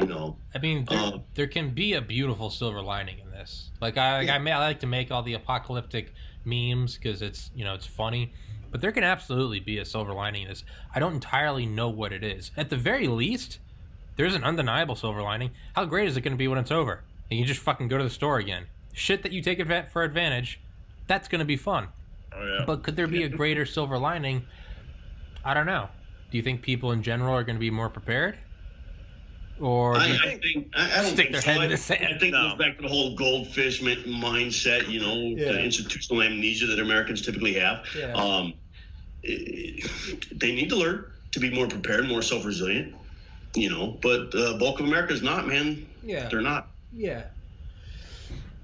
I mean, there can be a beautiful silver lining in this. Like, I like to make all the apocalyptic memes because it's funny, but there can absolutely be a silver lining in this. I don't entirely know what it is. At the very least, there's an undeniable silver lining. How great is it going to be when it's over and you just fucking go to the store again? Shit that you take for advantage, that's going to be fun. Oh yeah. But could there be a greater silver lining? I don't know. Do you think people in general are going to be more prepared? Or I don't stick think their so. head in the sand? I think it goes back to the whole goldfish mindset, the institutional amnesia that Americans typically have. Yeah. They need to learn to be more prepared, more self-resilient, but the bulk of America is not, man. Yeah. They're not. Yeah.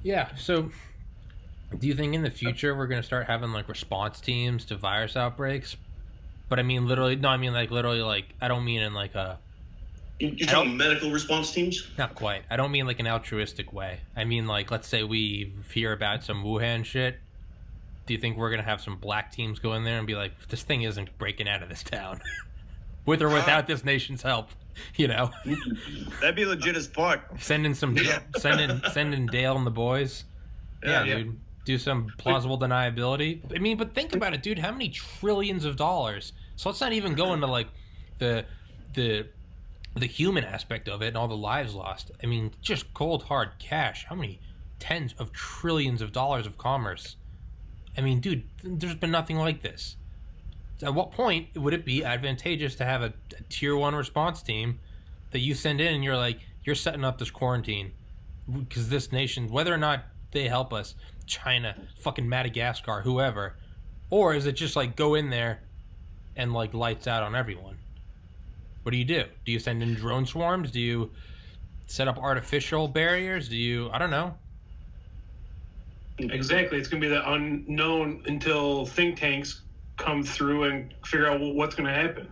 Yeah. So, do you think in the future we're going to start having like response teams to virus outbreaks? But I mean, literally, I don't mean in like a. You're talking medical response teams? Not quite. I don't mean like an altruistic way. I mean, like, let's say we hear about some Wuhan shit. Do you think we're going to have some black teams go in there and be like, this thing isn't breaking out of this town? With or without this nation's help, That'd be legit as fuck. Sending Dale and the boys. Yeah, dude. Do some plausible deniability. I mean, but think about it, dude. How many trillions of dollars? So let's not even go into like the human aspect of it and all the lives lost. I mean, just cold hard cash. How many tens of trillions of dollars of commerce? I mean, dude, there's been nothing like this. At what point would it be advantageous to have a tier 1 response team that you send in and you're like, you're setting up this quarantine because this nation, whether or not they help us, China, fucking Madagascar, whoever, or is it just like go in there and like lights out on everyone? What do? Do you send in drone swarms? Do you set up artificial barriers? I don't know. Exactly. It's going to be the unknown until think tanks come through and figure out what's going to happen.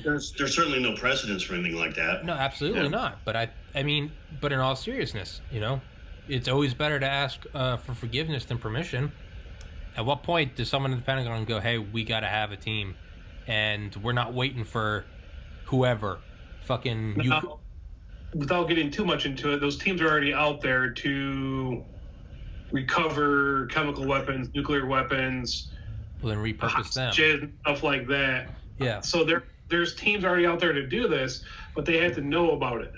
There's certainly no precedence for anything like that. No, absolutely not. But I mean, in all seriousness, it's always better to ask for forgiveness than permission. At what point does someone in the Pentagon go, hey, we got to have a team and we're not waiting for whoever fucking now, without getting too much into it, those teams are already out there to recover chemical weapons, nuclear weapons, then repurpose them, stuff like that. Yeah. So there's teams already out there to do this, but they have to know about it.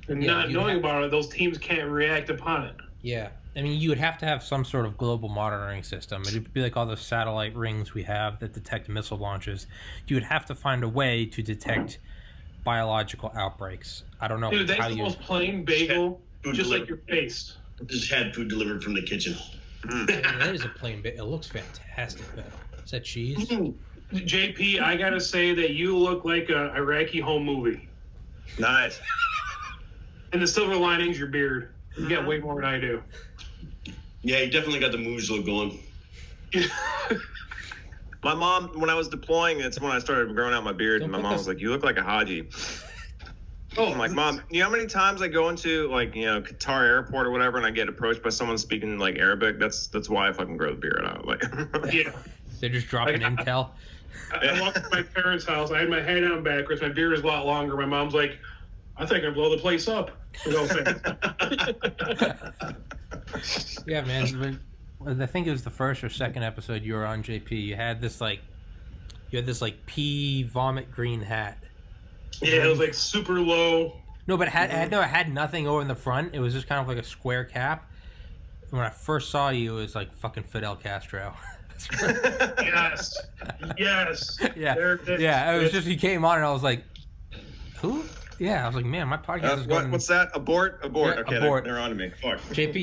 And not knowing about it, those teams can't react upon it. Yeah. I mean, you would have to have some sort of global monitoring system. It would be like all the satellite rings we have that detect missile launches. You would have to find a way to detect biological outbreaks. I don't know. Dude, that's the most plain bagel, just like your face. Just had food delivered from the kitchen. That is a plain bagel. It looks fantastic, though. Is that cheese? JP, I gotta say that you look like a Iraqi home movie. Nice. And the silver lining's your beard. You got way more than I do. Yeah, you definitely got the moves look going. My mom, when I was deploying, that's when I started growing out my beard, and my mom was like, you look like a Haji. Oh, I'm like, Mom, you know how many times I go into Qatar airport or whatever, and I get approached by someone speaking like Arabic? That's why I fucking grow the beard out. Like, yeah, they're just dropping intel. I walked to my parents' house. I had my head on backwards. My beard is a lot longer. My mom's like, I think I'd blow the place up. Yeah, man. I think it was the first or second episode you were on, JP. You had this pea vomit green hat. Yeah, it was like super low. No, but it had nothing over in the front. It was just kind of like a square cap. when I first saw you, it was like fucking Fidel Castro. Yes. Yes. Yeah. There Yeah. It was is. just he came on and I was like, who? Yeah. I was like, man, my podcast is going. What's that? Abort. Yeah, Okay, abort. They're on to me. Fuck. JP,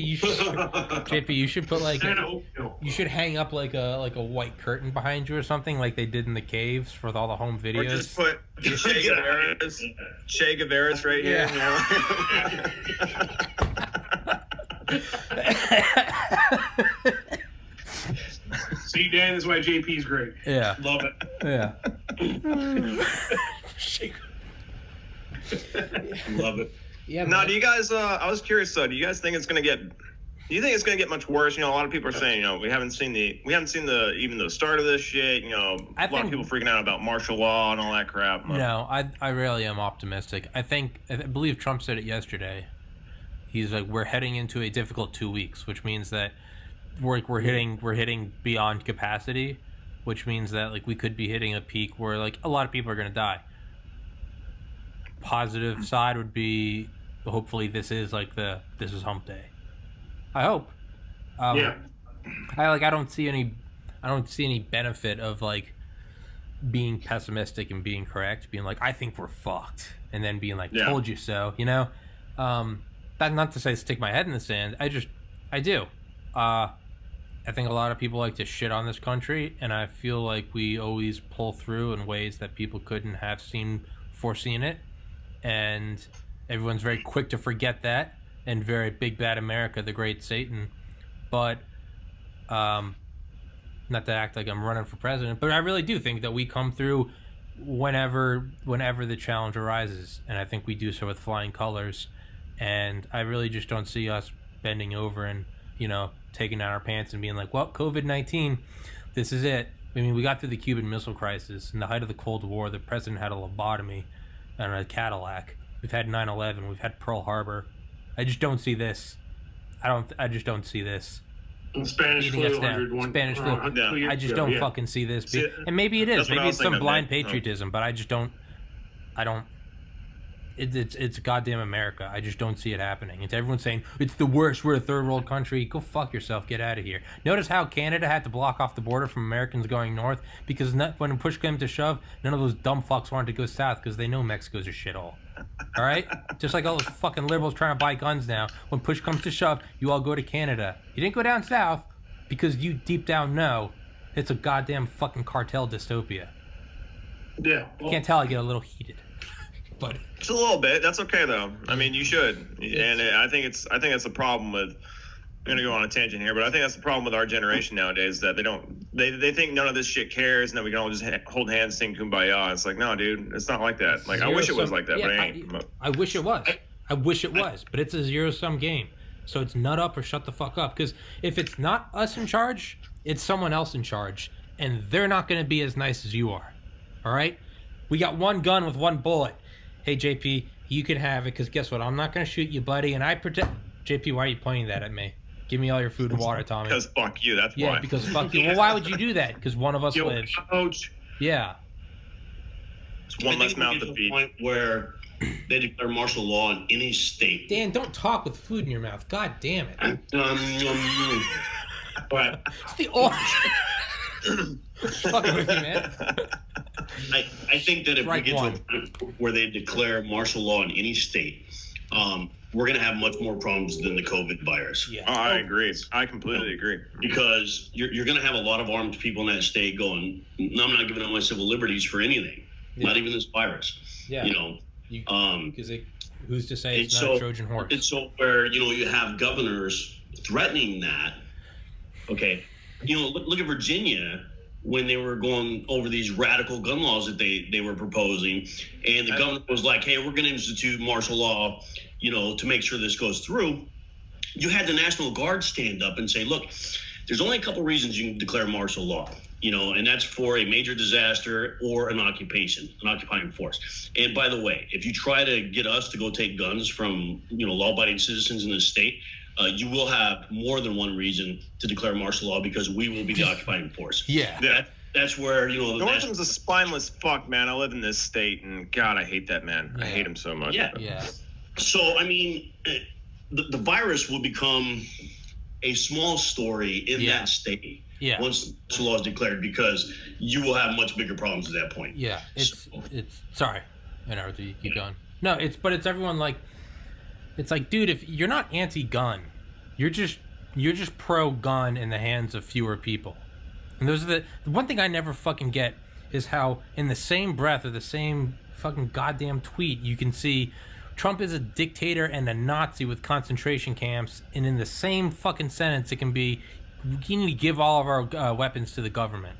you should put like No. you should hang up like a white curtain behind you or something like they did in the caves for all the home videos. Or just put Che Guevara's right here. Yeah. You know? See, Dan, this is why JP's great. Yeah. Love it. Yeah. Love it. Yeah. No, man. do you guys? I was curious though. Do you guys think it's gonna get? Do you think it's gonna get much worse? You know, a lot of people are saying, you know, we haven't seen the even the start of this shit. You know, a lot of people freaking out about martial law and all that crap. No, I really am optimistic. I believe Trump said it yesterday. He's like, we're heading into a difficult 2 weeks, which means that we're hitting beyond capacity, which means that like we could be hitting a peak where like a lot of people are gonna die. Positive side would be hopefully this is hump day. I hope. Yeah. I don't see any benefit of like being pessimistic and being correct, being like I think we're fucked, and then being like told you so. You know, that not to say stick my head in the sand. I do. I think a lot of people like to shit on this country, and I feel like we always pull through in ways that people couldn't have foreseen it, and everyone's very quick to forget that, and very big bad America, the great Satan. But not to act like I'm running for president, but I really do think that we come through whenever the challenge arises, and I think we do so with flying colors. And I really just don't see us bending over and, you know, taking down our pants and being like, well, COVID-19, this is it. I mean, we got through the Cuban Missile Crisis. In the height of the Cold War, the president had a lobotomy and a Cadillac. We've had 9/11. We've had Pearl Harbor. I just don't see this. I just don't see this. And Spanish Beating flu, us down. 101. Spanish flu. Yeah. I just don't fucking see this. See, And maybe it is. that's what Maybe I it's was some thinking, blind man. patriotism, but I just don't. It's goddamn America. I just don't see it happening. It's everyone saying it's the worst. We're a third world country. Go fuck yourself. Get out of here. Notice how Canada had to block off the border from Americans going north because when push came to shove, none of those dumb fucks wanted to go south because they know Mexico's a shithole. All right, just like all those fucking liberals trying to buy guns now. When push comes to shove, you all go to Canada. You didn't go down south because you deep down know it's a goddamn fucking cartel dystopia. Yeah. You can't tell I get a little heated, but. Just a little bit. That's okay though. I mean, you should. And I think that's the problem with. I'm gonna go on a tangent here, but I think that's the problem with our generation nowadays that they think none of this shit cares and that we can all just hold hands, sing kumbaya. It's like, no, dude, it's not like that. Like, I wish it was like that, but it ain't. I wish it was. I wish it was, but it's a zero-sum game. So it's nut up or shut the fuck up. Because if it's not us in charge, it's someone else in charge, and they're not going to be as nice as you are. All right? We got one gun with one bullet. Hey, JP, you can have it, because guess what? I'm not going to shoot you, buddy, and I protect... JP, why are you pointing that at me? Give me all your food and water, Tommy. Because fuck you, that's why. Yeah, because fuck you. Well, why would you do that? Because one of us lives. Ouch. Yeah. It's one less mouth to feed. Point where they declare martial law in any state. Dan, don't talk with food in your mouth. God damn it. But It's the old... fucking with you, man. I think that if we get Strike to a point where they declare martial law in any state, we're going to have much more problems than the COVID virus. Yeah. Oh, I agree. I completely agree. Because you're going to have a lot of armed people in that state going, no, I'm not giving up my civil liberties for anything, not even this virus. Yeah. You know, Because who's to say it's and not so a Trojan horse? it's so where you have governors threatening that. Okay, look at Virginia when they were going over these radical gun laws that they were proposing, and the governor was like, "Hey, we're going to institute martial law, to make sure this goes through." You had the National Guard stand up and say, "Look, there's only a couple reasons you can declare martial law." And that's for a major disaster or an occupying force. And by the way, if you try to get us to go take guns from, law-abiding citizens in the state, you will have more than one reason to declare martial law because we will be the occupying force. Yeah. That's where, Northam's a spineless fuck, man. I live in this state, and God, I hate that man. I hate him so much. Yeah. Yeah. So, I mean, the virus will become a small story in that state once the law is declared, because you will have much bigger problems at that point. Yeah, it's sorry, I know you keep going. No, it's everyone like, it's like, dude, if you're not anti-gun, you're just pro-gun in the hands of fewer people. And those are the one thing I never fucking get is how in the same breath or the same fucking goddamn tweet you can see Trump is a dictator and a Nazi with concentration camps, and in the same fucking sentence it can be, we need to give all of our weapons to the government.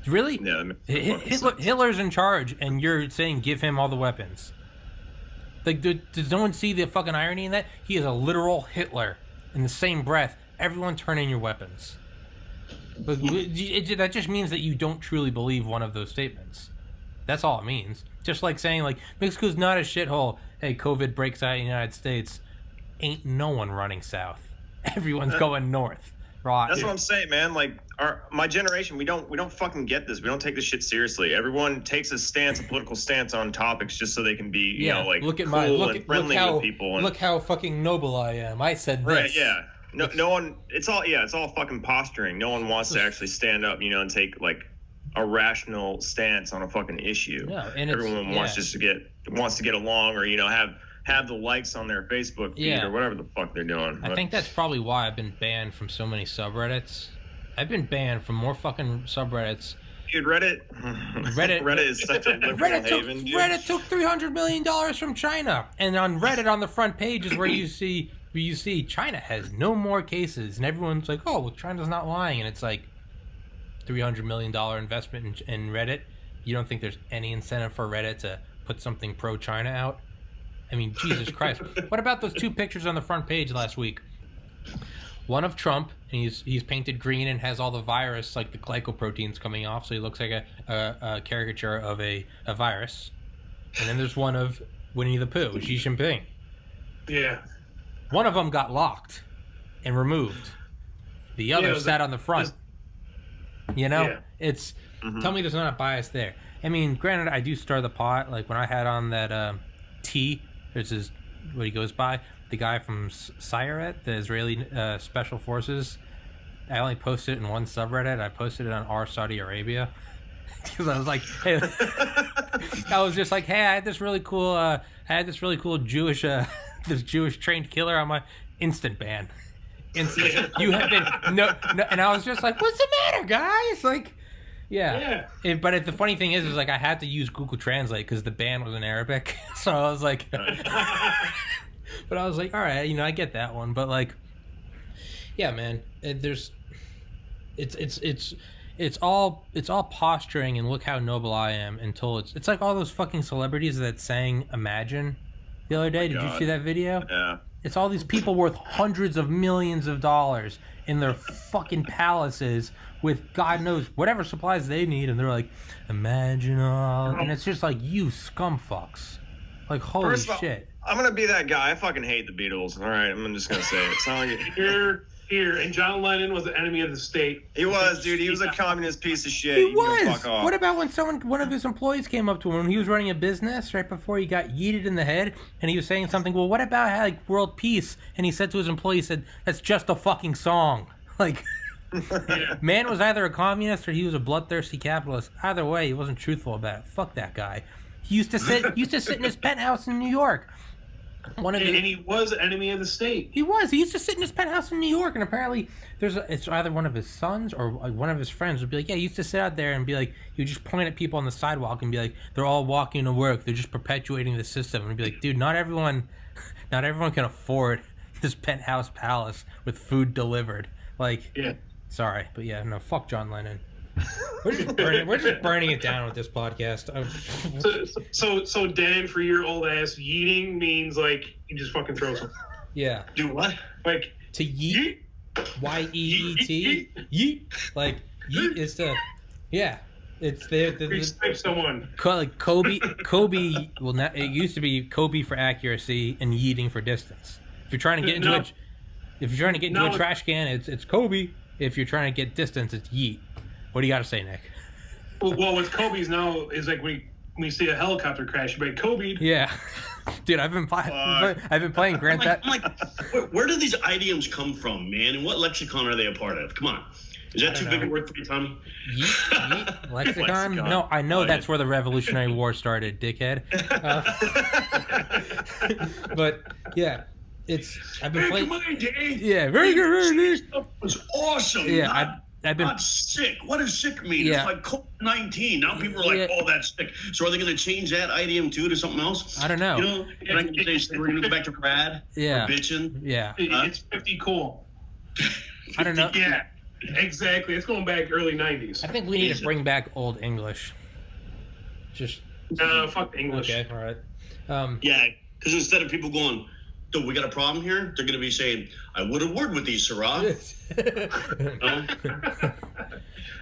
Really? Yeah, Hitler's in charge, and you're saying give him all the weapons. Like, does no one see the fucking irony in that? He is a literal Hitler. In the same breath, everyone turn in your weapons. But that just means that you don't truly believe one of those statements. That's all it means. Just like saying, like, Mexico's not a shithole. Hey, COVID breaks out in the United States. Ain't no one running south. Everyone's going north. Right. That's what I'm saying, man. Like, my generation, we don't fucking get this. We don't take this shit seriously. Everyone takes a political stance on topics just so they can be, you know, like, cool and friendly with people. Look how fucking noble I am. I said this. Right, yeah. No one. It's all fucking posturing. No one wants to actually stand up, you know, and take like a rational stance on a fucking issue. No, and everyone wants to get along, or, you know, have the likes on their Facebook feed or whatever the fuck they're doing. I think that's probably why I've been banned from so many subreddits. I've been banned from more fucking subreddits. Dude, Reddit is such a liberal haven. Reddit took $300 million from China, and on Reddit on the front page is where you see China has no more cases, and everyone's like, oh, well, China's not lying, and it's like $300 million investment in Reddit. You don't think there's any incentive for Reddit to put something pro-China out? I mean, Jesus Christ. What about those two pictures on the front page last week? One of Trump, and he's painted green and has all the virus, like the glycoproteins coming off, so he looks like a caricature of a virus. And then there's one of Winnie the Pooh, Xi Jinping. Yeah. One of them got locked and removed. The other sat on the front. You know? It's... Tell me there's not a bias there. I mean, granted, I do stir the pot. Like, when I had on that T, there's his... what he goes by, the guy from Sayeret, the Israeli Special Forces. I only posted it in one subreddit. I posted it on R Saudi Arabia. Because I was like, hey... I was just like, hey, I had this really cool Jewish... this Jewish trained killer on my instant ban. You have been no, and I was just like, what's the matter, guys? Like, yeah. But the funny thing is like I had to use Google Translate because the ban was in Arabic, so I was like, but I was like, all right, you know, I get that one, but like, yeah, man, it's all posturing and look how noble I am until it's like all those fucking celebrities that sang Imagine the other day. Did you see that video? Yeah. It's all these people worth hundreds of millions of dollars in their fucking palaces with God knows whatever supplies they need, and they're like, imagine all, and it's just like, you scumfucks. Like, holy shit. I'm gonna be that guy. I fucking hate the Beatles. All right, I'm just gonna say it. It's not like Here, and John Lennon was the enemy of the state. He was, dude. He was a communist piece of shit. He was. Fuck off. What about when one of his employees came up to him when he was running a business right before he got yeeted in the head, and he was saying something? Well, what about like world peace? And he said to his employee, he said, "That's just a fucking song." Like, man was either a communist or he was a bloodthirsty capitalist. Either way, he wasn't truthful about it. Fuck that guy. He used to sit in his penthouse in New York. And he was an enemy of the state. He was. He used to sit in his penthouse in New York, and apparently it's either one of his sons or like one of his friends would be like, yeah, he used to sit out there and be like, he would just point at people on the sidewalk and be like, they're all walking to work. They're just perpetuating the system. And he'd be like, dude, not everyone can afford this penthouse palace with food delivered. Like, yeah. Sorry, but yeah, no, fuck John Lennon. We're just burning it down with this podcast. So Dan, for your old ass, yeeting means like you just fucking throw something. Yeah. Do what? Like to yeet? Y-E-E-T? Yeet. Like yeet is to, yeah. It's the someone. Like Kobe. Well, not, it used to be Kobe for accuracy and yeeting for distance. If you're trying to get into a trash can, it's Kobe. If you're trying to get distance, it's yeet. What do you got to say, Nick? Well, with Kobe's now is like when when you see a helicopter crash, you're like, Kobe. Yeah. Dude, I've been playing Grand Theft. I'm like, where do these idioms come from, man? And what lexicon are they a part of? Come on. Is that too big a word for you, Tommy? Yeet? Lexicon? No, I know that's where the Revolutionary War started, dickhead. But yeah, I've been playing. Come on, Dave. Yeah, very good, very This good. stuff was awesome. Yeah, I've been. Not sick. What does sick mean? Yeah. It's like COVID-19. Now people are like, Yeah. oh, that's sick. So are they going to change that idiom too to something else? I don't know. You know, and I can say we're going to go back to rad Yeah. or bitching. Yeah. It's 50 cool. I don't know. Yeah, exactly. It's going back early 90s. I think we need to bring back Old English. Just. Fuck English. Okay, all right. Yeah, because instead of people going, dude, we got a problem here, they're going to be saying, I would have word with these, Sarah.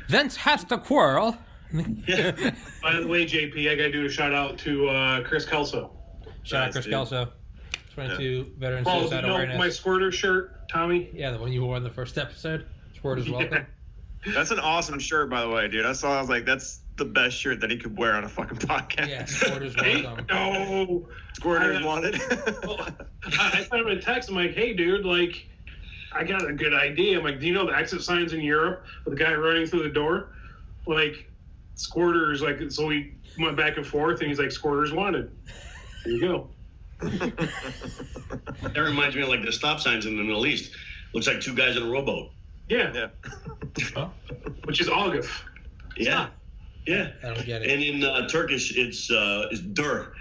Thence has to quarrel. Yeah. By the way, JP, I got to do a shout out to Chris Kelso. Shout out Chris dude. Kelso. 22 veteran Oh, suicide awareness. my squirter shirt, Tommy? Yeah, the one you wore in the first episode. Sport is welcome. That's an awesome shirt, by the way, dude. I was like, that's the best shirt that he could wear on a fucking podcast. Yeah, sport is welcome. No. Squirters wanted. I sent him a text. I'm like, hey, dude, like, I got a good idea. I'm like, do you know the exit signs in Europe with the guy running through the door? Like, squirters, like, so we went back and forth, and he's like, squirters wanted. There you go. That reminds me of like the stop signs in the Middle East. Looks like two guys in a rowboat. Yeah. Yeah. Oh, Which is August. Yeah. Yeah. I don't get it. And in Turkish, it's dur.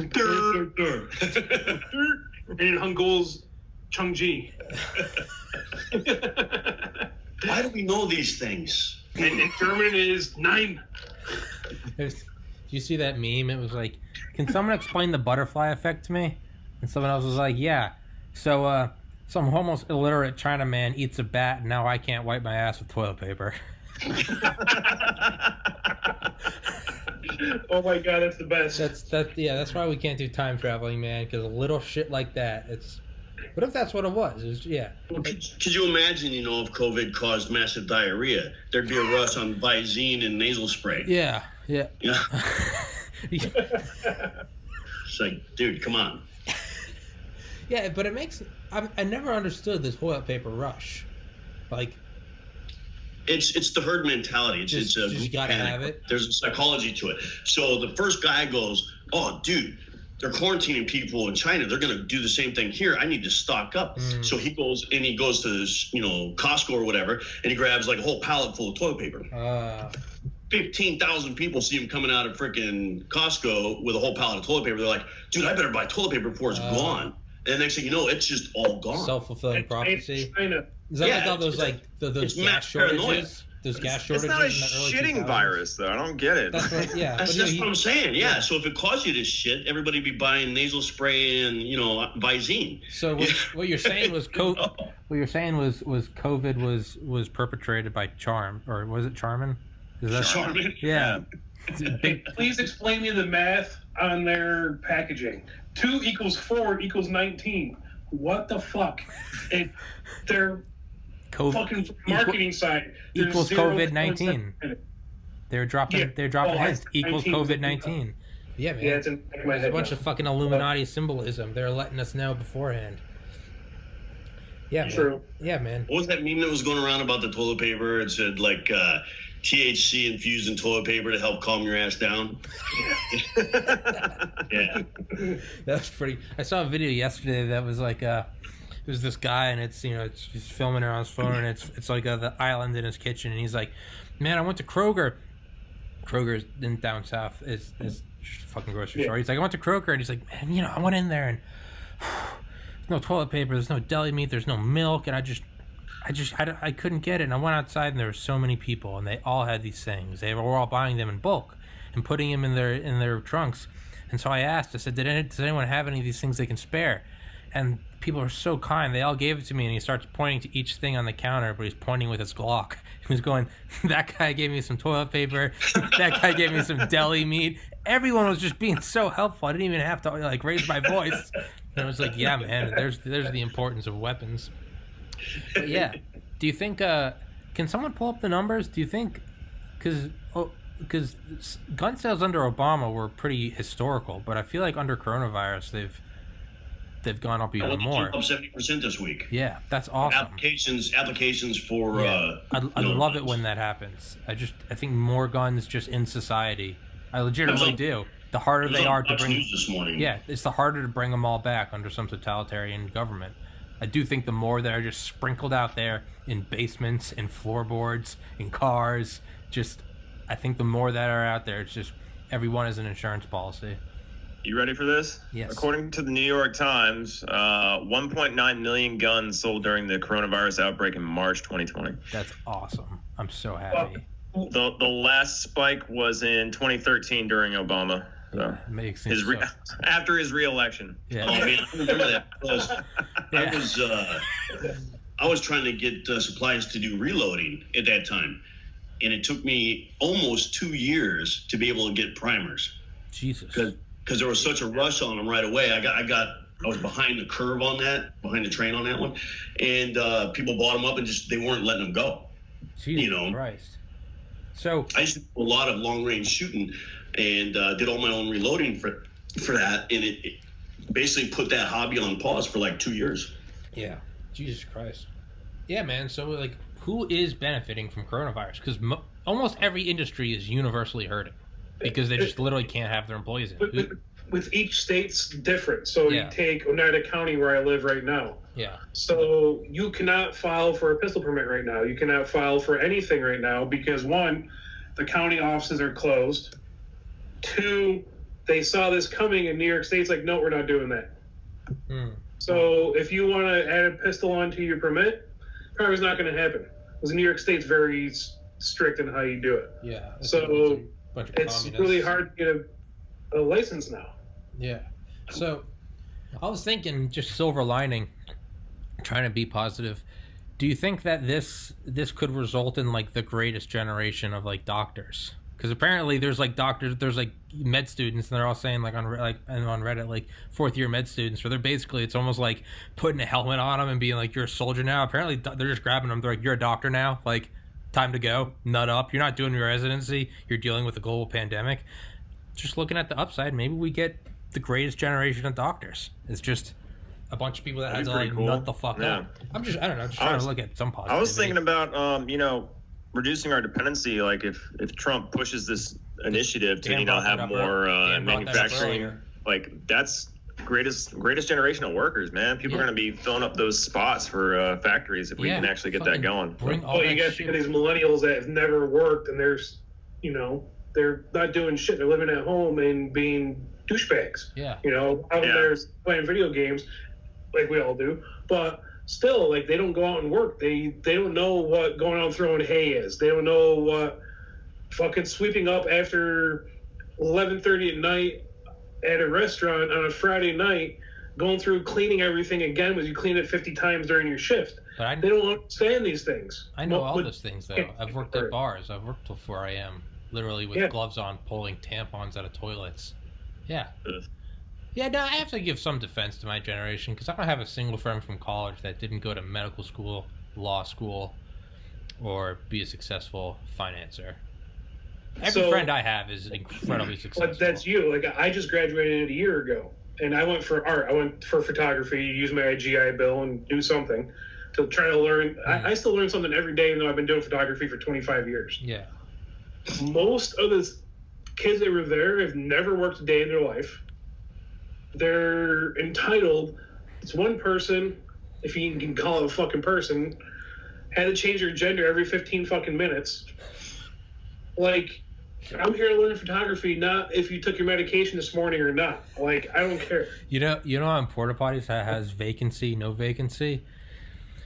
Dur. And in Hungul's Chungji. Why do we know these things? And in German it is 9. Did you see that meme? It was like, can someone explain the butterfly effect to me? And someone else was like, yeah. So, some almost illiterate Chinaman eats a bat, and now I can't wipe my ass with toilet paper. Oh my god, that's the best. That's why we can't do time traveling, man. Because a little shit like that, What if that's what it was? It was yeah. Could you imagine, if COVID caused massive diarrhea? There'd be a rush on Visine and nasal spray. Yeah. Yeah. It's like, dude, come on. Yeah, but it makes. I never understood this toilet paper rush. Like, it's the herd mentality. It's a just gotta panic. have it. There's a psychology to it. So the first guy goes, "Oh, dude, they're quarantining people in China. They're gonna do the same thing here. I need to stock up." So he goes to Costco or whatever, and he grabs like a whole pallet full of toilet paper. 15,000 people see him coming out of freaking Costco with a whole pallet of toilet paper. They're like, "Dude, I better buy toilet paper before it's gone." And the next thing you know, it's just all gone. Self-fulfilling prophecy. China. Is that Yeah, like all those it's gas mass paranoia. shortages? Those gas It's shortages not a in the early shitting 2000s? virus, though. I don't get it. That's what, yeah. That's but, just what I'm saying. Yeah. So if it caused you this shit, everybody be buying nasal spray and Visine. So what you're saying was what you're saying was COVID was perpetrated by Charm, or was it Charmin? Is that Charmin? Yeah. Please explain me the math on their packaging. 2 = 4 = 19. What the fuck? And their fucking marketing side equals COVID-19. They're dropping hints. Equals 19. COVID-19. Yeah, man. Yeah, it's in my There's head a bunch now. of fucking Illuminati symbolism. They're letting us know beforehand. Yeah, man. True. Yeah, man. What was that meme that was going around about the toilet paper? It said like THC infused in toilet paper to help calm your ass down. Yeah. That's pretty. I saw a video yesterday that was like it was this guy, and it's he's filming it on his phone, and it's like the island in his kitchen, and he's like, man, I went to Kroger. Kroger's in down south is just a fucking grocery store. He's like, I went to Kroger, and he's like, man, I went in there, and there's no toilet paper, there's no deli meat, there's no milk, and I couldn't get it. And I went outside, and there were so many people, and they all had these things. They were all buying them in bulk and putting them in their trunks. And so I asked, I said, does anyone have any of these things they can spare? And people are so kind. They all gave it to me, and he starts pointing to each thing on the counter, but he's pointing with his Glock. He was going, that guy gave me some toilet paper. That guy gave me some deli meat. Everyone was just being so helpful. I didn't even have to raise my voice. And I was like, yeah, man, there's the importance of weapons. But yeah, do you think, can someone pull up the numbers? Do you think, because because gun sales under Obama were pretty historical, but I feel like under coronavirus they've gone up even more. Up 70% this week. Yeah, that's awesome. Applications for. Yeah. I love it when that happens. I think more guns just in society. I legitimately do. The harder they are to bring. News this morning. Yeah, it's the harder to bring them all back under some totalitarian government. I do think the more that are just sprinkled out there in basements, in floorboards, in cars, I think the more that are out there, it's just everyone has an insurance policy. You ready for this? Yes. According to the New York Times, 1.9 million guns sold during the coronavirus outbreak in March 2020. That's awesome. I'm so happy. The last spike was in 2013 during Obama. So Yeah, makes sense. After his re-election. Yeah. Oh, man, I remember that because I was trying to get supplies to do reloading at that time, and it took me almost 2 years to be able to get primers. Jesus. Because there was such a rush on them right away. I was behind the curve on that, behind the train on that one, and people bought them up and they weren't letting them go. Jesus Christ. So I used to do a lot of long range shooting and did all my own reloading for that, and it basically put that hobby on pause for like 2 years. Yeah, Jesus Christ. Yeah, man. So like, who is benefiting from coronavirus? Because almost every industry is universally hurting because they just literally can't have their employees in. With each state's different. So you take Oneida County, where I live right now. Yeah. So you cannot file for a pistol permit right now. You cannot file for anything right now because, one, the county offices are closed. Two, they saw this coming in New York State's like, no, we're not doing that. So if you want to add a pistol onto your permit, probably not going to happen because New York State's very strict in how you do it. Yeah. So it's really hard to get a license now. Yeah. So I was thinking, just silver lining, trying to be positive. Do you think that this could result in like the greatest generation of like doctors? Because apparently there's like doctors, there's like med students, and they're all saying like on Reddit, like fourth year med students, where they're basically, it's almost like putting a helmet on them and being like, you're a soldier now. Apparently they're just grabbing them. They're like, you're a doctor now. Like, time to go. Nut up. You're not doing your residency. You're dealing with a global pandemic. Just looking at the upside, maybe we get the greatest generation of doctors. It's just a bunch of people that had to like nut the fuck up. I don't know, just trying to look at some positivity. I was thinking about reducing our dependency. Like if Trump pushes this initiative to have more manufacturing, like that's greatest generation of workers, man. People are going to be filling up those spots for factories if we can actually get that going. You got these millennials that have never worked, and they're not doing shit. They're living at home and being douchebags. Yeah. Out there playing video games like we all do. But still, like, they don't go out and work. They don't know what going out and throwing hay is. They don't know what fucking sweeping up after 11:30 at night at a restaurant on a Friday night, going through cleaning everything again because you clean it 50 times during your shift. They don't understand these things. I know all those things, though. I've worked at bars. I've worked till 4 a.m. literally with gloves on, pulling tampons out of toilets. Yeah. Yeah, no, I have to give some defense to my generation because I don't have a single friend from college that didn't go to medical school, law school, or be a successful financer. Every friend I have is incredibly successful. But that's you. Like, I just graduated a year ago, and I went for art. I went for photography, use my GI Bill, and do something to try to learn. I still learn something every day, even though I've been doing photography for 25 years. Yeah. Most of the kids that were there have never worked a day in their life. They're entitled. It's one person, if you can call it a fucking person, had to change their gender every 15 fucking minutes. Like, I'm here to learn photography, not if you took your medication this morning or not. Like, I don't care. You know on porta potties that has vacancy, no vacancy?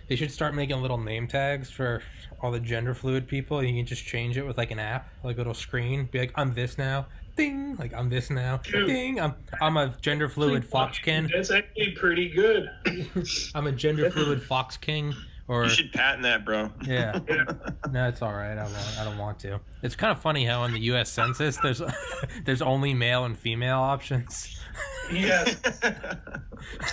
They should start making little name tags for all the gender fluid people. You can just change it with like an app, like a little screen. Be like, I'm this now. Ding. Like, I'm this now. Ding. I'm a gender fluid fox king. That's actually pretty good. I'm a gender fluid fox king. Or you should patent that, bro. Yeah. No, it's all right. I don't want to. It's kind of funny how in the U.S. Census there's only male and female options. Yes.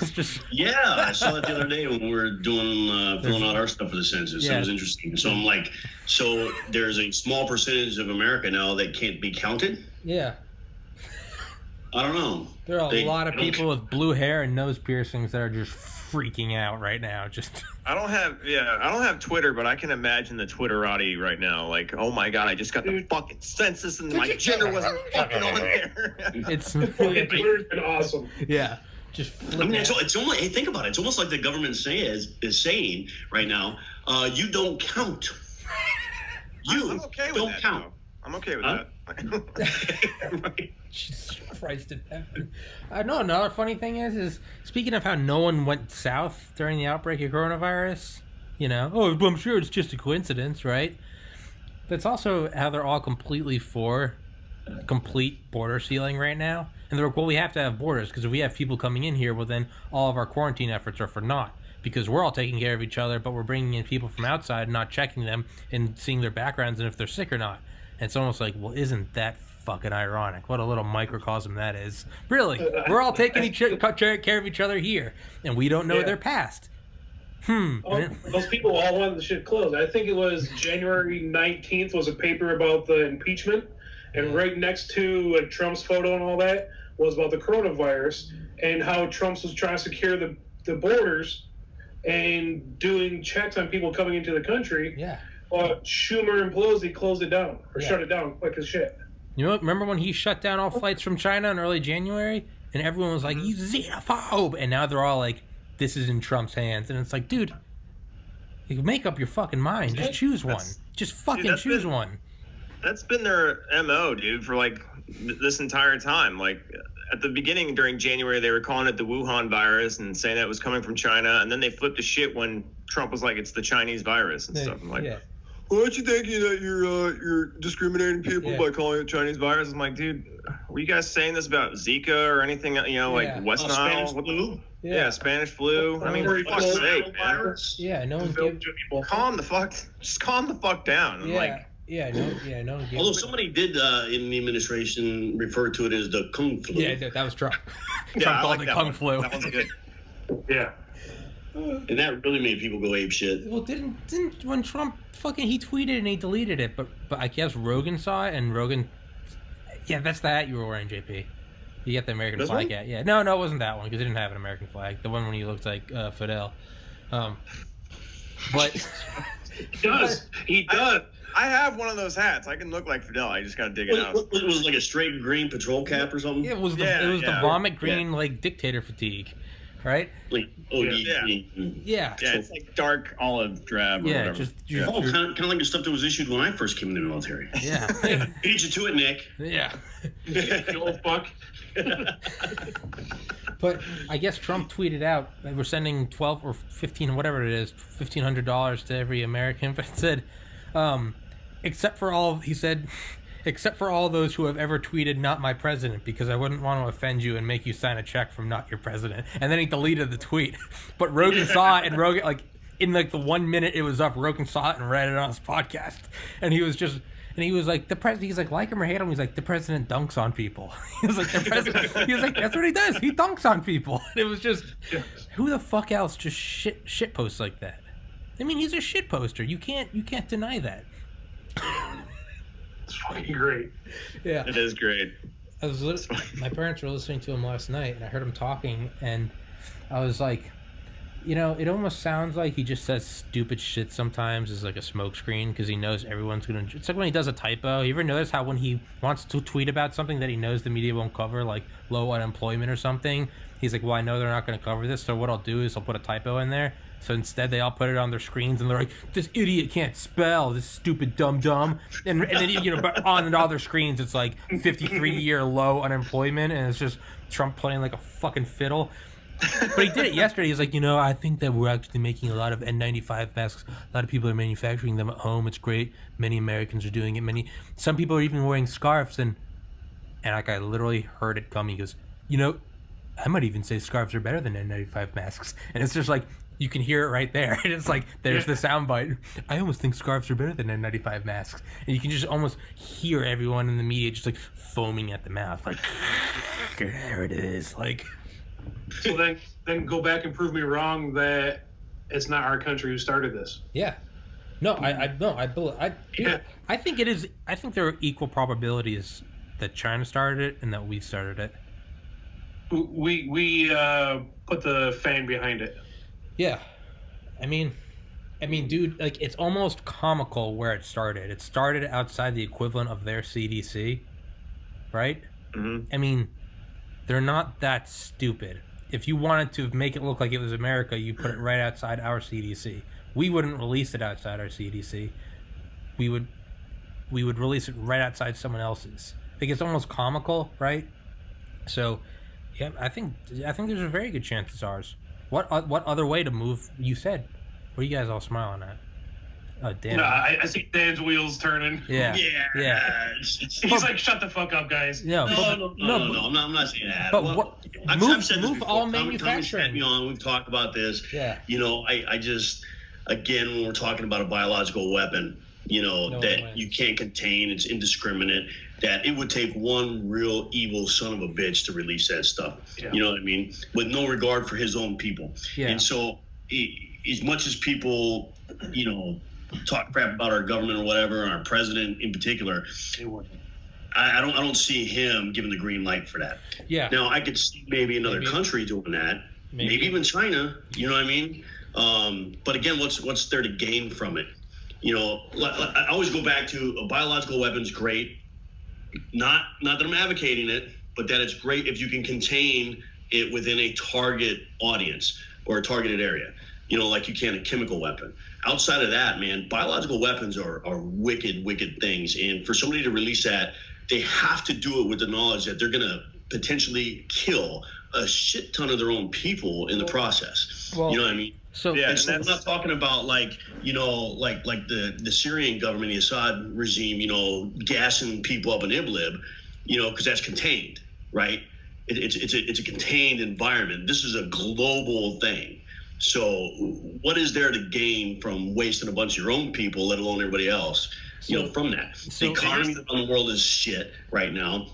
It's just Yeah, I saw it the other day when we were doing filling out our stuff for the census. Yeah. It was interesting. So I'm like, so there's a small percentage of America now that can't be counted. yeah. I don't know. There are a lot of they don't- people with blue hair and nose piercings that are just freaking out right now. Just I don't have Twitter, but I can imagine the Twitterati right now. Like, oh my god, I just got the fucking census and my gender wasn't fucking on there. it's Twitter's been awesome. yeah. Just I mean, flip out. it's almost. Hey, think about it. It's almost like the government is saying right now, you don't count. You I'm okay with don't that. count. Though. I'm okay with Huh? that. Right. Jesus Christ in heaven. I know another funny thing is speaking of how no one went south during the outbreak of coronavirus, I'm sure it's just a coincidence, right? But it's also how they're all completely for complete border sealing right now. And they're like, well, we have to have borders because if we have people coming in here, well, then all of our quarantine efforts are for naught because we're all taking care of each other, but we're bringing in people from outside and not checking them and seeing their backgrounds and if they're sick or not. And it's almost like, well, isn't that fucking ironic? What a little microcosm that is. Really, we're all taking care of each other here, and we don't know their past. Those people all wanted the shit closed. I think it was January 19th was a paper about the impeachment, and right next to like Trump's photo and all that was about the coronavirus and how Trump was trying to secure the borders and doing checks on people coming into the country. Yeah. Schumer and Pelosi closed it down or shut it down quick as shit. Remember when he shut down all flights from China in early January? And everyone was like, you xenophobe! And now they're all like, this is in Trump's hands. And it's like, dude, you make up your fucking mind. Just choose one. Just fucking choose one. That's been their MO, dude, for like this entire time. Like at the beginning during January, they were calling it the Wuhan virus and saying that it was coming from China. And then they flipped to shit when Trump was like, it's the Chinese virus and stuff. I'm like, well, aren't you thinking that you're discriminating people by calling it Chinese virus? I'm like, dude, were you guys saying this about Zika or anything, like West Nile? Spanish flu? Yeah, Spanish flu. I mean, for fuck's sake, man. Yeah, no one Film gave... people. Calm the fuck down. I'm like, no one gave... Although somebody did in the administration refer to it as the Kung flu. Yeah, that was Trump. yeah, Trump I called like it that Kung one. flu. That one's good. Yeah. And that really made people go ape shit. Well, didn't when Trump he tweeted and he deleted it, but I guess Rogan saw it and Rogan, that's the hat you were wearing, JP. You got the American This flag one? hat. Yeah, no, it wasn't that one because it didn't have an American flag. The one when he looked like Fidel. But He does. I have one of those hats. I can look like Fidel. I just gotta dig it out. It was like a straight green patrol cap or something. it was the Yeah. vomit green like dictator fatigue, right? Like Yeah. Yeah. Yeah, it's like dark olive drab or Yeah, whatever. Oh, kind of like the stuff that was issued when I first came in the military. Yeah. Beat you to it, Nick. Yeah. You old fuck. But I guess Trump tweeted out that we're sending 12 or 15, whatever it is, $1,500 to every American. But it said, except for all those who have ever tweeted "not my president," because I wouldn't want to offend you and make you sign a check from "not your president." And then he deleted the tweet. But Rogan saw it, and Rogan in the 1 minute it was up, Rogan saw it and read it on his podcast, and he was like, the president. He's like him or hate him. He's like, the president dunks on people. He was like, the president. He was like, that's what he does. He dunks on people. And it was just, who the fuck else just shit posts like that? I mean, he's a shit poster. You can't deny that. It's fucking great. Yeah. It is great. My parents were listening to him last night, and I heard him talking, and I was like, it almost sounds like he just says stupid shit sometimes as like a smokescreen because he knows everyone's gonna. It's like when he does a typo. You ever notice how when he wants to tweet about something that he knows the media won't cover, like low unemployment or something, he's like, well, I know they're not going to cover this, so what I'll do is I'll put a typo in there. So instead, they all put it on their screens, and they're like, "This idiot can't spell. This stupid dumb," and then but on all their screens, it's like 53-year low unemployment, and it's just Trump playing like a fucking fiddle. But he did it yesterday. He's like, I think that we're actually making a lot of N95 masks. A lot of people are manufacturing them at home. It's great. Many Americans are doing it. Some people are even wearing scarves, and like I literally heard it come. He goes, I might even say scarves are better than N95 masks. And it's just like, You can hear it right there. And it's like, there's the soundbite. I almost think scarves are better than N95 masks. And you can just almost hear everyone in the media just like foaming at the mouth. Like, there it is. Like, So then go back and prove me wrong that it's not our country who started this. yeah. No, I think it is. I think there are equal probabilities that China started it and that we started it. We put the fan behind it. Yeah. I mean, dude, like, it's almost comical where it started. It started outside the equivalent of their CDC, right? Mm-hmm. I mean, they're not that stupid. If you wanted to make it look like it was America, you put it right outside our CDC. We wouldn't release it outside our CDC. We would release it right outside someone else's. Like, it's almost comical, right? So, yeah, I think there's a very good chance it's ours. What other way to move? You said. What are you guys all smiling at? Oh, damn. No, I see Dan's wheels turning. Yeah. He's like, shut the fuck up, guys. No, I'm not saying that. But Well, what? I've said this Move before. all Tommy's had manufacturing. me on. We've talked about this. Yeah. You know, I just, again, when we're talking about a biological weapon, you know, No that way. you can't contain, it's indiscriminate, that it would take one real evil son of a bitch to release that stuff. Yeah. You know what I mean? With no regard for his own people. Yeah. And so, as much as people, you know, talk crap about our government or whatever, and our president in particular, I don't see him giving the green light for that. Yeah. Now, I could see maybe another country doing that, maybe even China. You know what I mean? But again, what's there to gain from it? You know, I always go back to biological weapons. Great, not that I'm advocating it, but that it's great if you can contain it within a target audience or a targeted area. You know, like you can a chemical weapon. Outside of that, man, biological weapons are wicked things. And for somebody to release that, they have to do it with the knowledge that they're going to potentially kill a shit ton of their own people in the process. Well, you know what I mean? So Yeah. And so I'm not talking about like the Syrian government, the Assad regime, you know, gassing people up in Idlib, you know, because that's contained, right? It's a contained environment. This is a global thing. So what is there to gain from wasting a bunch of your own people, let alone everybody else, you know, from that? The economy around the world is shit right now.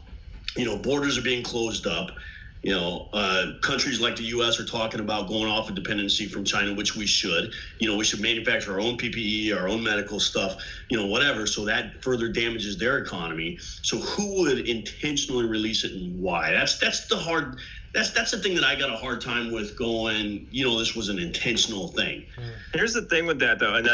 You know, borders are being closed up. You know, countries like the U.S. are talking about going off of dependency from China, which we should. You know, we should manufacture our own PPE, our own medical stuff, you know, whatever. So that further damages their economy. So who would intentionally release it and why? That's the thing that I got a hard time with going, you know, this was an intentional thing. Here's the thing with that though, and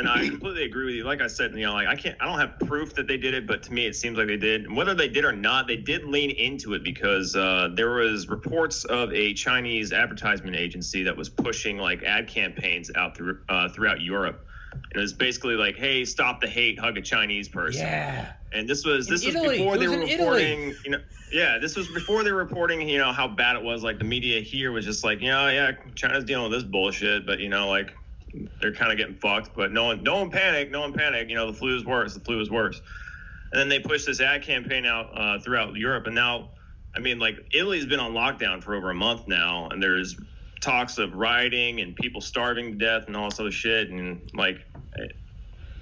I completely agree with you. Like I said, you know, like I don't have proof that they did it, but to me it seems like they did. And whether they did or not, they did lean into it because there was reports of a Chinese advertisement agency that was pushing like ad campaigns out throughout Europe. And it was basically like, hey, stop the hate, hug a Chinese person. Yeah. And this was Italy. before they It were was in reporting, you know, yeah, this was before they were reporting, you know, how bad it was. Like the media here was just like, yeah, China's dealing with this bullshit, but you know, like they're kind of getting fucked. But no one panic. You know, the flu is worse. And then they pushed this ad campaign out throughout Europe, and now, I mean, like Italy's been on lockdown for over a month now, and there's talks of rioting and people starving to death and all this other shit, and like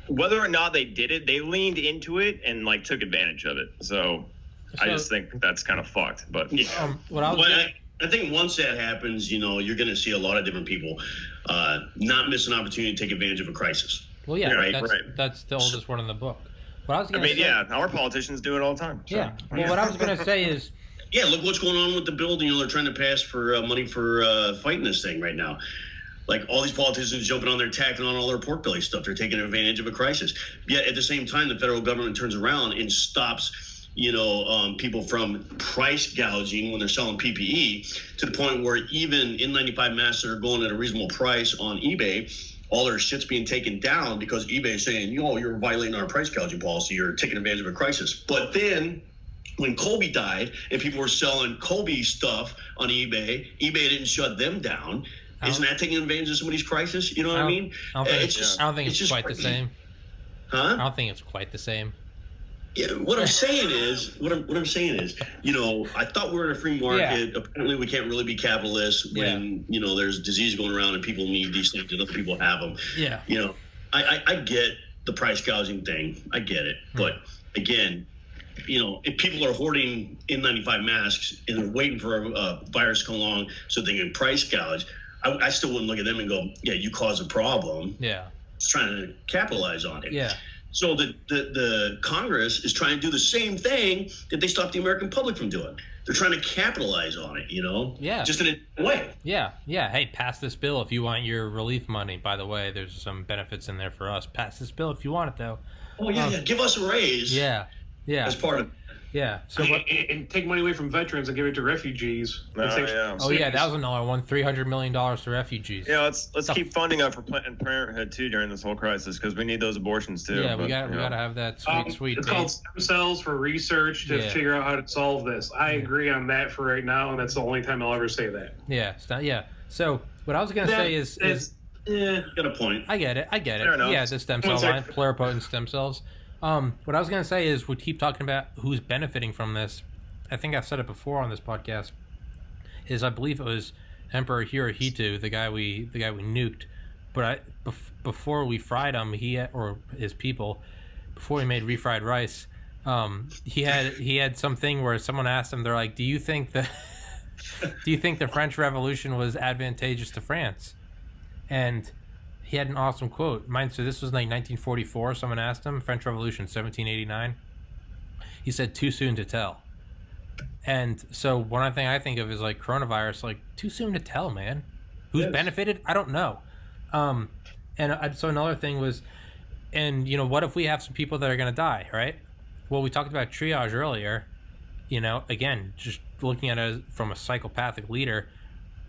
whether or not they did it, they leaned into it and like took advantage of it. So I just think that's kind of fucked. But I think once that happens, you know, you're going to see a lot of different people not miss an opportunity to take advantage of a crisis. Well, yeah, Right. that's the oldest one in the book. What I was I gonna mean, say, yeah, our politicians do it all the time. So. yeah. Well, what I was gonna say is, Yeah, look what's going on with the bill. You know, they're trying to pass for money for fighting this thing right now. Like all these politicians jumping on there, tacking on all their pork belly stuff. They're taking advantage of a crisis. Yet at the same time, the federal government turns around and stops, you know, people from price gouging when they're selling PPE to the point where even N95 masks that are going at a reasonable price on eBay, all their shit's being taken down because eBay is saying, you're violating our price gouging policy. You're taking advantage of a crisis. But then when Kobe died and people were selling Kobe stuff on eBay didn't shut them down. Isn't that taking advantage of somebody's crisis? You know what I mean? I don't think it's quite the same. Huh? I don't think it's quite the same. Yeah, what I'm saying is, I thought we were in a free market. Yeah. Apparently, we can't really be capitalists when there's disease going around and people need these things and other people have them. Yeah. I get the price gouging thing. I get it, but again, if people are hoarding N95 masks and they're waiting for a virus to come along so they can price gouge, I still wouldn't look at them and go, "Yeah, you caused a problem." Yeah. It's trying to capitalize on it. Yeah. So the Congress is trying to do the same thing that they stopped the American public from doing. They're trying to capitalize on it, Yeah. just in a way. Yeah. Hey, pass this bill if you want your relief money. By the way, there's some benefits in there for us. Pass this bill if you want it, though. Oh, yeah. Give us a raise. Yeah. As part of Yeah. So and take money away from veterans and give it to refugees. Oh yeah, that was another one. $300 million to refugees. Yeah, let's keep funding up for Planned Parenthood too during this whole crisis because we need those abortions too. Yeah, we got to have that sweet. It's called stem cells for research to figure out how to solve this. I agree on that for right now, and that's the only time I'll ever say that. Yeah, So what I was gonna say is got a point. I get it. Fair enough. Yeah, the stem cell line, pluripotent stem cells. What I was gonna say is we keep talking about who's benefiting from this. I think I've said it before on this podcast. I believe it was Emperor Hirohito, the guy we nuked. But before we fried him, or his people, before he made refried rice, he had something where someone asked him, they're like, "Do you think the French Revolution was advantageous to France?" And he had an awesome quote. So this was like 1944. Someone asked him, French Revolution, 1789. He said, "Too soon to tell." And so one thing I think of is like coronavirus, like too soon to tell, man. Who's benefited? I don't know. So another thing was, what if we have some people that are going to die, right? Well, we talked about triage earlier. Again, just looking at it from a psychopathic leader.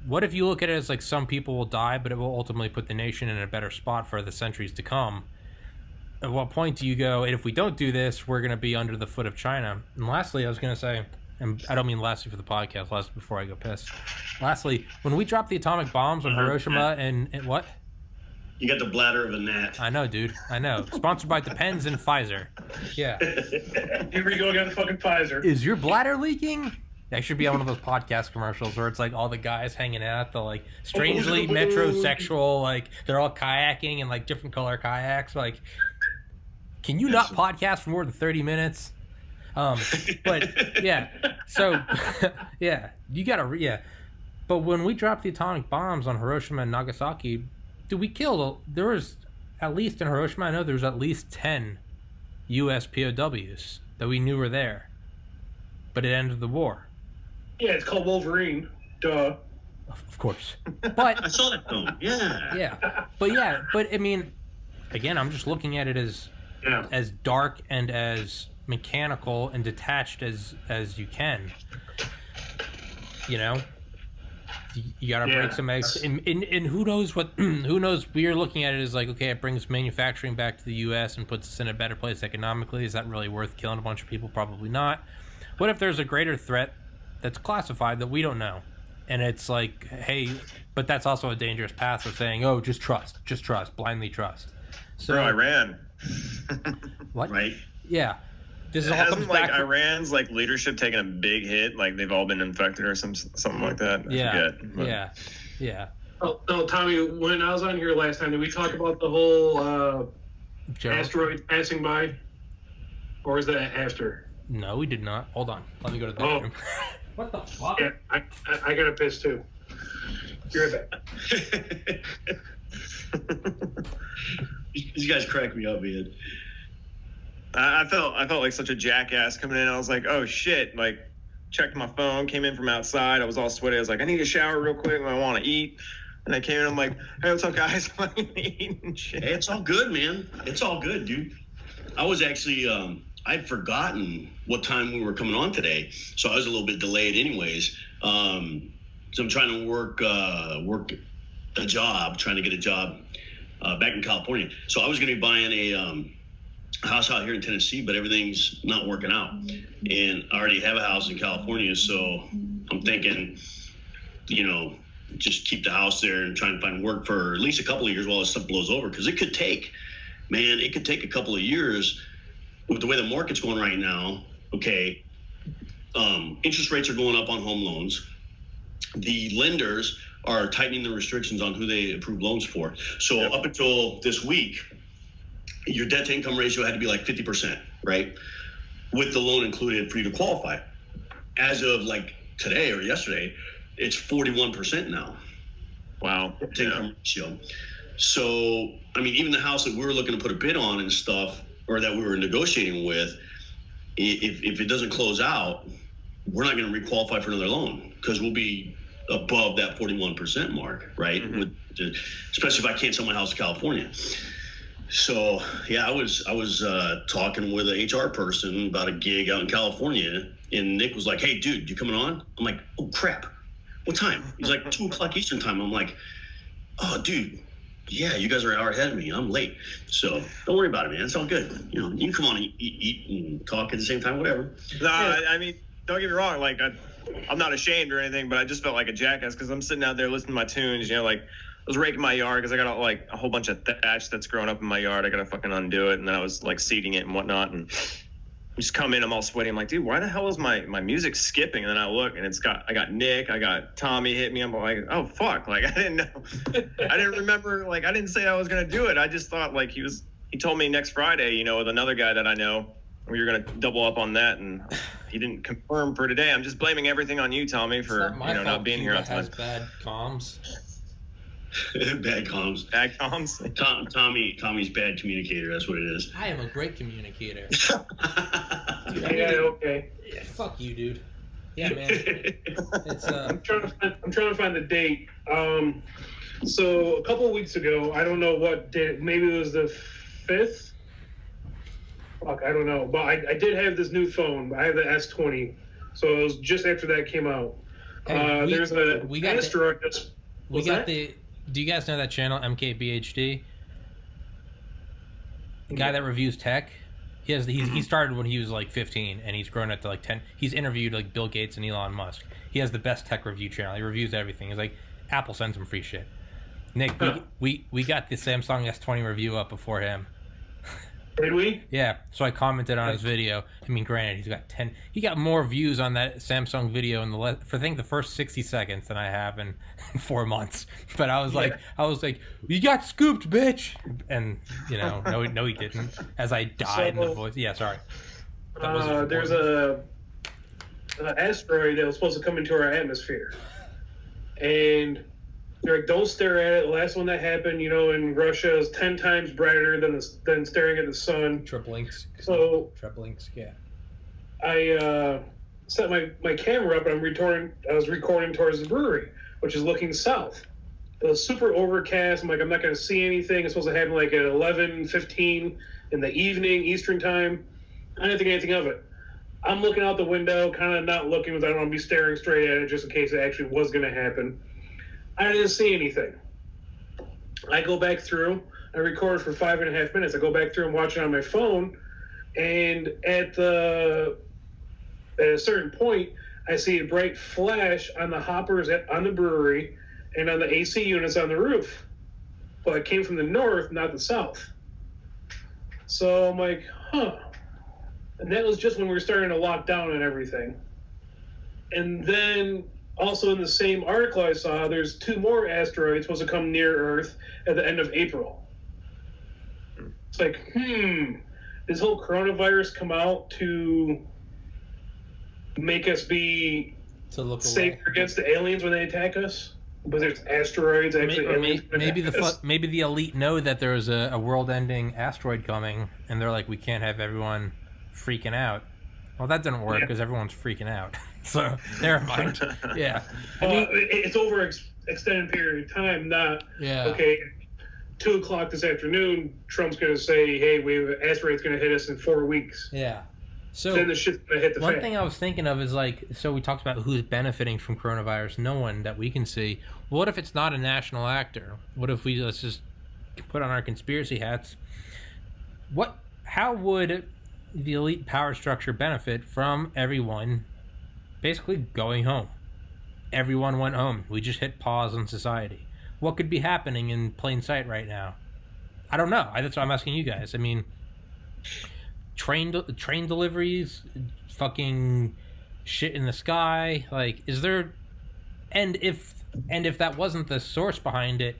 What if you look at it as like some people will die, but it will ultimately put the nation in a better spot for the centuries to come? At what point do you go, and if we don't do this, we're going to be under the foot of China? And lastly, I was going to say, and I don't mean lastly for the podcast, lastly before I go piss. Lastly, when we drop the atomic bombs on Hiroshima and what? You got the bladder of a gnat. I know, dude. I know. Sponsored by Depends and Pfizer. Yeah. Here we go again, fucking Pfizer. Is your bladder leaking? That should be on one of those podcast commercials where it's like all the guys hanging out, the like strangely metrosexual, like they're all kayaking in like different color kayaks. Like, can you not podcast for more than 30 minutes? But yeah, so yeah, you gotta But when we dropped the atomic bombs on Hiroshima and Nagasaki, there was at least in Hiroshima, I know there was at least 10 U.S. POWs that we knew were there, but it ended the war. Yeah, it's called Wolverine. Duh. Of course. But I saw that film. Yeah. Yeah. But I mean, again, I'm just looking at it as dark and as mechanical and detached as you can. You gotta break some eggs, and who knows what? Who knows? We're looking at it as like, okay, it brings manufacturing back to the U.S. and puts us in a better place economically. Is that really worth killing a bunch of people? Probably not. What if there's a greater threat that's classified that we don't know, and it's like, hey, but that's also a dangerous path of saying, oh, just trust, blindly trust. So Iran. What? Right. Yeah. This is all Hasn't comes like back Iran's like leadership taken a big hit? Like they've all been infected or something like that. I forget. Yeah. Oh no, Tommy. When I was on here last time, did we talk about the whole asteroid passing by, or is that after? No, we did not. Hold on. Let me go to the bathroom. What the fuck? Yeah, I got a piss too. You're right back. These guys crack me up, man. I felt like such a jackass coming in. I was like, oh shit! Like, checked my phone, came in from outside. I was all sweaty. I was like, I need a shower real quick. I want to eat. And I came in. I'm like, hey, what's up, guys? I'm eating shit. Hey, it's all good, man. It's all good, dude. I was actually I'd forgotten what time we were coming on today, so I was a little bit delayed, anyways. So I'm trying to work a job, trying to get a job back in California. So I was going to be buying a house out here in Tennessee, but everything's not working out, and I already have a house in California, so I'm thinking, just keep the house there and try and find work for at least a couple of years while this stuff blows over, because it could take a couple of years with the way the market's going right now, okay, interest rates are going up on home loans. The lenders are tightening the restrictions on who they approve loans for. So up until this week, your debt to income ratio had to be like 50%, right? With the loan included for you to qualify. As of like today or yesterday, it's 41% now. Wow. Debt to income ratio. So, I mean, even the house that we were looking to put a bid on and stuff, or that we were negotiating with, if it doesn't close out, we're not going to requalify for another loan because we'll be above that 41% mark, right? Especially if I can't sell my house in California. So yeah, I was talking with an HR person about a gig out in California, and Nick was like, "Hey, dude, you coming on?" I'm like, "Oh crap, what time?" He's like, 2:00 Eastern time. I'm like, "Oh, dude, yeah, you guys are an hour ahead of me. I'm late, so don't worry about it, man. It's all good. You know, you can come on and eat and talk at the same time, whatever." No, I mean, don't get me wrong. Like, I'm not ashamed or anything, but I just felt like a jackass because I'm sitting out there listening to my tunes. You know, like I was raking my yard because I got like a whole bunch of thatch that's growing up in my yard. I got to fucking undo it, and then I was like seeding it and whatnot, and just come in. I'm all sweaty. I'm like, dude, why the hell is my music skipping? And then I look, and I got Nick, I got Tommy hit me. I'm like, oh fuck, like I didn't know, I didn't remember, like I didn't say I was gonna do it. I just thought like he told me next Friday, you know, with another guy that I know, we were gonna double up on that, and he didn't confirm for today. I'm just blaming everything on you, Tommy, for not being here on time. Has bad comms. Bad comms. Bad comms. Tommy's bad communicator. That's what it is. I am a great communicator. Dude, Okay. Yeah, fuck you, dude. Yeah, man. It's I'm trying to find the date. So a couple of weeks ago, I don't know what day. Maybe it was the 5th. Fuck, I don't know. But I did have this new phone. I have the S20. So it was just after that came out. Hey, there's an asteroid that's. Do you guys know that channel, MKBHD? The guy that reviews tech. He started when he was like 15, and he's grown up to like 10. He's interviewed like Bill Gates and Elon Musk. He has the best tech review channel. He reviews everything. He's like, Apple sends him free shit. Nick, we got the Samsung S20 review up before him. Did we? Yeah, so I commented on his video. I mean, granted, he got more views on that Samsung video in I think the first 60 seconds than I have in 4 months. But I was like, you got scooped, bitch. And you know, no, he didn't. As I died in the voice. Yeah, sorry. There's an asteroid that was supposed to come into our atmosphere, and they're like, don't stare at it. The last one that happened, you know, in Russia is 10 times brighter than staring at the sun. Triplinks. So Triplinks, yeah. I set my camera up, and I was recording towards the brewery, which is looking south. It was super overcast. I'm like, I'm not going to see anything. It's supposed to happen like at 11:15 in the evening, Eastern time. I didn't think anything of it. I'm looking out the window, kind of not looking because I don't want to be staring straight at it just in case it actually was going to happen. I didn't see anything. I go back through. I recorded for 5.5 minutes. I go back through and watch it on my phone, and at a certain point, I see a bright flash on the hoppers on the brewery and on the AC units on the roof. But it came from the north, not the south. So I'm like, huh. And that was just when we were starting to lock down and everything. And then also in the same article I saw, there's 2 more asteroids supposed to come near Earth at the end of April. It's like, this whole coronavirus come out to make us be safer against the aliens when they attack us? But there's asteroids actually. Maybe the elite know that there's a world-ending asteroid coming, and they're like, we can't have everyone freaking out. Well, that didn't work because everyone's freaking out. So, never mind. Yeah. It's over extended period of time, not, okay, 2 o'clock this afternoon, Trump's going to say, hey, an asteroid's going to hit us in 4 weeks. Yeah. So then the shit's going to hit the fan. One thing I was thinking of is so we talked about who's benefiting from coronavirus. No one that we can see. What if it's not a national actor? What if let's just put on our conspiracy hats? How would the elite power structure benefit from everyone basically going home? Everyone went home. We just hit pause on society. What could be happening in plain sight right now? I don't know. That's what I'm asking you guys. I mean, train deliveries, fucking shit in the sky. Like, is there, and if that wasn't the source behind it,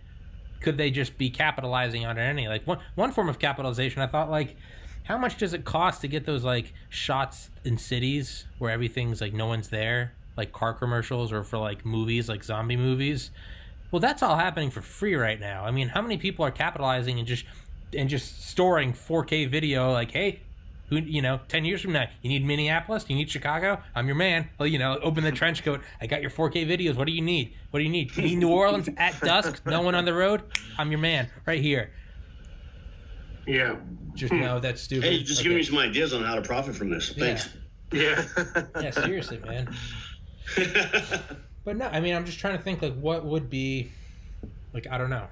could they just be capitalizing on it any? Like, one form of capitalization, I thought, like, how much does it cost to get those, like, shots in cities where everything's, like, no one's there? Like, car commercials, or for, like, movies, like zombie movies? Well, that's all happening for free right now. I mean, how many people are capitalizing and just storing 4K video, like, hey, 10 years from now, you need Minneapolis? You need Chicago? I'm your man. Well, open the trench coat. I got your 4K videos. What do you need? What do you need? You need New Orleans at dusk? No one on the road? I'm your man. Right here. Yeah. Just no, that's stupid. Hey, just giving me some ideas on how to profit from this. Thanks. Yeah. Yeah, seriously, man. But no, I mean, I'm just trying to think, like, what would be, like, I don't know.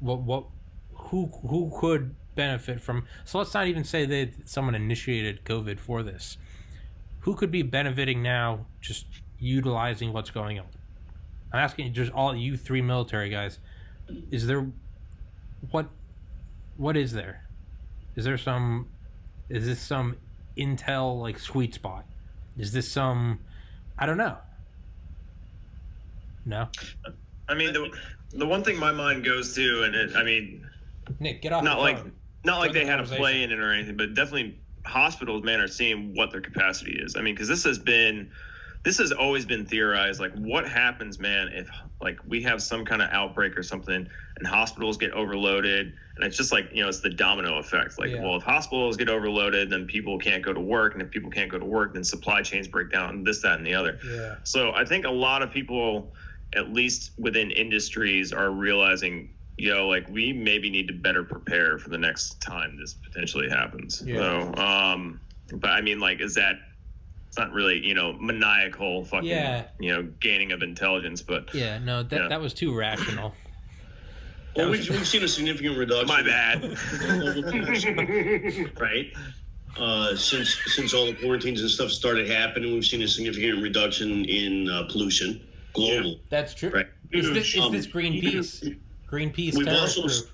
Who could benefit from, so let's not even say that someone initiated COVID for this. Who could be benefiting now, just utilizing what's going on? I'm asking just all you three military guys, is there, what is there? Is this some intel, like, sweet spot? Is this some, I don't know. No? I mean, the one thing my mind goes to, and Nick, get off not the like phone. not like they had a play in it or anything, but definitely hospitals, man, are seeing what their capacity is. I mean, because this has always been theorized, like, what happens, man, if, like, we have some kind of outbreak or something and hospitals get overloaded, and it's just like, it's the domino effect. Like, well, if hospitals get overloaded, then people can't go to work, and if people can't go to work, then supply chains break down, and this, that, and the other. Yeah. So I think a lot of people, at least within industries, are realizing, like, we maybe need to better prepare for the next time this potentially happens. Yeah. So, but I mean, like, it's not really, maniacal fucking, gaining of intelligence, but yeah, no, that was too rational. Well, we've seen a significant reduction. My bad. Right? Since all the quarantines and stuff started happening, we've seen a significant reduction in pollution global. Yeah, that's true. Right? Is this Greenpeace? Greenpeace terrorist group.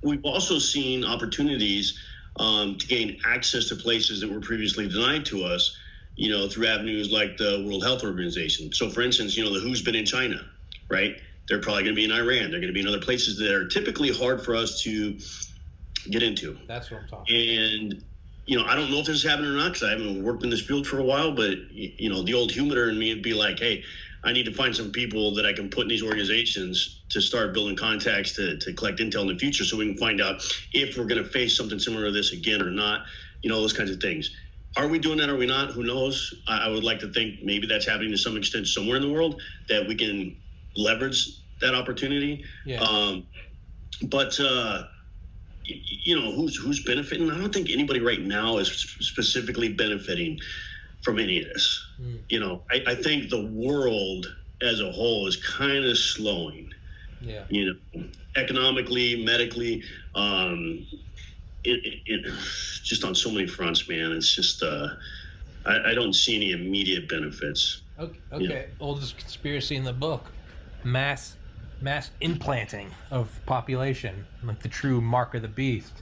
We've also seen opportunities to gain access to places that were previously denied to us, through avenues like the World Health Organization. So, for instance, the WHO's been in China, right? They're probably going to be in Iran. They're going to be in other places that are typically hard for us to get into. That's what I'm talking And, I don't know if this is happening or not because I haven't worked in this field for a while, but, the old humidor in me would be like, hey, I need to find some people that I can put in these organizations to start building contacts to collect intel in the future so we can find out if we're going to face something similar to this again or not, those kinds of things. Are we doing that? Are we not? Who knows? I would like to think maybe that's happening to some extent somewhere in the world that we can leverage that opportunity. Yeah. But who's benefiting? I don't think anybody right now is specifically benefiting from any of this. I think the world as a whole is kind of slowing. Yeah. Economically, medically, it just on so many fronts, man. It's just I don't see any immediate benefits. Okay. Oldest conspiracy in the book: mass implanting of population, like the true mark of the beast.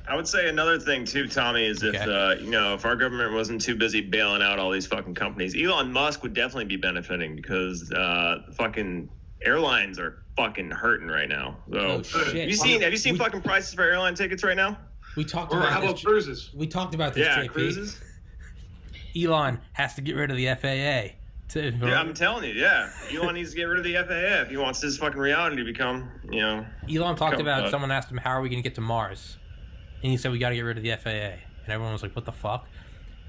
I would say another thing too, Tommy, is if if our government wasn't too busy bailing out all these fucking companies, Elon Musk would definitely be benefiting because fucking airlines are fucking hurting right now. So, shit. Have you seen fucking prices for airline tickets right now? We talked Or about how this. about cruises? We talked about this. Yeah, JP. cruises. Elon has to get rid of the FAA. Yeah, I'm telling you, Elon needs to get rid of the FAA if he wants his fucking reality to become, Elon talked about, someone asked him, how are we going to get to Mars? And he said, we got to get rid of the FAA. And everyone was like, what the fuck?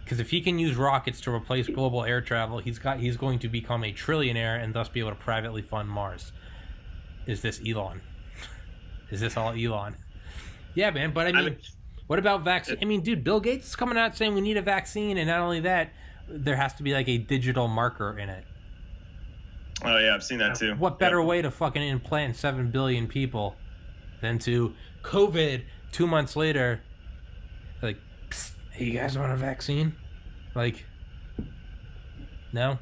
Because if he can use rockets to replace global air travel, he's going to become a trillionaire and thus be able to privately fund Mars. Is this Elon? Is this all Elon? Yeah, man, but I mean what about vaccine? I mean, dude, Bill Gates is coming out saying we need a vaccine, and not only that, there has to be like a digital marker in it. Oh yeah, I've seen that too. What better way to fucking implant 7 billion people than to COVID 2 months later, like, psst, hey, you guys want a vaccine? Like, no?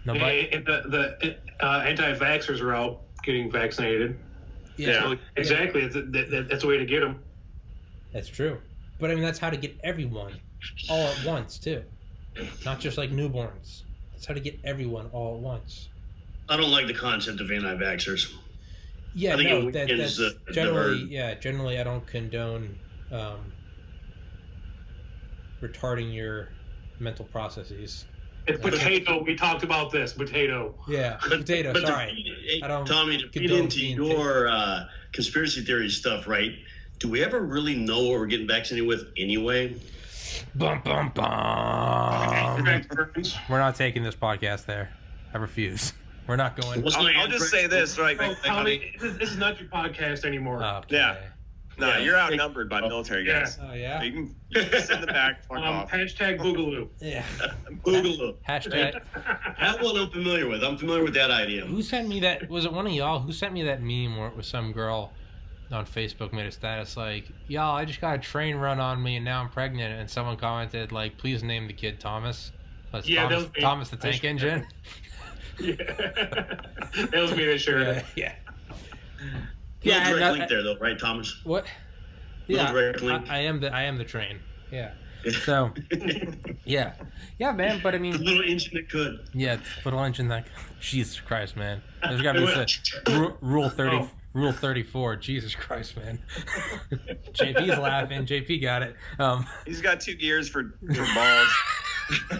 Nobody? And the anti-vaxxers are out getting vaccinated. Yeah. So exactly. That's a way to get them. That's true. But I mean, that's how to get everyone all at once too, not just like newborns. That's how to get everyone all at once. I don't like the concept of anti-vaxxers. Yeah, I think no, it that's weakens generally the- yeah. Generally, I don't condone retarding your mental processes. It's potato. We talked about this. Potato. Yeah, potato. But Sorry, I don't Tommy, to feed condone into being your conspiracy theory stuff, right? Do we ever really know what we're getting vaccinated with anyway? Bum bum bum. Burns. We're not taking this podcast there. I refuse. We're not going. What's I'll just say this, right? Oh, Tommy, this is not your podcast anymore. Okay. Yeah. No, Yeah. you're outnumbered by military Yeah. guys. Oh yeah. You can sit in the back, fuck off. Hashtag Boogaloo. Yeah. Google it. Hashtag. That one I'm familiar with. I'm familiar with that idea. Who sent me that? Was it one of y'all? Who sent me that meme where it was some girl on Facebook made a status like, "Y'all, I just got a train run on me and now I'm pregnant," and someone commented like, "Please name the kid Thomas." That's Yeah, Thomas, that was me. Thomas the Tank Engine. Yeah. That was me that shared it. Yeah. Yeah, Yeah, direct link there though, right, Thomas? What? No Yeah, direct link. I am the train. Yeah. So, yeah, man. But I The mean, little engine that could. yeah, little engine that. Jesus Christ, man. There's got to be rule 30. Oh. Rule 34. Jesus Christ, man. JP's laughing. JP got it. He's got 2 gears for balls.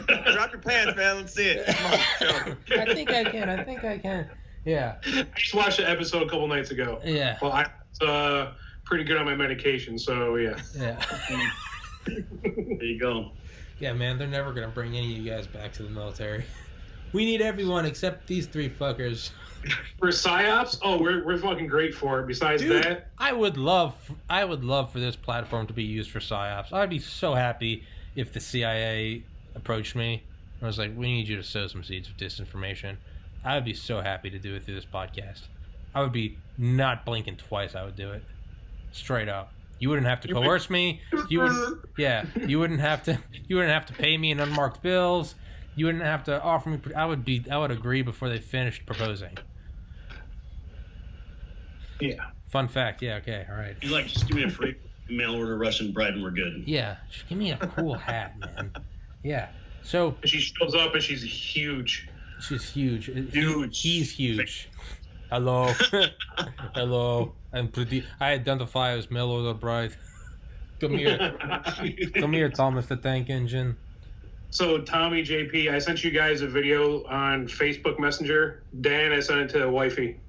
Drop your pants, man. Let's see it. Come on, show. I think I can. Yeah. I just watched the episode a couple nights ago. Yeah. Well, I was pretty good on my medication, so yeah. Yeah. There you go. Yeah, man. They're never gonna bring any of you guys back to the military. We need everyone except these 3 fuckers. For psyops, we're fucking great for it. Besides Dude, that, I would love for this platform to be used for psyops. I'd be so happy if the CIA approached me and was like, "We need you to sow some seeds of disinformation." I would be so happy to do it through this podcast. I would be not blinking twice. I would do it straight up. You wouldn't have to coerce me. You wouldn't. Yeah, you wouldn't have to. You wouldn't have to pay me in unmarked bills. You wouldn't have to offer me. I would agree before they finished proposing. yeah. Fun fact. Yeah. Okay. All right. He's like, just give me a free mail order Russian bread and we're good. Yeah. Just give me a cool hat, man. Yeah. So And she shows up and she's huge. she's huge. Huge. He's huge. Hello. Hello. I identify as mail order bride. Come here. Come here, Thomas the Tank Engine. So Tommy, JP, I sent you guys a video on Facebook Messenger. Dan, I sent it to wifey,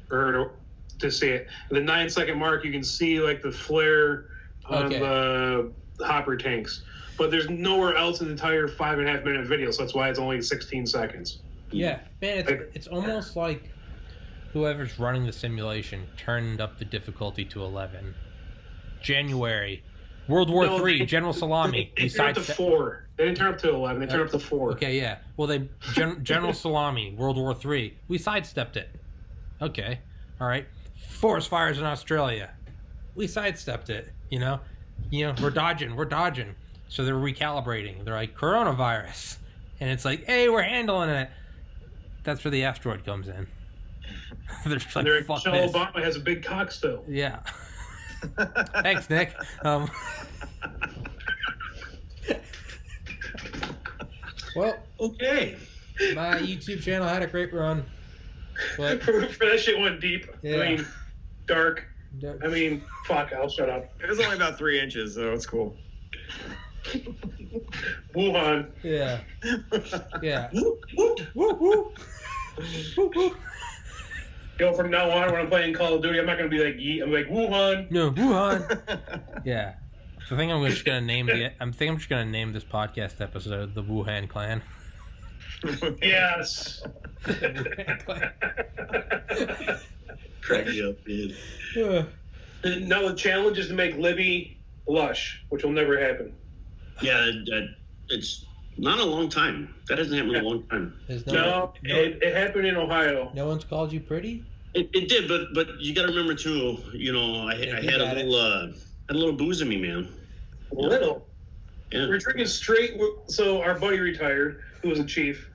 or to see it. At the 9-second mark, you can see like the flare on Okay. the hopper tanks, but there's nowhere else in the entire 5.5 minute video. So that's why it's only 16 seconds. Yeah, man, it's almost like whoever's running the simulation turned up the difficulty to 11. January, World War No, III, they- General Salami. They turned up to 4. They didn't turn up to 11. They turned up to 4. Okay, yeah. Well, General Salami, World War III. We sidestepped it. Okay, all right. Forest fires in Australia. We sidestepped it. You know, we're dodging. So they're recalibrating. They're like coronavirus, and it's like, hey, we're handling it. That's where the asteroid comes in. They're just like, They're fuck Michelle this. Obama has a big cock still. Yeah. Thanks, Nick. Well, Okay. my YouTube channel had a great run, but For that shit went deep. Yeah. I mean, dark. I mean, fuck, I'll shut up. It was only about 3 inches, so it's cool. Wuhan. yeah, yeah. Whoop, whoop. Woo woo. Woo woo. Yo, from now on, when I'm playing Call of Duty, I'm not gonna be like yeet. I'm like Wuhan. No, Wuhan. Yeah. So I think I'm just gonna name this podcast episode the Wuhan Clan. Yes. Wuhan Clan. Crack me up, dude. No, the challenge is to make Libby lush, which will never happen. Yeah, it's not a long time. That hasn't happened in a long time. There's No, it happened in Ohio. no one's called you pretty. It did, but you got to remember too. You know, I had a little booze in me, man. Little. Yeah. We're drinking straight. So our buddy retired, who was a chief,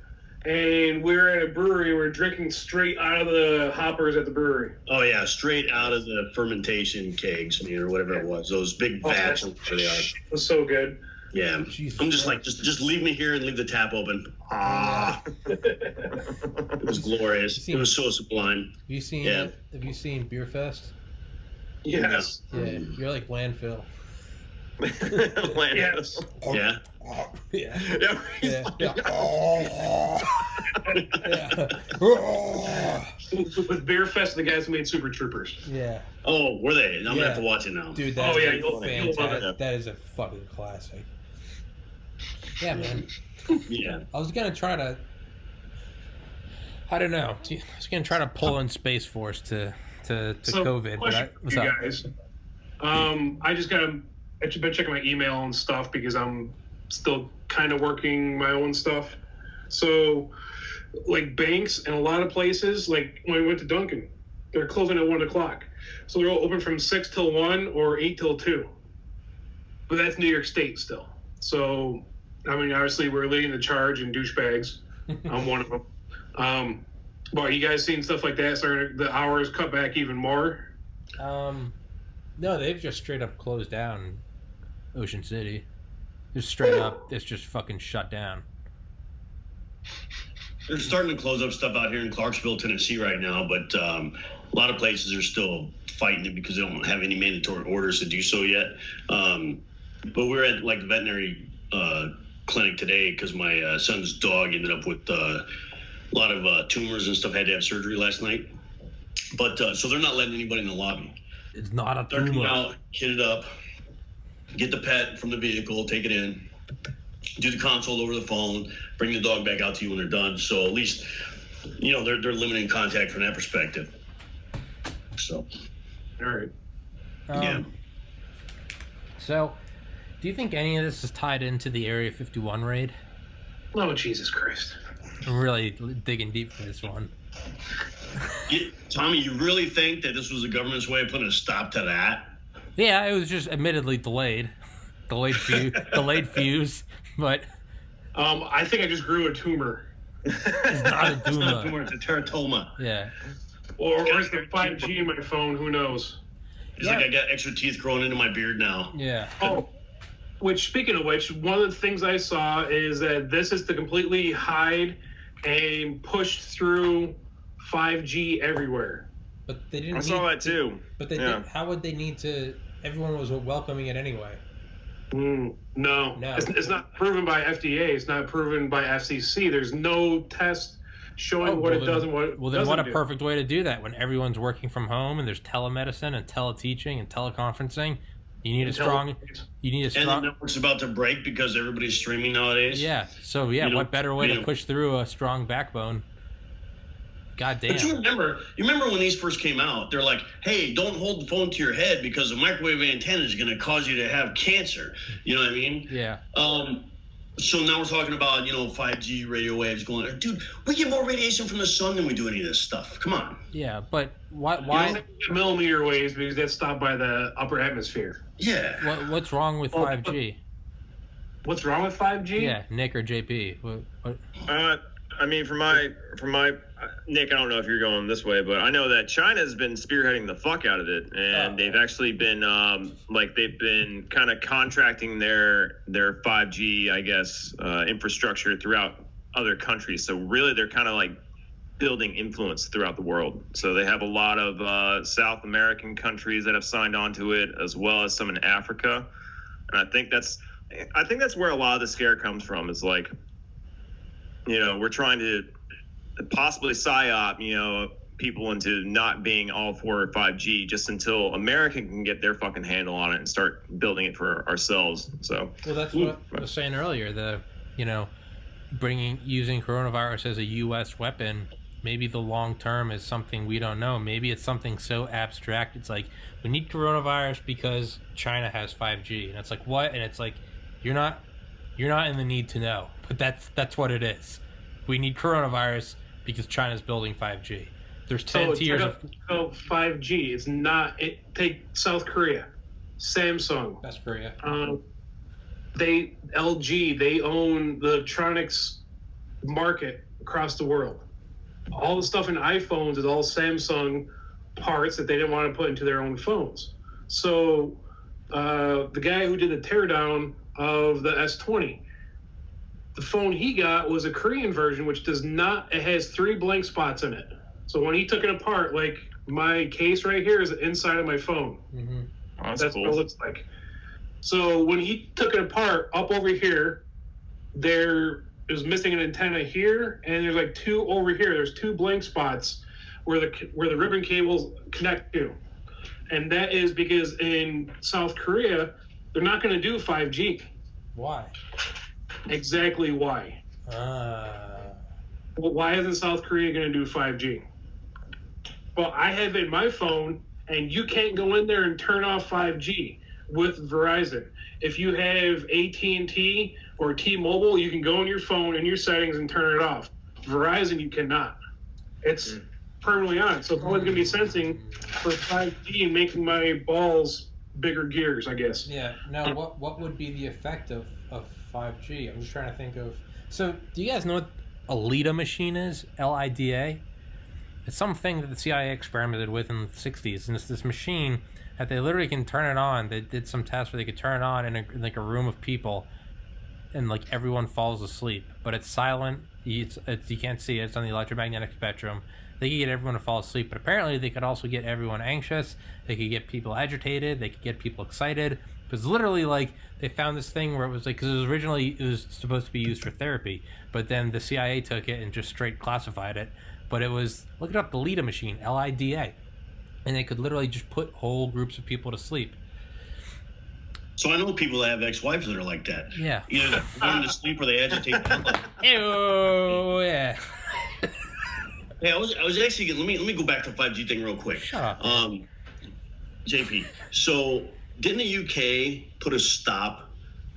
and we were at a brewery. We were drinking straight out of the hoppers at the brewery. Oh yeah, straight out of the fermentation kegs, or whatever it was. Those big vats. They are. It was so good. Yeah, Jesus I'm just Christ. like, just leave me here and leave the tap open. Ah, it was glorious. It was so sublime. Have you seen? Yeah. Have you seen Beer Fest? Yes. Yeah, you're like landfill. Yes. Yeah. Yeah. Yeah. Yeah. Yeah. With Beer Fest, the guys who made Super Troopers. Yeah. Oh, were they? I'm gonna have to watch it now. Dude, Oh, yeah, that's you'll love fantastic. it. That is a fucking classic. Yeah, man. Yeah. I was gonna try to. I don't know. I was gonna try to pull in Space Force to So, COVID. question But what's for up? you guys. I just been checking my email and stuff because I'm still kind of working my own stuff. So, like banks and a lot of places, like when we went to Dunkin', they're closing at 1:00. So they're all open from 6 till 1 or 8 till 2. But that's New York State still. So, I mean, obviously we're leading the charge in douchebags. I'm one of them. But are you guys seeing stuff like that? Starting the hours cut back even more? No, they've just straight up closed down Ocean City. Just straight up, it's just fucking shut down. They're starting to close up stuff out here in Clarksville, Tennessee right now, but a lot of places are still fighting it because they don't have any mandatory orders to do so yet. But we're at like the veterinary clinic today because my son's dog ended up with a lot of tumors and stuff, had to have surgery last night. But so they're not letting anybody in the lobby. It's not a They're coming tumor. out, kit it up, get the pet from the vehicle, take it in, do the consult over the phone, bring the dog back out to you when they're done. So at least, they're limiting contact from that perspective. So, All right. yeah. So, do you think any of this is tied into the Area 51 raid? Oh, Jesus Christ. I'm really digging deep for this one. Tommy, you really think that this was the government's way of putting a stop to that? Yeah, it was just admittedly delayed. Delayed fuse, but I think I just grew a tumor. it's not a It's not a tumor. tumor, it's a teratoma. Yeah. Or it's the 5G in my phone, who knows? It's like I got extra teeth growing into my beard now. Yeah. Oh, which, speaking of which, one of the things I saw is that this is to completely hide and push through 5G everywhere. But they didn't. I saw that too. But they Yeah. didn't. How would they need to? Everyone was welcoming it anyway. No. No. It's not proven by FDA. It's not proven by FCC. There's no test showing what it does and what it Well, then doesn't what a do. perfect way to do that when everyone's working from home and there's telemedicine and teleteaching and teleconferencing. You need a strong. You need a And the strong. network's about to break because everybody's streaming nowadays. Yeah. So yeah, You know, what better way you to know. push through a strong backbone? God damn. But you remember when these first came out, they're like, hey, don't hold the phone to your head because the microwave antenna is going to cause you to have cancer. You know what I mean? Yeah. So now we're talking about, 5G radio waves going, dude, we get more radiation from the sun than we do any of this stuff. Come on. Yeah, but why? You Why? don't get millimeter waves because that's stopped by the upper atmosphere. Yeah. What's wrong with 5G? What's wrong with 5G? Yeah, Nick or JP. What? I mean, from my Nick, I don't know if you're going this way, but I know that China's been spearheading the fuck out of it, and they've actually been they've been kind of contracting their 5G, I guess, infrastructure throughout other countries. So really, they're kind of like building influence throughout the world. So they have a lot of South American countries that have signed on to it, as well as some in Africa, and I think that's where a lot of the scare comes from. Is like, we're trying to possibly psyop, people into not being all for 5G just until America can get their fucking handle on it and start building it for ourselves. So, Well, that's what I was saying earlier. Using coronavirus as a U.S. weapon. Maybe the long term is something we don't know. Maybe it's something so abstract. It's like, we need coronavirus because China has 5G, and it's like, what? And it's like, you're not in the need to know, but that's what it is. We need coronavirus because China's building 5G. There's 10 tiers of 5G. It's not. Take South Korea, Samsung. That's Korea. LG. They own the electronics market across the world. All the stuff in iPhones is all Samsung parts that they didn't want to put into their own phones. So the guy who did the teardown of the S20, the phone he got was a Korean version, which does not, it has 3 blank spots in it. So when he took it apart, like my case right here is the inside of my phone. Mm-hmm. Oh, that's cool. what it looks like. So when he took it apart, up over here, there is missing an antenna here, and there's like 2 over here. There's 2 blank spots where the ribbon cables connect to. And that is because in South Korea, they're not going to do 5G. Why? Exactly why. Well, why isn't South Korea going to do 5G? Well, I have it in my phone, and you can't go in there and turn off 5G with Verizon. If you have AT&T or T-Mobile, you can go in your phone in your settings and turn it off. Verizon, you cannot. It's permanently on. So it's always going to be sensing for 5G and making my balls bigger gears, I guess. Yeah. Now, what would be the effect of 5G? I'm just trying to think of... So, do you guys know what a LIDA machine is? L-I-D-A? It's something that the CIA experimented with in the 60s, and it's this machine that they literally can turn it on. They did some tests where they could turn it on in a room of people, and like everyone falls asleep, but it's silent. You can't see it. It's on the electromagnetic spectrum. They could get everyone to fall asleep, but apparently they could also get everyone anxious. They could get people agitated. They could get people excited. Because literally, like, they found this thing where it was like, because it was supposed to be used for therapy, but then the CIA took it and just straight classified it. But it was, look it up, the LIDA machine, L-I-D-A. And they could literally just put whole groups of people to sleep. So I know people that have ex-wives that are like that. Yeah. Either they put them to sleep or they agitate them. Ew, yeah. Hey, I was actually, let me go back to the 5G thing real quick. Shut up. JP, so didn't the UK put a stop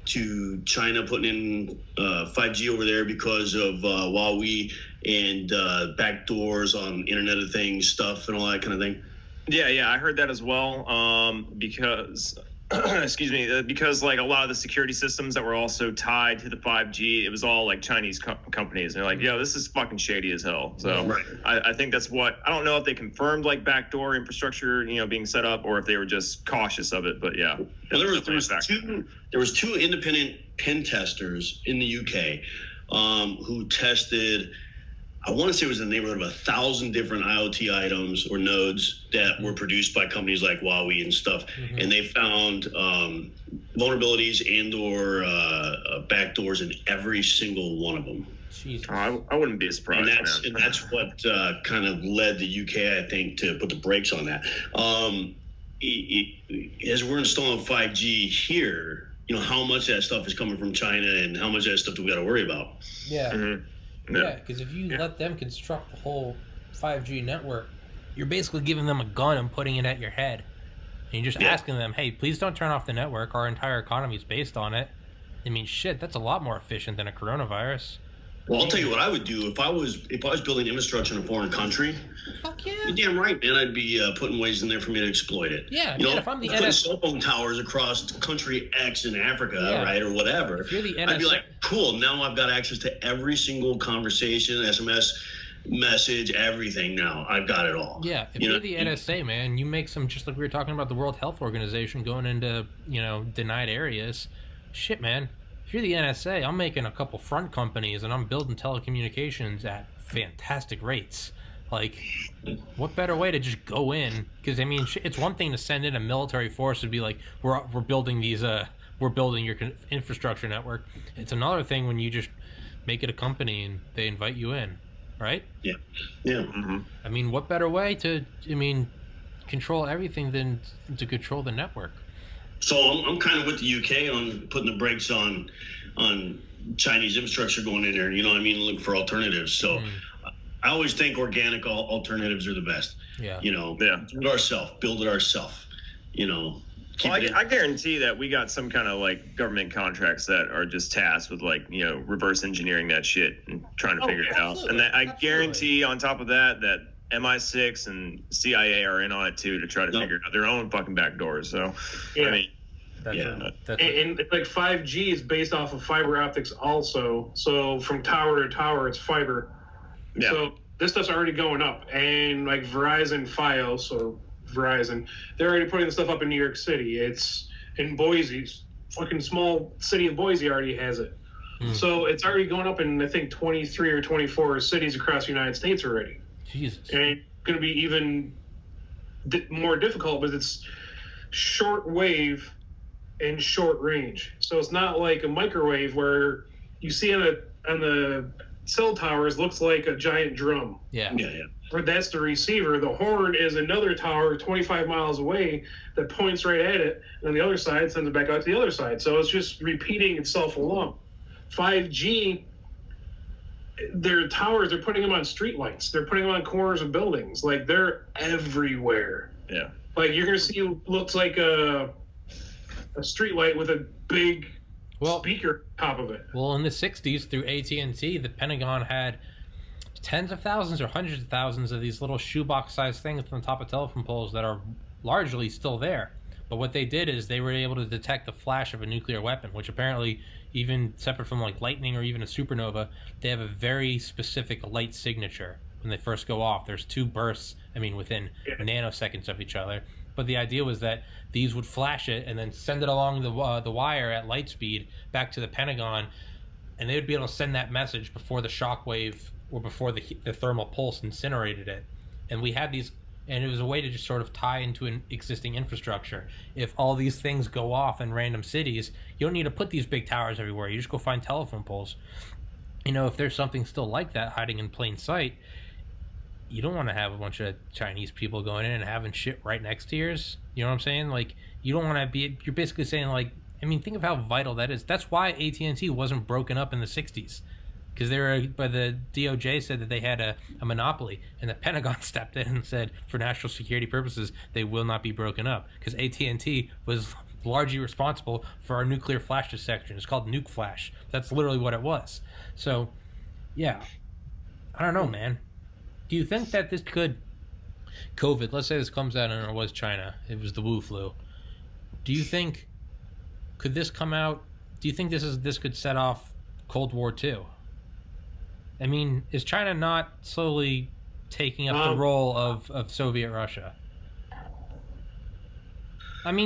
to China putting in 5G over there because of Huawei and backdoors on Internet of Things stuff and all that kind of thing? Yeah, I heard that as well. Because excuse me, because like a lot of the security systems that were also tied to the 5G, it was all like Chinese companies. And they're like, yo, this is fucking shady as hell. So right. I think that's what, I don't know if they confirmed like backdoor infrastructure, being set up, or if they were just cautious of it. But yeah, well, there was two independent pen testers in the UK who tested, I want to say it was in the neighborhood of 1,000 different IoT items or nodes that were produced by companies like Huawei and stuff. Mm-hmm. And they found vulnerabilities and or backdoors in every single one of them. Jesus. I wouldn't be surprised. And that's what kind of led the UK, I think, to put the brakes on that. As we're installing 5G here, how much of that stuff is coming from China and how much of that stuff do we got to worry about? Yeah. Mm-hmm. Yeah, because if you let them construct the whole 5G network, you're basically giving them a gun and putting it at your head. And you're just asking them, hey, please don't turn off the network. Our entire economy is based on it. I mean, shit, that's a lot more efficient than a coronavirus. Well, I'll tell you what I would do if I was building infrastructure in a foreign country. Fuck yeah. You're damn right, man. I'd be putting ways in there for me to exploit it. Yeah, man, if I'm the putting cell phone towers across country X in Africa, right, or whatever. If you're the NSA, I'd be like, cool. Now I've got access to every single conversation, SMS, message, everything. Now I've got it all. Yeah, if you're the NSA, man, you make some, just like we were talking about the World Health Organization going into denied areas. Shit, man. If you're the NSA, I'm making a couple front companies and I'm building telecommunications at fantastic rates. Like, what better way to just go in? Because I mean, it's one thing to send in a military force and be like, we're building these, we're building your infrastructure network. It's another thing when you just make it a company and they invite you in, right? Yeah. Mm-hmm. I mean, what better way to, control everything than to control the network? So I'm kind of with the UK on putting the brakes on Chinese infrastructure going in there. Look for alternatives. So I always think organic alternatives are the best. Yeah. Do it ourselves, build it ourselves. I guarantee that we got some kind of like government contracts that are just tasked with like reverse engineering that shit and trying to figure it out. And that I guarantee on top of that MI6 and CIA are in on it too to try to figure out their own fucking back doors. So yeah. I mean, and like 5G is based off of fiber optics also. So from tower to tower, it's fiber. Yeah. So this stuff's already going up, and like Verizon Fios or Verizon, they're already putting the stuff up in New York City. It's in Boise, fucking small city of Boise already has it. So it's already going up in I think 23 or 24 cities across the United States already. Jesus. And it's going to be even more difficult because it's short wave and short range. So it's not like a microwave where you see on the cell towers looks like a giant drum. Yeah. Or that's the receiver. The horn is another tower 25 miles away that points right at it, and on the other side sends it back out to the other side. So it's just repeating itself along. 5G, their towers, they're putting them on streetlights. They're putting them on corners of buildings. Like, they're everywhere. Yeah. Like, you're going to see, looks like a streetlight with a big speaker top of it. Well, in the 60s, through AT&T, the Pentagon had tens of thousands or hundreds of thousands of these little shoebox-sized things on top of telephone poles that are largely still there. But what they did is they were able to detect the flash of a nuclear weapon, which apparently, even separate from like lightning or even a supernova, they have a very specific light signature when they first go off. There's two bursts, within nanoseconds of each other. But the idea was that these would flash it and then send it along the wire at light speed back to the Pentagon, and they would be able to send that message before the shockwave or before the thermal pulse incinerated it. And we had these, and it was a way to just sort of tie into an existing infrastructure. If all these things go off in random cities, you don't need to put these big towers everywhere. You just go find telephone poles. If there's something still like that hiding in plain sight, you don't want to have a bunch of Chinese people going in and having shit right next to yours. You know what I'm saying? Like, you don't want to be, you're basically saying, like, think of how vital that is. That's why AT&T wasn't broken up in the 60s. Because but the DOJ said that they had a monopoly, and the Pentagon stepped in and said, for national security purposes, they will not be broken up. Because AT&T was largely responsible for our nuclear flash detection. It's called nuke flash. That's literally what it was. So, yeah, I don't know, man. Do you think that this could, COVID, let's say this comes out and it was China, it was the Wu flu. Do you think, could this come out, do you think this could set off Cold War II? Is China not slowly taking up the role of Soviet Russia?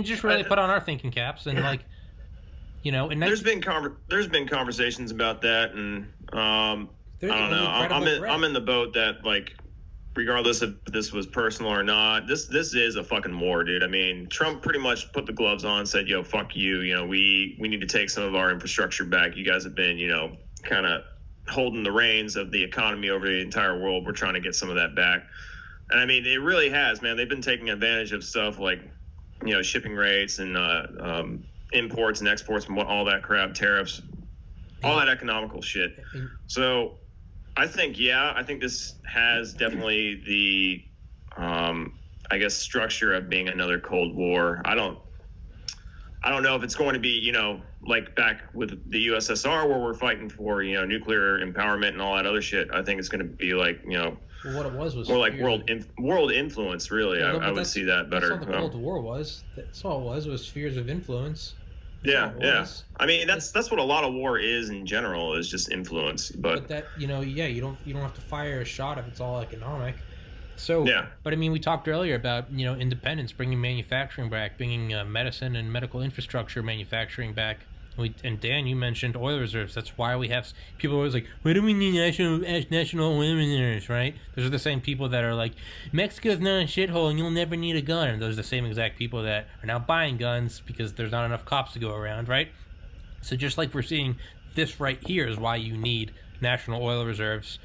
Just really put on our thinking caps and and there's been conversations about that, and I don't know. I'm in the boat that, like, regardless if this was personal or not, this is a fucking war, dude. Trump pretty much put the gloves on, said, "Yo, fuck you. We need to take some of our infrastructure back. You guys have been, kind of holding the reins of the economy over the entire world. We're trying to get some of that back." And it really has, man. They've been taking advantage of stuff like, shipping rates and imports and exports and all that crap, tariffs, all that economical shit. So I think this has definitely the, structure of being another Cold War. I don't know if it's going to be, like back with the USSR where we're fighting for, nuclear empowerment and all that other shit. I think it's going to be like, well, what it was more like world influence, really. Yeah, I would see that better. That's all the Cold War was. That's all it was spheres of influence. Yeah. That's what a lot of war is in general, is just influence. But that, you don't have to fire a shot if it's all economic. So, yeah. But we talked earlier about, independence, bringing manufacturing back, bringing medicine and medical infrastructure manufacturing back. And Dan, you mentioned oil reserves. That's why we have people always like, why do we need national oil reserves, right? Those are the same people that are like, Mexico's not a shithole and you'll never need a gun. And those are the same exact people that are now buying guns because there's not enough cops to go around, right? So just like we're seeing, this right here is why you need national oil reserves.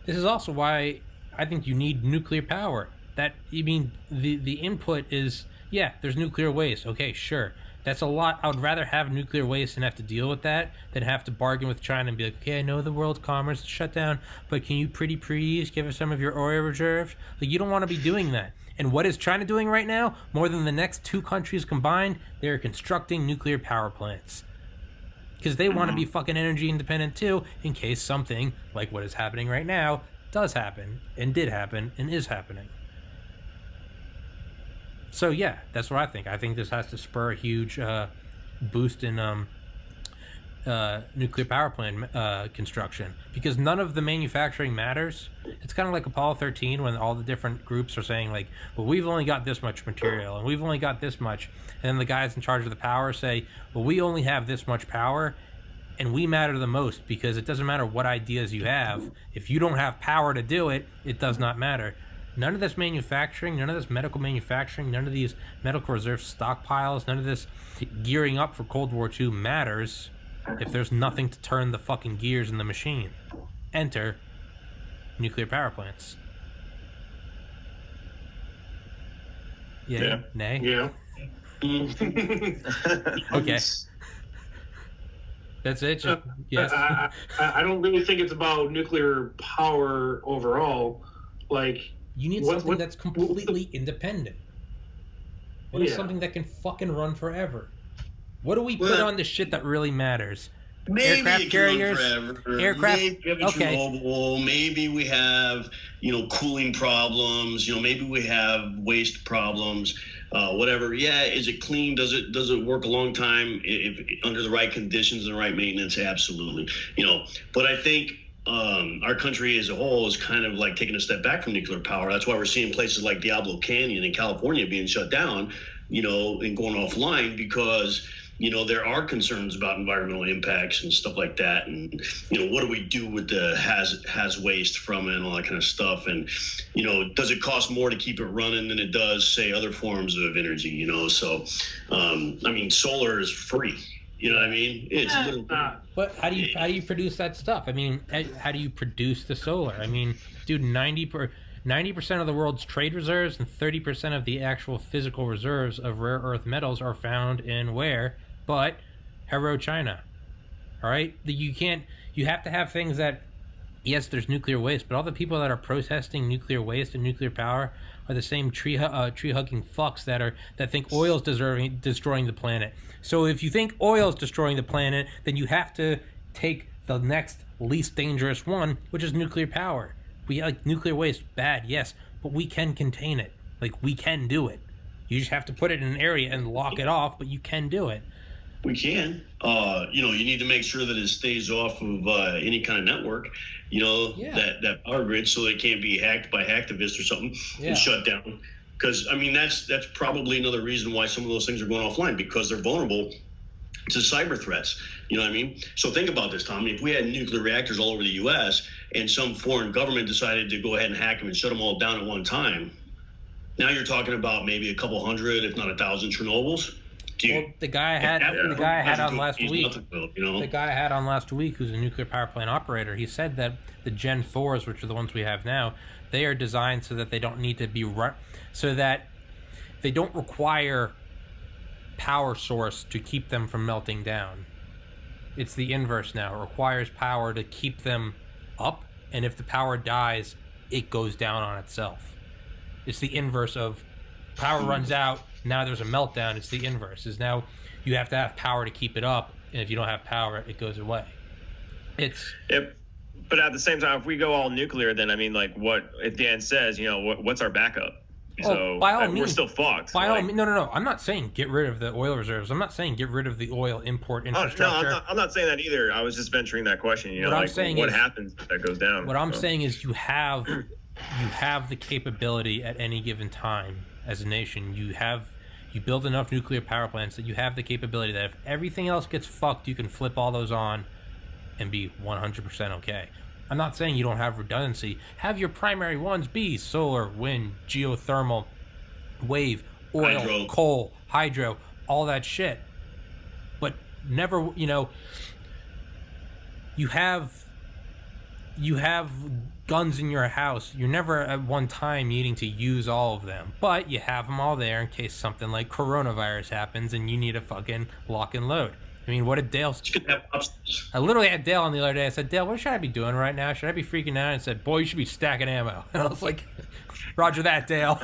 This is also why I think you need nuclear power. The input is, yeah, there's nuclear waste. Okay, sure. That's a lot. I would rather have nuclear waste and have to deal with that than have to bargain with China and be like, okay, I know the world's commerce is shut down, but can you pretty please give us some of your oil reserves? Like, you don't want to be doing that. And what is China doing right now? More than the next two countries combined, they're constructing nuclear power plants. Because they want to be fucking energy independent too, in case something like what is happening right now does happen, and did happen, and is happening. So yeah, that's what I think. I think this has to spur a huge boost in nuclear power plant construction, because none of the manufacturing matters. It's kind of like Apollo 13 when all the different groups are saying like, well, we've only got this much material and we've only got this much, and then the guys in charge of the power say, well, we only have this much power and we matter the most, because it doesn't matter what ideas you have. If you don't have power to do it, it does not matter. None of this manufacturing, none of this medical manufacturing, none of these medical reserve stockpiles, none of this gearing up for Cold War II matters if there's nothing to turn the fucking gears in the machine. Enter nuclear power plants. Yeah. Nay? Yeah. Okay. That's it? Yes. I don't really think it's about nuclear power overall. Like, You need something that's completely independent. What is something that can fucking run forever? What do we put on the shit that really matters? Maybe Aircraft it can run carriers? forever. Aircraft- Maybe we have a okay. Chernobyl. Maybe we have, cooling problems. Maybe we have waste problems. Whatever. Yeah, is it clean? Does it work a long time if under the right conditions and the right maintenance? Absolutely. But I think our country as a whole is kind of like taking a step back from nuclear power. That's why we're seeing places like Diablo Canyon in California being shut down, and going offline, because there are concerns about environmental impacts and stuff like that. And, what do we do with the has waste from it and all that kind of stuff? And, does it cost more to keep it running than it does, say, other forms of energy, So, solar is free. You know what I mean? It's But how do you produce that stuff? I mean, how do you produce the solar? I mean, dude, 90% of the world's trade reserves and 30% of the actual physical reserves of rare earth metals are found in where? But Hero, China. All right? You have to have things that, yes, there's nuclear waste, but all the people that are protesting nuclear waste and nuclear power are the same tree-hugging fucks that think oil's destroying the planet. So if you think oil's destroying the planet, then you have to take the next least dangerous one, which is nuclear power. We like nuclear waste, bad, yes, but we can contain it. Like, we can do it. You just have to put it in an area and lock it off, but you can do it. We can. You need to make sure that it stays off of any kind of network, that power grid, so that it can't be hacked by hacktivists or something and shut down. Because, that's probably another reason why some of those things are going offline, because they're vulnerable to cyber threats. You know what I mean? So think about this, Tommy. If we had nuclear reactors all over the U.S. and some foreign government decided to go ahead and hack them and shut them all down at one time, now you're talking about maybe a couple hundred, if not 1,000 Chernobyls. Well, the guy I had on last week, who's a nuclear power plant operator, he said that the Gen 4s, which are the ones we have now, they are designed so that they don't need to be so that they don't require power source to keep them from melting down. It's the inverse now. It requires power to keep them up, and if the power dies, it goes down on itself. It's the inverse of power runs out, now there's a meltdown. It's the inverse. Is now you have to have power to keep it up, and if you don't have power, it goes away. But at the same time, if we go all nuclear, then what if Dan says, what's our backup? So by all means, we're still fucked. By all means, no. I'm not saying get rid of the oil reserves. I'm not saying get rid of the oil import infrastructure. I'm not saying that either. I was just venturing that question. What happens if that goes down? What I'm saying is you have the capability at any given time as a nation. You build enough nuclear power plants that you have the capability that if everything else gets fucked, you can flip all those on and be 100% okay. I'm not saying you don't have redundancy. Have your primary ones be solar, wind, geothermal, wave, oil, hydro, coal, hydro, all that shit. But never, you have guns in your house. You're never at one time needing to use all of them, but you have them all there in case something like coronavirus happens and you need a fucking lock and load. I mean, what did Dale... I literally had Dale on the other day. I said, Dale, what should I be doing right now? Should I be freaking out? And said, boy, you should be stacking ammo. And I was like, roger that, Dale.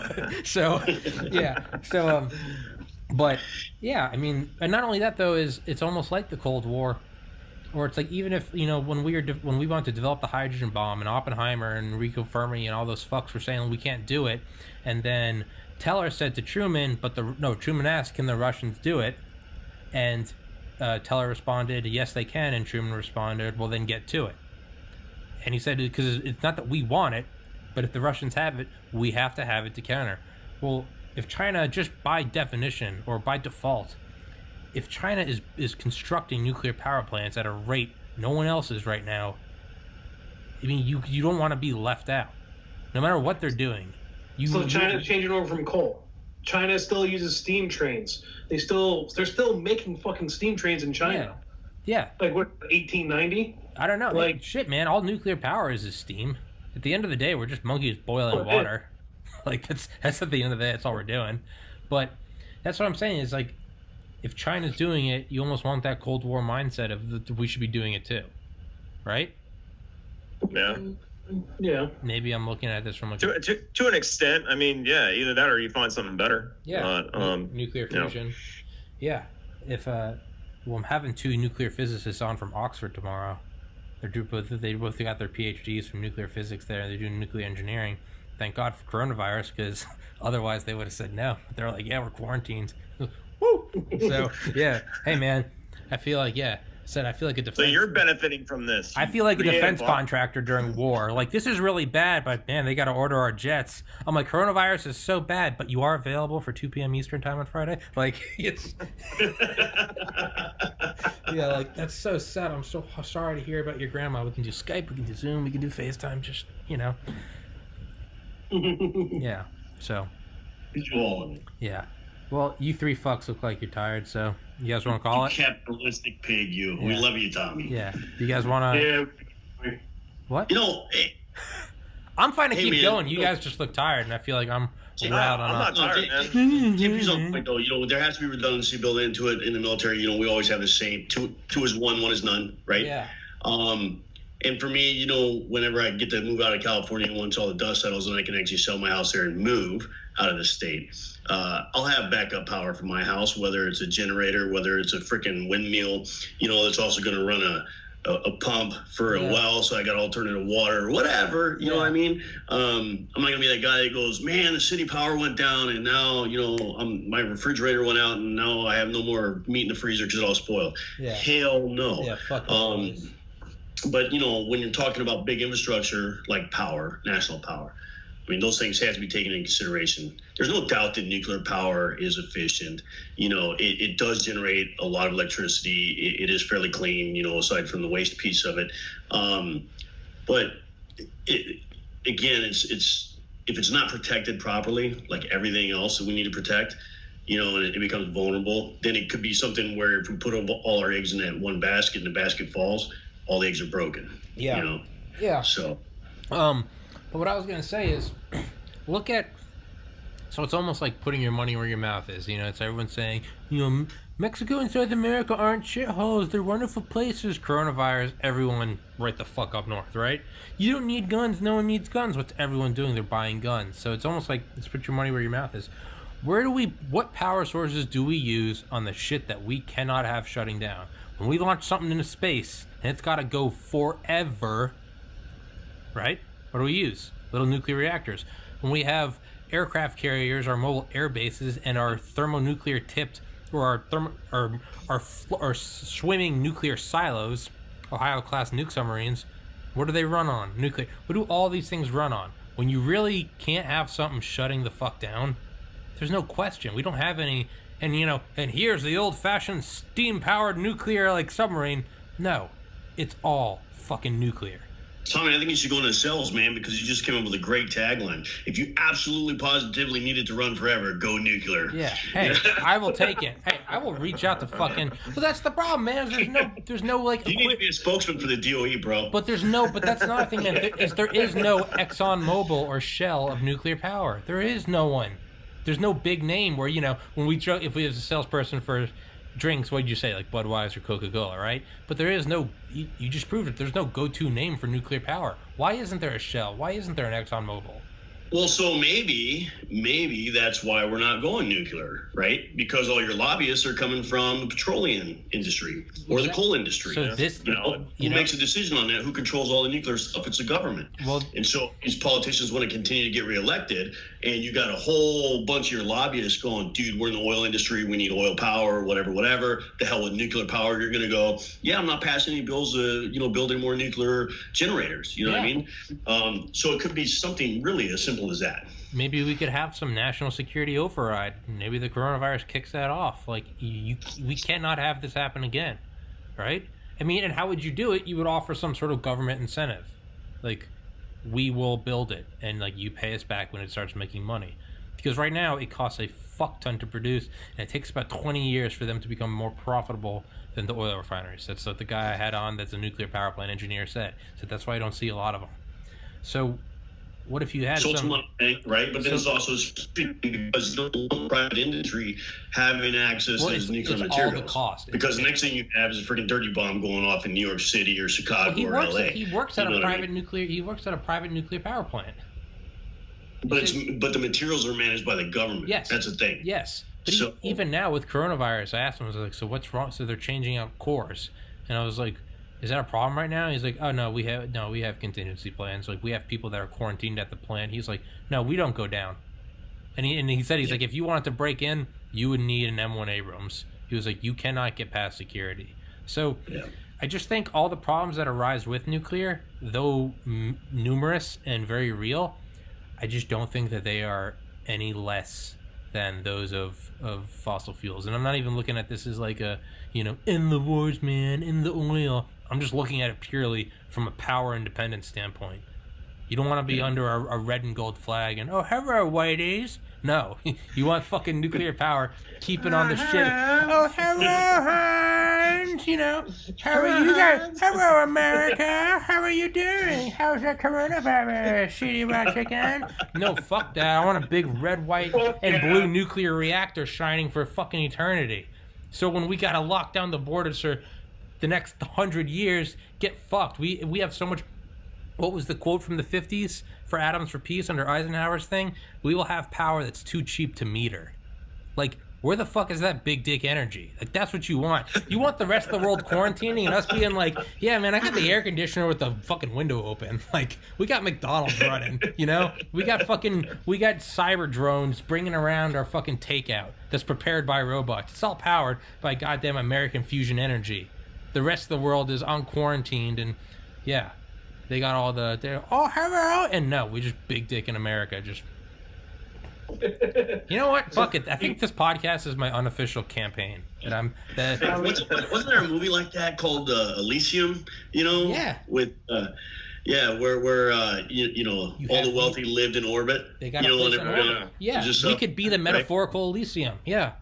So, yeah. So, but, yeah, I mean, and not only that, though, is it's almost like the Cold War, or it's like even if, when we wanted to develop the hydrogen bomb, and Oppenheimer and Enrico Fermi and all those fucks were saying we can't do it, and then Teller said to Truman, Truman asked, can the Russians do it? And Teller responded, yes, they can. And Truman responded, well, then get to it. And he said, because it's not that we want it, but if the Russians have it, we have to have it to counter. Well, if China, just by definition or by default, if China is constructing nuclear power plants at a rate no one else is right now, I mean, you don't want to be left out. No matter what they're doing. So China's changing over from coal. China still uses steam trains. They're still making fucking steam trains in China. Yeah. Like what, 1890? I don't know. Like, shit, man. All nuclear power is steam. At the end of the day, we're just monkeys boiling water. Like that's at the end of the day. That's all we're doing. But that's what I'm saying. Is like, if China's doing it, you almost want that Cold War mindset of we should be doing it too, right? Yeah. Yeah. Maybe I'm looking at this from like to an extent. I mean, yeah, either that or you find something better. Yeah. Nuclear fusion. Yeah. If I'm having 2 nuclear physicists on from Oxford tomorrow. They both got their PhDs from nuclear physics there. They're doing nuclear engineering. Thank God for coronavirus, because otherwise they would have said no. But they're like, yeah, we're quarantined. Woo! So yeah. Hey man, I feel like a defense. So you're benefiting from this. I feel like a defense contractor during war. Like, this is really bad, but man, they got to order our jets. I'm like, coronavirus is so bad, but you are available for 2 p.m. Eastern time on Friday. Like, it's yeah, like that's so sad. I'm so sorry to hear about your grandma. We can do Skype, we can do Zoom, we can do FaceTime. Just yeah. So yeah. Well, you 3 fucks look like you're tired, so you guys want to call it? Capitalistic pig, you. Yeah. We love you, Tommy. Yeah. Do you guys want to? Yeah. What? Hey. I'm fine to keep going. You guys just look tired, and I feel like I'm loud on. I'm not tired, man. JP's on point, though. There has to be redundancy built into it in the military. We always have the same. Two is one is none, right? Yeah. And for me, whenever I get to move out of California, once all the dust settles, and I can actually sell my house there and move out of the state, I'll have backup power for my house, whether it's a generator, whether it's a freaking windmill, that's also going to run a pump for a well, so I got alternative water or whatever, you know what I mean? I'm not going to be that guy that goes, man, the city power went down, and now, my refrigerator went out, and now I have no more meat in the freezer because it all spoiled. Yeah. Hell no. Yeah, fuck But, when you're talking about big infrastructure like power, national power, I mean, those things have to be taken into consideration. There's no doubt that nuclear power is efficient. It does generate a lot of electricity. It is fairly clean, aside from the waste piece of it. But it's if it's not protected properly, like everything else that we need to protect, and it becomes vulnerable, then it could be something where if we put all our eggs in that one basket and the basket falls, all the eggs are broken. Yeah. Yeah. So. But what I was going to say is, so it's almost like putting your money where your mouth is. It's everyone saying, Mexico and South America aren't shitholes. They're wonderful places. Coronavirus, everyone right the fuck up north, right? You don't need guns. No one needs guns. What's everyone doing? They're buying guns. So it's almost like, let's put your money where your mouth is. What power sources do we use on the shit that we cannot have shutting down? When we launch something into space, and it's got to go forever, right? What do we use? Little nuclear reactors. When we have aircraft carriers, our mobile air bases, and our thermonuclear tipped, or our swimming nuclear silos, Ohio-class nuke submarines, what do they run on? Nuclear. What do all these things run on? When you really can't have something shutting the fuck down, there's no question. We don't have any, and here's the old-fashioned steam-powered nuclear submarine. No, it's all fucking nuclear. Tommy, I think you should go into sales, man, because you just came up with a great tagline. If you absolutely positively need it to run forever, go nuclear. Yeah. Hey, I will take it. Hey, I will reach out to fucking. But that's the problem, man. There's no You need to be a spokesman for the DOE, bro. But that's not a thing, man. There is no ExxonMobil or Shell of nuclear power. There is no one. There's no big name where if we have a salesperson for drinks, what did you say, like Budweiser, Coca-Cola, right? But there is no, you just proved it, there's no go-to name for nuclear power. Why isn't there a Shell? Why isn't there an ExxonMobil? Well, so maybe that's why we're not going nuclear, right? Because all your lobbyists are coming from the petroleum industry or the coal industry. So this, who makes a decision on that? Who controls all the nuclear stuff? It's the government. Well, and so these politicians want to continue to get reelected, and you got a whole bunch of your lobbyists going, dude, we're in the oil industry, we need oil power, whatever. The hell with nuclear power. You're going to go, yeah, I'm not passing any bills to building more nuclear generators. You know what I mean? So it could be something really as simple as that. Maybe we could have some national security override. Maybe the coronavirus kicks that off. Like, we cannot have this happen again, right? I mean, and how would you do it? You would offer some sort of government incentive. Like, we will build it, and, like, you pay us back when it starts making money. Because right now, it costs a fuck ton to produce, and it takes about 20 years for them to become more profitable than the oil refineries. That's what the guy I had on that's a nuclear power plant engineer said. So that's why I don't see a lot of them. So what if you had some... right? But then it's also because the private industry having access to nuclear materials. All the cost. Because the next thing you have is a freaking dirty bomb going off in New York City or Chicago or LA. He works at a private nuclear power plant. But the materials are managed by the government. Yes. That's the thing. Yes. But even now with coronavirus, I asked him, I was like, so what's wrong? So they're changing out cores. And I was like, is that a problem right now? He's like, oh, no, we have contingency plans. Like, we have people that are quarantined at the plant. He's like, no, we don't go down. And he said, he's like, if you wanted to break in, you would need an M1 Abrams. He was like, you cannot get past security. So I just think all the problems that arise with nuclear, though numerous and very real, I just don't think that they are any less than those of fossil fuels. And I'm not even looking at this as like a, in the wars, man, in the oil. I'm just looking at it purely from a power independence standpoint. You don't want to be under a red and gold flag and, oh, hello, whiteys. No, you want fucking nuclear power keeping on the shit. Oh, hello, Hans. How are you guys? Hello, America. How are you doing? How's that coronavirus? Shitty watch again? No, fuck that. I want a big red, white, and blue nuclear reactor shining for fucking eternity. So when we gotta lock down the borders for the next 100 years, get fucked. We have so much. What was the quote from the 50s for Atoms for Peace under Eisenhower's thing? We will have power that's too cheap to meter. Like, where the fuck is that big dick energy? Like, that's what you want. You want the rest of the world quarantining and us being like, yeah, man, I got the air conditioner with the fucking window open. Like, we got McDonald's running, We got cyber drones bringing around our fucking takeout that's prepared by robots. It's all powered by goddamn American fusion energy. The rest of the world is unquarantined and, yeah. They got all hello, and no, we just big dick in America. Just, you know what? Fuck it. I think this podcast is my unofficial campaign, and wasn't there a movie like that called Elysium? Yeah. With where all the wealthy lived in orbit. They got we could be the metaphorical Elysium. Yeah.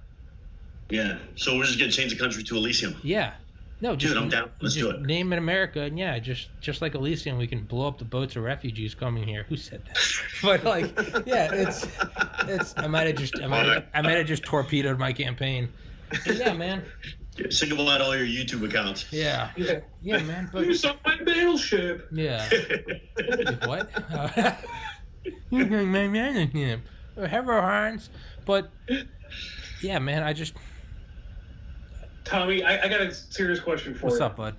Yeah. So we're just gonna change the country to Elysium. Yeah. No, dude, I'm down. Let's do it. Name it America, and yeah, just like Elysium, we can blow up the boats of refugees coming here. Who said that? But like, yeah, it's. I might have just torpedoed my campaign. But yeah, man. Single out all your YouTube accounts. Yeah, man. But you saw my battleship. Yeah. What? You're going my battleship. Hello, Hans. But yeah, man, I just. Tommy, I got a serious question for you. What's up, bud?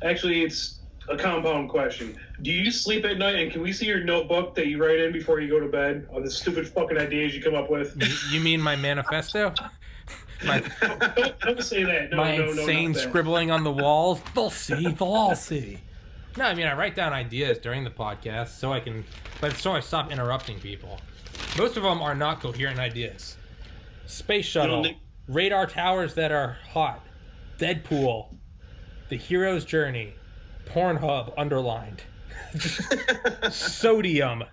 Actually, it's a compound question. Do you sleep at night, and can we see your notebook that you write in before you go to bed of the stupid fucking ideas you come up with? You mean my manifesto? Don't say that. No, my insane scribbling on the walls? They'll all see. No, I mean, I write down ideas during the podcast so I stop interrupting people. Most of them are not coherent ideas. Space shuttle. Radar towers that are hot, Deadpool, The Hero's Journey, Pornhub underlined, sodium, ...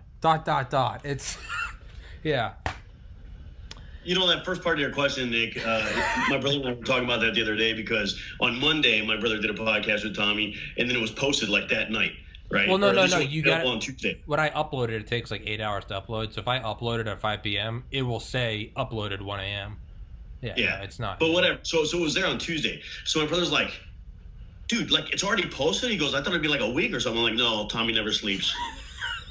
It's, yeah. That first part of your question, Nick, my brother and I were talking about that the other day because on Monday, my brother did a podcast with Tommy, and then it was posted like that night, right? Well, no. You got on Tuesday. When I uploaded, it takes like 8 hours to upload. So if I upload it at 5 p.m., it will say uploaded 1 a.m. Yeah, no, it's not. But whatever. So it was there on Tuesday. So my brother's like, dude, like it's already posted? He goes, I thought it'd be like a week or something. I'm like, no, Tommy never sleeps.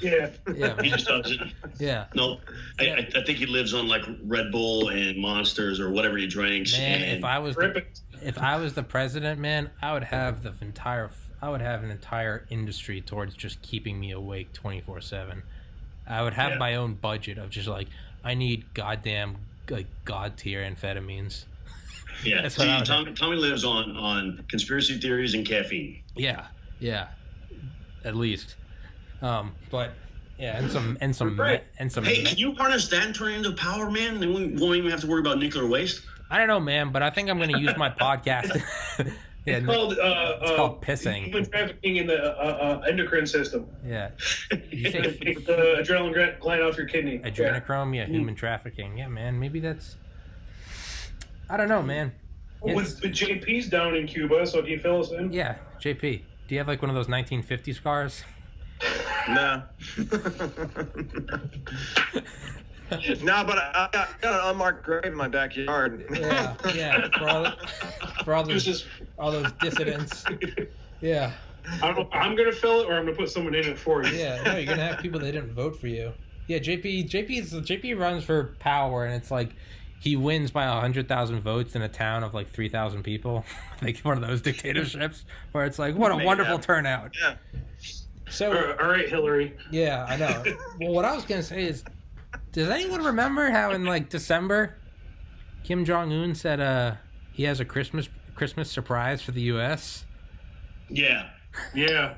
Yeah. Yeah, He just doesn't. yeah. No, I think he lives on like Red Bull and Monsters or whatever he drinks. Man, and if I was Rip it. the president, man, I would have an entire industry towards just keeping me awake 24/7. I would have my own budget of just like I need goddamn like god tier amphetamines. yeah, That's what I see, would Tommy lives on conspiracy theories and caffeine. Yeah, at least. But yeah, and some. Right. Hey, can you harness that and turn it into power, man? Then we won't even have to worry about nuclear waste. I don't know, man, but I think I'm going to use my podcast. Yeah, It's called pissing. Human trafficking in the endocrine system. Yeah. You say Take the adrenaline gland off your kidney. adrenochrome? Yeah, human trafficking. Yeah, man, maybe that's. I don't know, man. Well, with JP's down in Cuba, so can you fill us in? Yeah, JP, do you have like one of those 1950 scars? No. No, but I got an unmarked grave in my backyard. Yeah, for all those dissidents. Yeah. I don't know if I'm gonna fill it or I'm gonna put someone in it for you. Yeah, no, you're gonna have people that didn't vote for you. Yeah, JP runs for power, and it's like he wins by 100,000 votes in a town of like 3,000 people. Like one of those dictatorships where it's like, what a wonderful turnout. Yeah. So, All right, Hillary. yeah, I know. Well, what I was gonna say is, does anyone remember how in like December, Kim Jong-un said he has a Christmas surprise for the U.S.? Yeah, Yeah.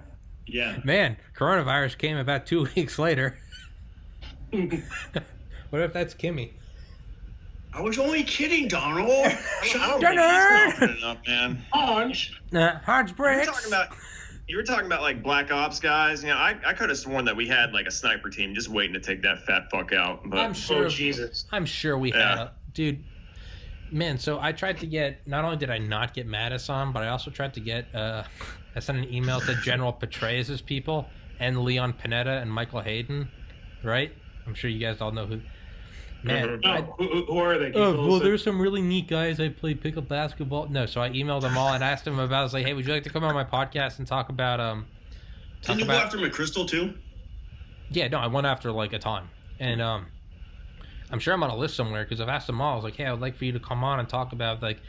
yeah. Man, coronavirus came about 2 weeks later. What if that's Kimmy? I was only kidding, Donald. I don't think he's confident enough, man. Orange. Hans You bricks. were talking about like black ops guys. You know, I could have sworn that we had like a sniper team just waiting to take that fat fuck out. But I'm sure. Oh, Jesus. I'm sure we had a dude. Man, so I tried to get. Not only did I not get Mattis on, but I also tried to get. I sent an email to General Petraeus' people and Leon Panetta and Michael Hayden, right? I'm sure you guys all know who. Man, No, who are they? there's some really neat guys. I play pickup basketball. No, so I emailed them all and asked them about. I was like, hey, would you like to come on my podcast and talk about Didn't you go after McChrystal too? Yeah, no, I went after like a ton, and I'm sure I'm on a list somewhere because I've asked them all. I was like, hey, I would like for you to come on and talk about like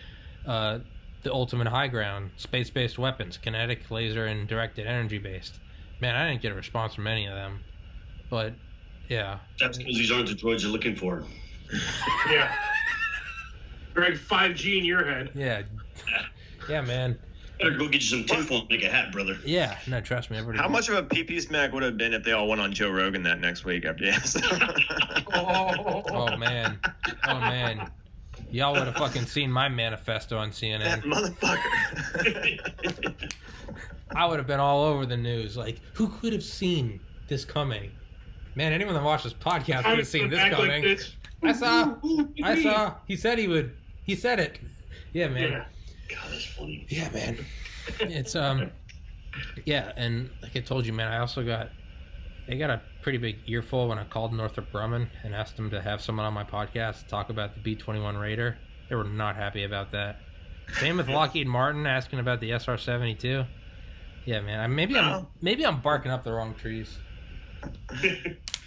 the ultimate high ground, space-based weapons, kinetic, laser, and directed energy based. Man, I didn't get a response from any of them, but yeah, That's because these aren't the droids you're looking for. Yeah. Greg, 5G in your head. yeah, man. Better go get you some tinfoil and make a hat, brother. Yeah, no, trust me. how much of a PP smack would have been if they all went on Joe Rogan that next week after yes? Oh man, y'all would have fucking seen my manifesto on That CNN. motherfucker. I would have been all over the news. Like, who could have seen this coming? Man, anyone that watched this podcast could have seen this coming. I saw. He said he would. He said it. Yeah, man. Yeah. God, that's funny. Yeah, man. It's yeah, and like I told you, man, I got a pretty big earful when I called Northrop Grumman and asked them to have someone on my podcast to talk about the B-21 Raider. They were not happy about that. Same with Lockheed Martin asking about the SR-72. Yeah, man. Maybe I'm barking up the wrong trees.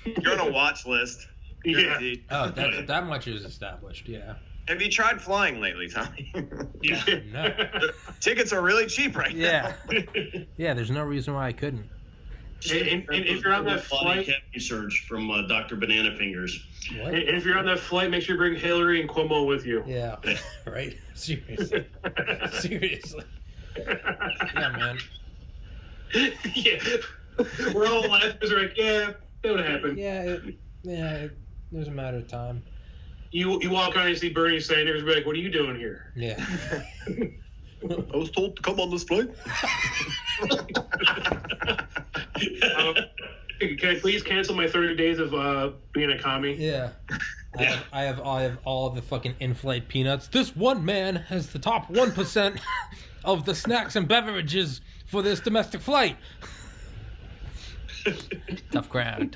You're on a watch list. Yeah. Oh, that much is established. Yeah. Have you tried flying lately, Tommy? Yeah. No. Tickets are really cheap right now. Yeah. Yeah. There's no reason why I couldn't. And if you're on that flight, cavity surge from Dr. Banana Fingers. What? and if you're on that flight, make sure you bring Hillary and Cuomo with you. Yeah. Right. Seriously. Seriously. Yeah, man. Yeah. We're all laughing because we're like, yeah, that would happen. Yeah. It was a matter of time. You walk on and see Bernie Sanders, be like, what are you doing here? Yeah. I was told to come on this flight. Can I please cancel my 30 days of being a commie? Yeah. I have all the fucking in-flight peanuts. This one man has the top 1% of the snacks and beverages for this domestic flight. Tough crowd.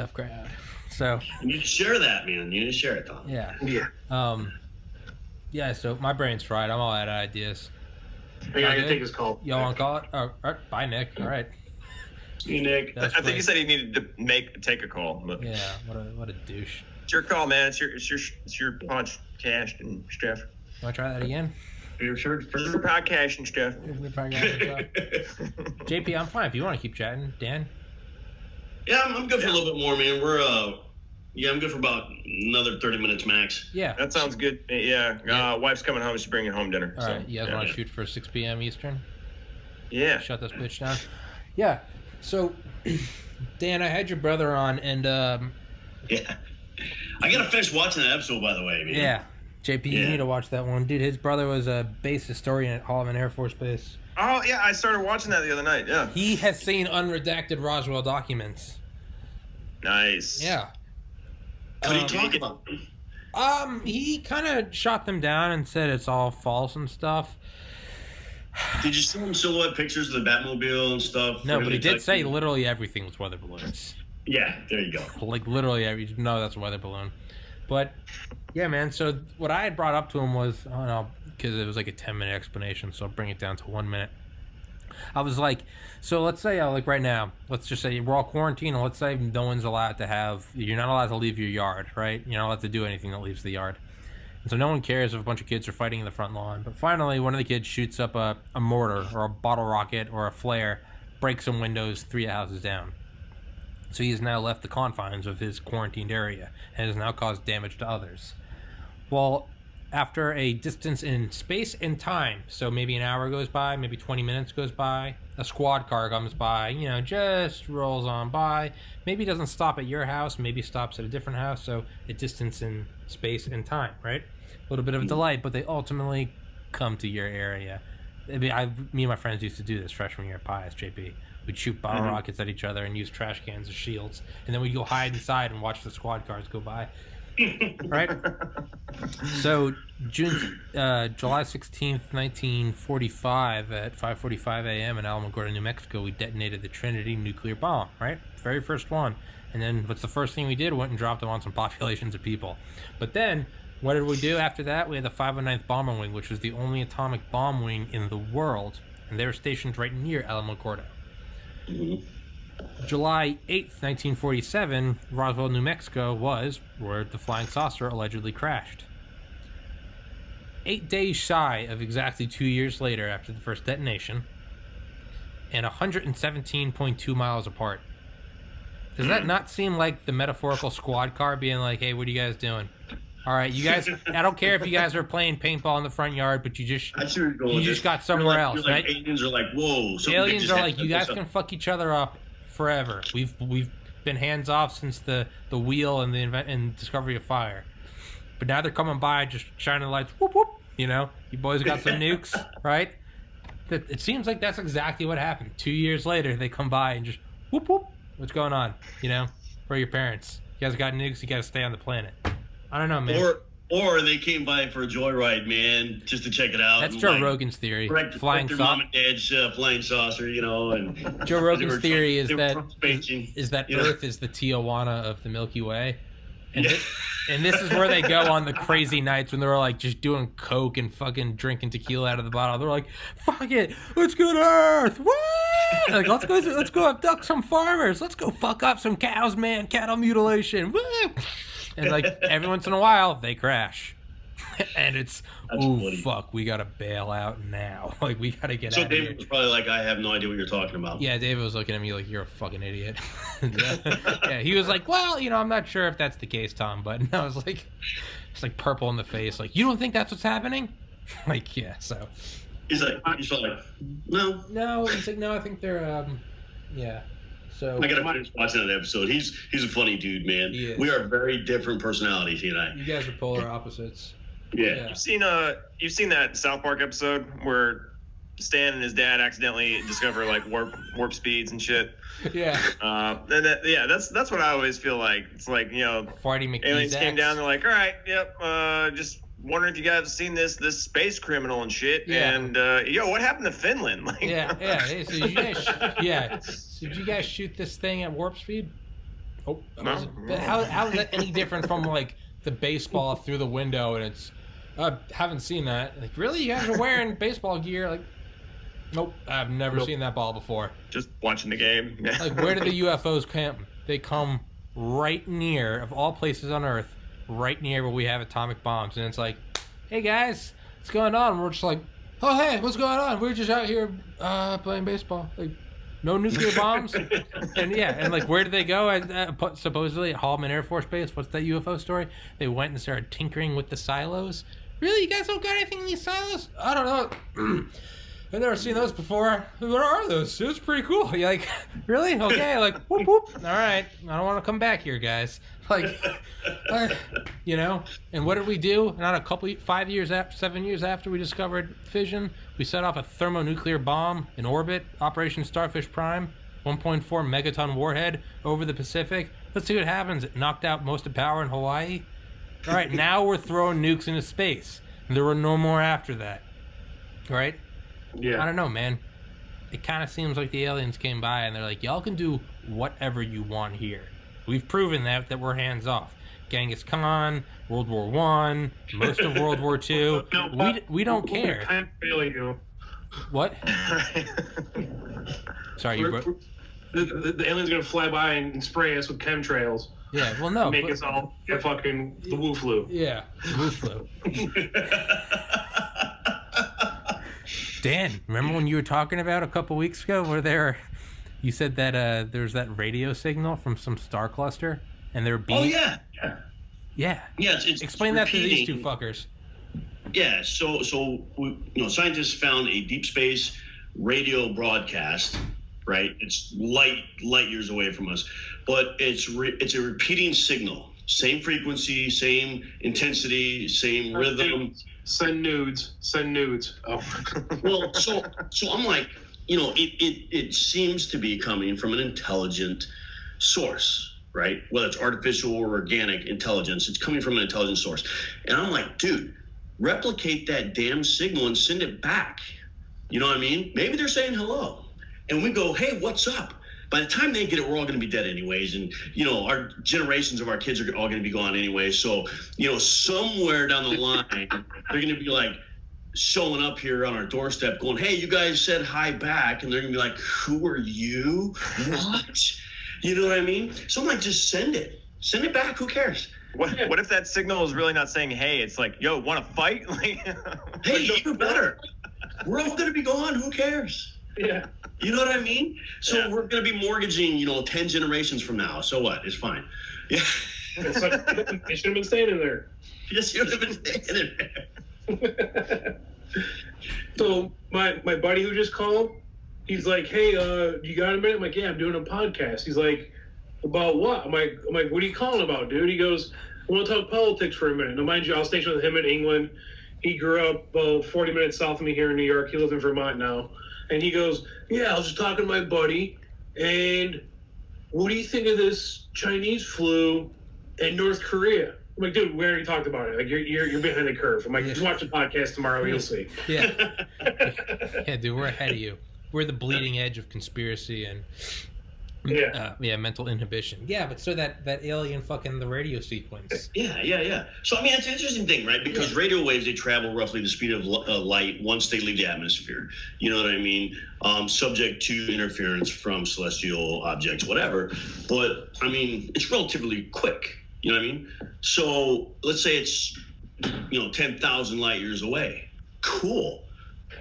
So You need to share that, man. You need to share it, Tom. yeah. Yeah. Yeah, so my brain's fried. I'm all out of ideas. I gotta take his call. Y'all want to call it? Oh, all right. Bye, Nick. All right. See you, Nick. That was I think great. he said he needed to take a call. But Yeah, what a douche. it's your call, man. It's your podcast and stuff. You want to try that again? Your shirt For your podcast and stuff. JP, I'm fine if you want to keep chatting. Dan? Yeah, I'm good for a little bit more, man. I'm good for about another 30 minutes max. Yeah. That sounds good. Yeah. Wife's coming home. She's bringing home dinner. All so, right, you guys want to shoot for 6 p.m. Eastern? Yeah. Shut this bitch down. Yeah. So, Dan, I had your brother on, and Yeah. I gotta finish watching that episode, by the way, man. yeah, JP, you Yeah. need to watch that one, dude. His brother was a base historian at Holloman Air Force Base. Oh yeah, I started watching that the other night. Yeah. He has seen unredacted Roswell documents. Nice. Yeah. What are you talking about? He kind of shot them down and said it's all false and stuff. Did you see some silhouette pictures of the Batmobile and stuff? No, but he did say Like- literally everything was weather balloons. Yeah, there you go. Like literally no, that's a weather balloon. But yeah, man, so what I had brought up to him was, I don't know, because it was like a 10-minute explanation, so I'll bring it down to 1 minute. I was like, so let's say like right now, let's just say we're all quarantined, and let's say no one's allowed to you're not allowed to leave your yard, right? You're not allowed to do anything that leaves the yard. And so no one cares if a bunch of kids are fighting in the front lawn. But finally, one of the kids shoots up a mortar or a bottle rocket or a flare, breaks some windows 3 houses down. So he has now left the confines of his quarantined area and has now caused damage to others. Well, after a distance in space and time, so maybe an hour goes by, maybe 20 minutes goes by, a squad car comes by, just rolls on by. Maybe doesn't stop at your house, maybe stops at a different house, so a distance in space and time, right? A little bit of a delay, but they ultimately come to your area. Me and my friends used to do this freshman year at Pius, JP. We'd shoot bottle rockets at each other and use trash cans as shields, and then we'd go hide inside and watch the squad cars go by. Right? So July 16th, 1945 at 5:45 a.m. in Alamogordo, New Mexico, we detonated the Trinity nuclear bomb, right? Very first one. And then what's the first thing we did? Went and dropped them on some populations of people. But then what did we do after that? We had the 509th Bomber Wing, which was the only atomic bomb wing in the world, and they were stationed right near Alamogordo. July 8th, 1947, Roswell, New Mexico was where the flying saucer allegedly crashed. 8 days shy of exactly 2 years later after the first detonation, and 117.2 miles apart. Does that not seem like the metaphorical squad car being like, hey, what are you guys doing? All right, you guys, I don't care if you guys are playing paintball in the front yard, but you just got somewhere else, right? Aliens are like, whoa. Aliens are like, you guys can fuck each other up forever. We've been hands off since the wheel and the discovery of fire, but now they're coming by, just shining lights. Whoop whoop. You boys got some nukes, right? It seems like that's exactly what happened. 2 years later, they come by and just whoop whoop. What's going on? Where are your parents? You guys got nukes. You got to stay on the planet. I don't know, man. Or they came by for a joyride, man, just to check it out. That's Joe Rogan's theory. Flying saucer. Mom and dad's flying saucer, And Joe Rogan's theory is that Earth is the Tijuana of the Milky Way, and and this is where they go on the crazy nights when they're like just doing coke and fucking drinking tequila out of the bottle. They're like, "Fuck it, let's go to Earth." Woo! Like let's go abduct some farmers. Let's go fuck up some cows, man. Cattle mutilation. Woo! And like every once in a while, they crash, and it's fuck, we gotta bail out now. Like we gotta get out of here. So David was probably like, I have no idea what you're talking about. Yeah, David was looking at me like, you're a fucking idiot. Yeah, he was like, well, I'm not sure if that's the case, Tom, but I was like, it's like purple in the face. Like, you don't think that's what's happening? Like, yeah. So he's like, no. He's like, no, I think they're yeah. So I gotta finish watching that episode. He's a funny dude, man. We are very different personalities, he and I. You guys are polar opposites. Yeah. You've seen that South Park episode where Stan and his dad accidentally discover like warp speeds and shit. Yeah. That's what I always feel like. It's like, Farty McGee's aliens came down. They're like, all right, yep. Just wondering if you guys have seen this space criminal and shit. Yeah. And what happened to Finland? Like, yeah. Hey, so did you guys shoot this thing at warp speed? Oh, no. But how is that any different from like the baseball through the window? And it's haven't seen that. Like, really, you guys are wearing baseball gear? Like, Nope, I've never Nope. seen that ball before. Just watching the game. Like, where do the UFOs come? They come right near, of all places on Earth, right near where we have atomic bombs. And it's like, hey guys, what's going on? We're just like, oh hey, what's going on? We're just out here playing baseball. Like, no nuclear bombs. And yeah, and like, where did they go? Supposedly at Hallman Air Force Base. What's that UFO story? They went and started tinkering with the silos. Really, you guys don't got anything in these silos? I don't know. I've never seen those before. What are those? It's pretty cool. You're like, really? Okay, like, whoop, whoop. All right. I don't want to come back here, guys. Like, you know? And what did we do? Not a couple, 7 years after we discovered fission, we set off a thermonuclear bomb in orbit, Operation Starfish Prime, 1.4 megaton warhead over the Pacific. Let's see what happens. It knocked out most of power in Hawaii. All right, now we're throwing nukes into space. And there were no more after that. All right? Yeah. I don't know, man. It kind of seems like the aliens came by and they're like, y'all can do whatever you want here. We've proven that we're hands off. Genghis Khan, World War I, most of World War II. We don't care. I'm feeling you. What? Sorry, you broke. The aliens gonna fly by and spray us with chemtrails. Yeah, well, no. Make us all get fucking the Wu flu. Yeah, Wu flu. Dan, remember when you were talking about a couple weeks ago where you said that there's that radio signal from some star cluster and they're being... Oh yeah. Yeah. Yeah. It's explain that to these two repeating. fuckers. Yeah. So scientists found a deep space radio broadcast. Right. It's light years away from us, but it's a repeating signal. Same frequency, same intensity, same rhythm. Send nudes. Oh. Well, so I'm like, it seems to be coming from an intelligent source, right? Whether it's artificial or organic intelligence, it's coming from an intelligent source. And I'm like, dude, replicate that damn signal and send it back. You know what I mean? Maybe they're saying hello. And we go, hey, what's up? By the time they get it, we're all going to be dead anyways. And, our generations of our kids are all going to be gone anyway. So, somewhere down the line, they're going to be like showing up here on our doorstep going, hey, you guys said hi back. And they're going to be like, who are you? What? You know what I mean? So I'm like, just send it. Send it back. Who cares? What if that signal is really not saying, hey, it's like, yo, want to fight? Like, hey, even better. We're all going to be gone. Who cares? Yeah. You know what I mean? So Yeah. we're going to be mortgaging, 10 generations from now. So what? It's fine. Yeah. It's like, they should have been staying in there. Just should have been staying there. So my buddy who just called, he's like, hey, you got a minute? I'm like, yeah, I'm doing a podcast. He's like, about what? I'm like, what are you calling about, dude? He goes, I want to talk politics for a minute. Now, mind you, I was stationed with him in England. He grew up about 40 minutes south of me here in New York. He lives in Vermont now. And he goes, yeah, I was just talking to my buddy, and what do you think of this Chinese flu in North Korea? I'm like, dude, we already talked about it. Like, you're behind the curve. I'm like, just watch the podcast tomorrow, you'll see. Yeah. Yeah, dude, we're ahead of you. We're the bleeding edge of conspiracy and mental inhibition. Yeah, but so that alien fucking the radio sequence. Yeah. So, I mean, it's an interesting thing, right? Because radio waves, they travel roughly the speed of light once they leave the atmosphere. You know what I mean? Subject to interference from celestial objects, whatever. But, I mean, it's relatively quick. You know what I mean? So, let's say it's, 10,000 light years away. Cool.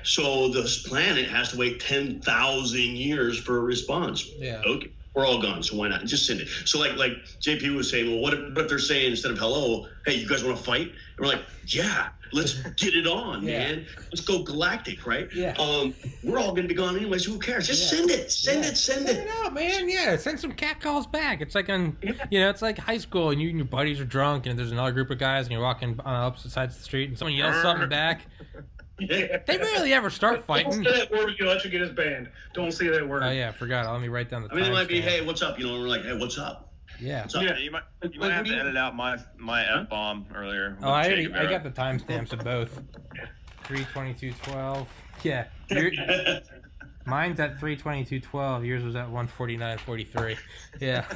So this planet has to wait 10,000 years for a response. Yeah. Okay. We're all gone, so why not? Just send it. So like JP was saying, well, what if they're saying instead of hello, hey, you guys want to fight? And we're like, yeah, let's get it on, man. Let's go galactic, right? Yeah. We're all going to be gone anyway, so who cares? Just send it. Send it. Send it out, man. Yeah, send some catcalls back. It's like it's like high school, and you and your buddies are drunk, and there's another group of guys, and you're walking on opposite sides of the street, and someone yells something back. Yeah. They rarely ever start fighting. Don't say that word, you'll actually get us banned. Don't say that word. Oh yeah, I forgot. Let me write down the. I mean, it might be, timestamp. hey, what's up? And we're like, hey, what's up? Yeah. What's up? Yeah. You might have to edit out my F-bomb earlier. Oh, I got the timestamps of both. 3:22:12. Yeah. Mine's at 3:22:12. Yours was at 1:49:43. Yeah.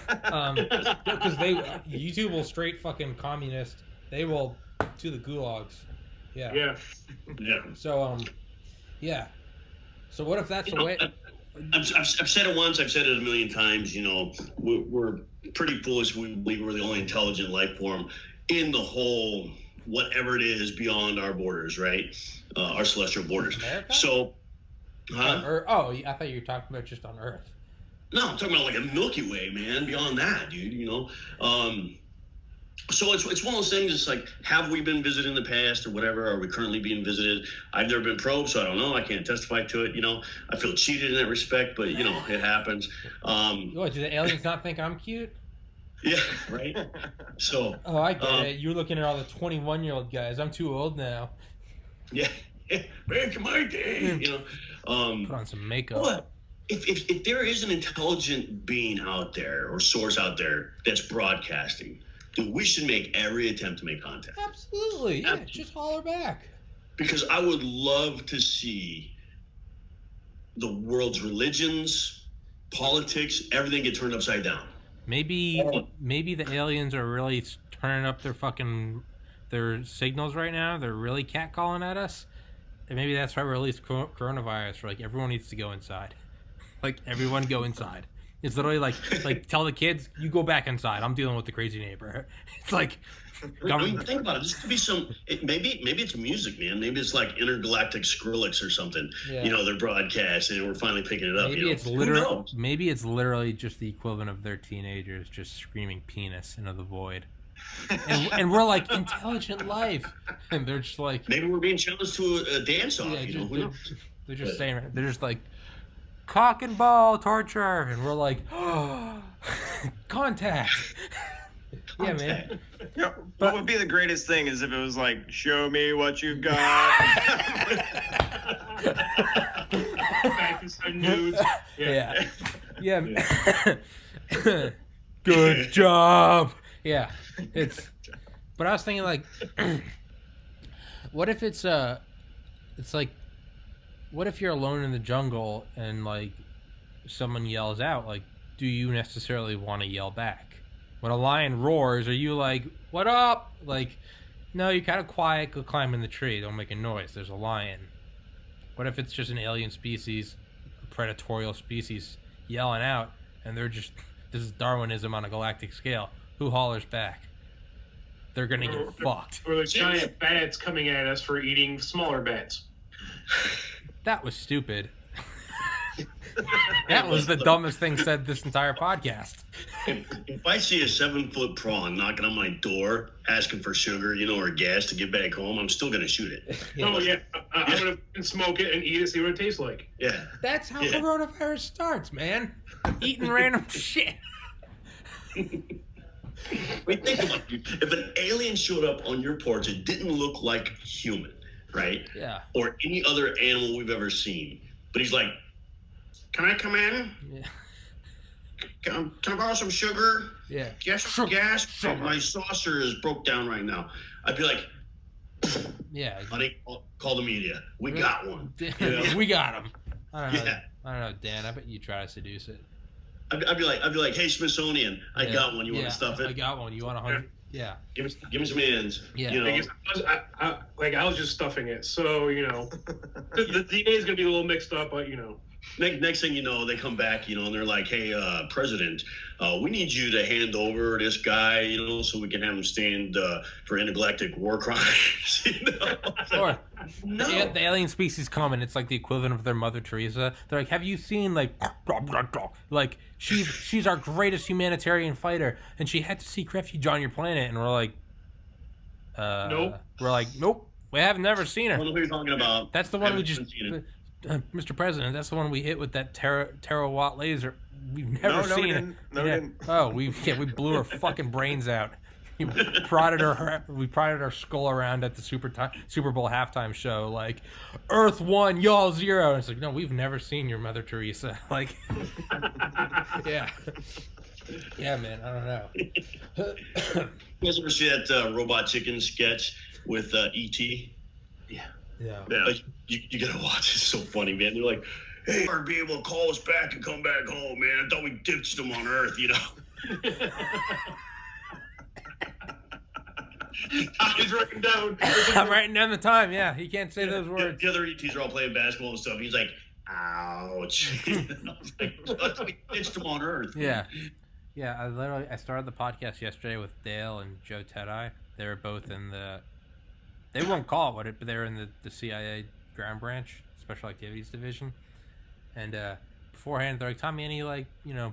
Because YouTube will straight fucking communist. They will to the gulags. Yeah. Yeah. Yeah. So yeah. So what if that's the way? I've said it once. I've said it a million times. We're pretty foolish. We believe we're the only intelligent life form in the whole whatever it is beyond our borders, right? Our celestial borders. America? So, I thought you were talking about just on Earth. No, I'm talking about like a Milky Way, man. Beyond that, dude. So it's one of those things. It's like, have we been visited in the past or whatever? Are we currently being visited? I've never been probed, so I don't know. I can't testify to it. I feel cheated in that respect, but it happens. What, do the aliens not think I'm cute? Yeah, right. So. Oh, I get it. You're looking at all the 21-year-old guys. I'm too old now. Yeah, back in my day, Put on some makeup. But if there is an intelligent being out there or source out there that's broadcasting, then we should make every attempt to make contact. Absolutely. Yeah, just holler back. Because I would love to see the world's religions, politics, everything get turned upside down. Maybe the aliens are really turning up their signals right now. They're really catcalling at us. And maybe that's why we released coronavirus. We're like, everyone needs to go inside. Like, everyone go inside. It's literally like tell the kids, you go back inside. I'm dealing with the crazy neighbor. It's like, think about it. This could be maybe it's music, man. Maybe it's like intergalactic Skrillex or something. Yeah. They're broadcasting and we're finally picking it up. Maybe it's literally just the equivalent of their teenagers just screaming penis into the void. And we're like, intelligent life, and they're just like, maybe we're being challenged to a dance off. They're just saying, they're just like, cock and ball torture, and we're like, oh, contact. Yeah, man. What would be the greatest thing is if it was like, show me what you got. Back to some nudes. Yeah. Good job. Yeah, but I was thinking like, what if it's like, what if you're alone in the jungle and like someone yells out, like, do you necessarily want to yell back? When a lion roars, are you like, what up? Like, no, you're kind of quiet, go climb in the tree, don't make a noise, there's a lion. What if it's just an alien species, a predatorial species yelling out, and they're just, this is Darwinism on a galactic scale. Who hollers back? They're gonna get fucked. Or the giant bats coming at us for eating smaller bats. That was stupid. That was the dumbest thing said this entire podcast. If I see a 7-foot prawn knocking on my door asking for sugar, or gas to get back home, I'm still gonna shoot it. Oh yeah, I'm gonna smoke it and eat it, see what it tastes like. Yeah. That's how coronavirus starts, man. Eating random shit. Think about it. If an alien showed up on your porch, it didn't look like human, right? Yeah. Or any other animal we've ever seen. But he's like, can I come in? Yeah. Can I borrow some sugar? Yeah. Gas? My saucer is broke down right now. I'd be like, yeah. Honey, call the media. We got one. We got him. I don't know, Dan. I bet you try to seduce it. I'd be like, hey, Smithsonian, I got one. You want to stuff it? I got one. You want 100? Yeah. Give me some ends. Yeah. I was just stuffing it, so the DNA is gonna be a little mixed up, but Next thing you know, they come back, and they're like, hey, President, we need you to hand over this guy, so we can have him stand for intergalactic war crimes. Or the alien species come and it's like the equivalent of their Mother Teresa. They're like, have you seen like she's our greatest humanitarian fighter and she had to seek refuge on your planet, and we're like, nope. We're like, nope, we have never seen her. I don't know who you're talking about. That's the one we just. Mr. President, that's the one we hit with that terawatt laser. We've never seen it. No, we didn't. Oh, we blew her fucking brains out. We prodded our skull around at the Super Bowl halftime show, like, Earth 1, y'all 0. And it's like, no, we've never seen your Mother Teresa. Like, yeah, man, I don't know. You guys ever see that Robot Chicken sketch with E.T.? Yeah. You gotta watch. It's so funny, man. They're like, hey, are be able to call us back and come back home, man. I thought we ditched them on Earth, He's writing down. I'm writing down the time. Yeah, he can't say those words. The other ETs are all playing basketball and stuff. He's like, Ouch. I was like, we pitched him on Earth. Yeah. Yeah, I started the podcast yesterday with Dale and Joe Tedeye. They were both in they won't call it, but they were in the CIA Ground Branch, Special Activities Division. And beforehand, they're like, Tommy, any, like, you know,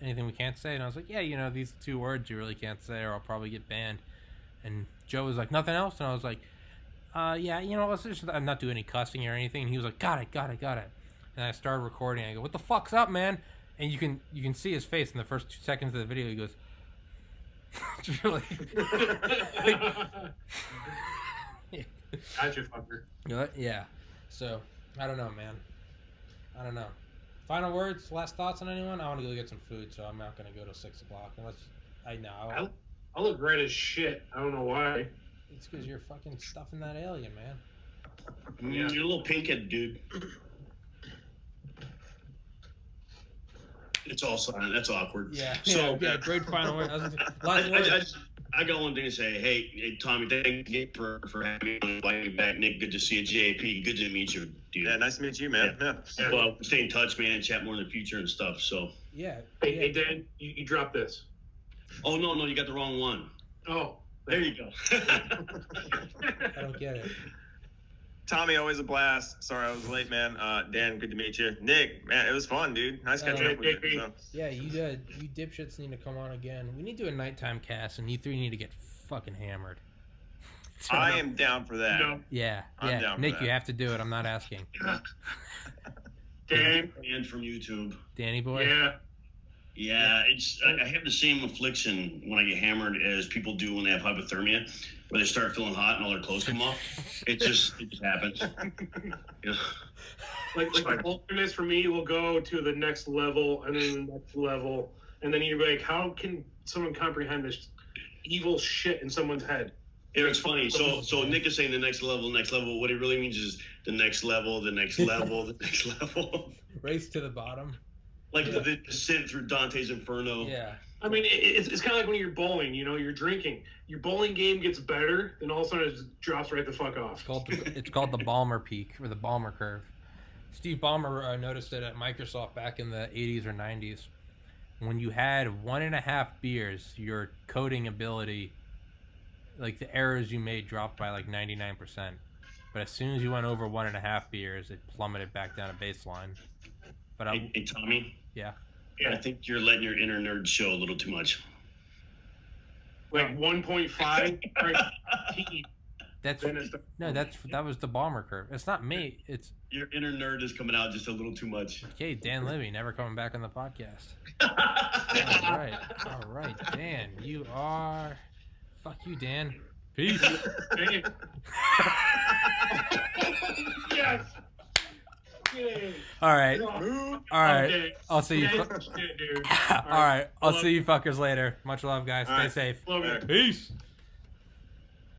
anything we can't say? And I was like, yeah, these 2 words you really can't say or I'll probably get banned. And Joe was like, nothing else? And I was like, yeah, let's just not do any cussing or anything. And he was like, got it. And I started recording. I go, what the fuck's up, man? And you can see his face in the first 2 seconds of the video. He goes, just really, Gotcha, fucker. yeah. So I don't know, man. I don't know. Final words, last thoughts on anyone? I want to go get some food, so I'm not gonna go till 6 o'clock unless I know. I look red as shit. I don't know why. It's because you're fucking stuffing that alien, man. You're a little pinkhead, dude. It's all silent. That's awkward. Yeah. So yeah, great final word. I got one thing to say. Hey, Tommy, thank you for having me, inviting me back. Nick, good to see you. JP, good to meet you, dude. Yeah, nice to meet you, man. Yeah. Well, stay in touch, man, and chat more in the future and stuff. So. Yeah. Hey, Dan, you dropped this. Oh no, you got the wrong one. Oh, there you go. I don't get it. Tommy, always a blast. Sorry I was late, man. Dan, good to meet you. Nick, man, it was fun, dude. Nice catching up with you. So. Yeah, you dipshits need to come on again. We need to do a nighttime cast, and you 3 need to get fucking hammered. So, I am down for that. No. Yeah. I'm down for Nick, that. you have to do it. I'm not asking. Dan. And from YouTube. Danny boy? Yeah. Yeah, I have the same affliction when I get hammered as people do when they have hypothermia, where they start feeling hot and all their clothes come off. It just happens. Yeah. Like the wilderness for me will go to the next level and then the next level, and then you're like, how can someone comprehend this evil shit in someone's head? It's funny. So Nick is saying the next level. What it really means is the next level, the next level, the next level. Race to the bottom. Like the descent through Dante's Inferno. Yeah. I mean, it's kind of like when you're bowling, you're drinking. Your bowling game gets better, then all of a sudden it just drops right the fuck off. It's called the Balmer Peak, or the Balmer Curve. Steve Ballmer noticed it at Microsoft back in the 80s or 90s. When you had 1.5 beers, your coding ability, like the errors you made, dropped by like 99%. But as soon as you went over 1.5 beers, it plummeted back down to baseline. But Hey, Tommy. Yeah. I think you're letting your inner nerd show a little too much. Like 1.5. That was the Balmer Curve. It's not me. It's your inner nerd is coming out just a little too much. Okay, Dan Libby, never coming back on the podcast. All right, Dan, you are. Fuck you, Dan. Peace. Yes. All right. Okay. I'll see you. Shit, dude. All right. I'll see you fuckers later. Much love, guys. Stay safe. Love you. Peace.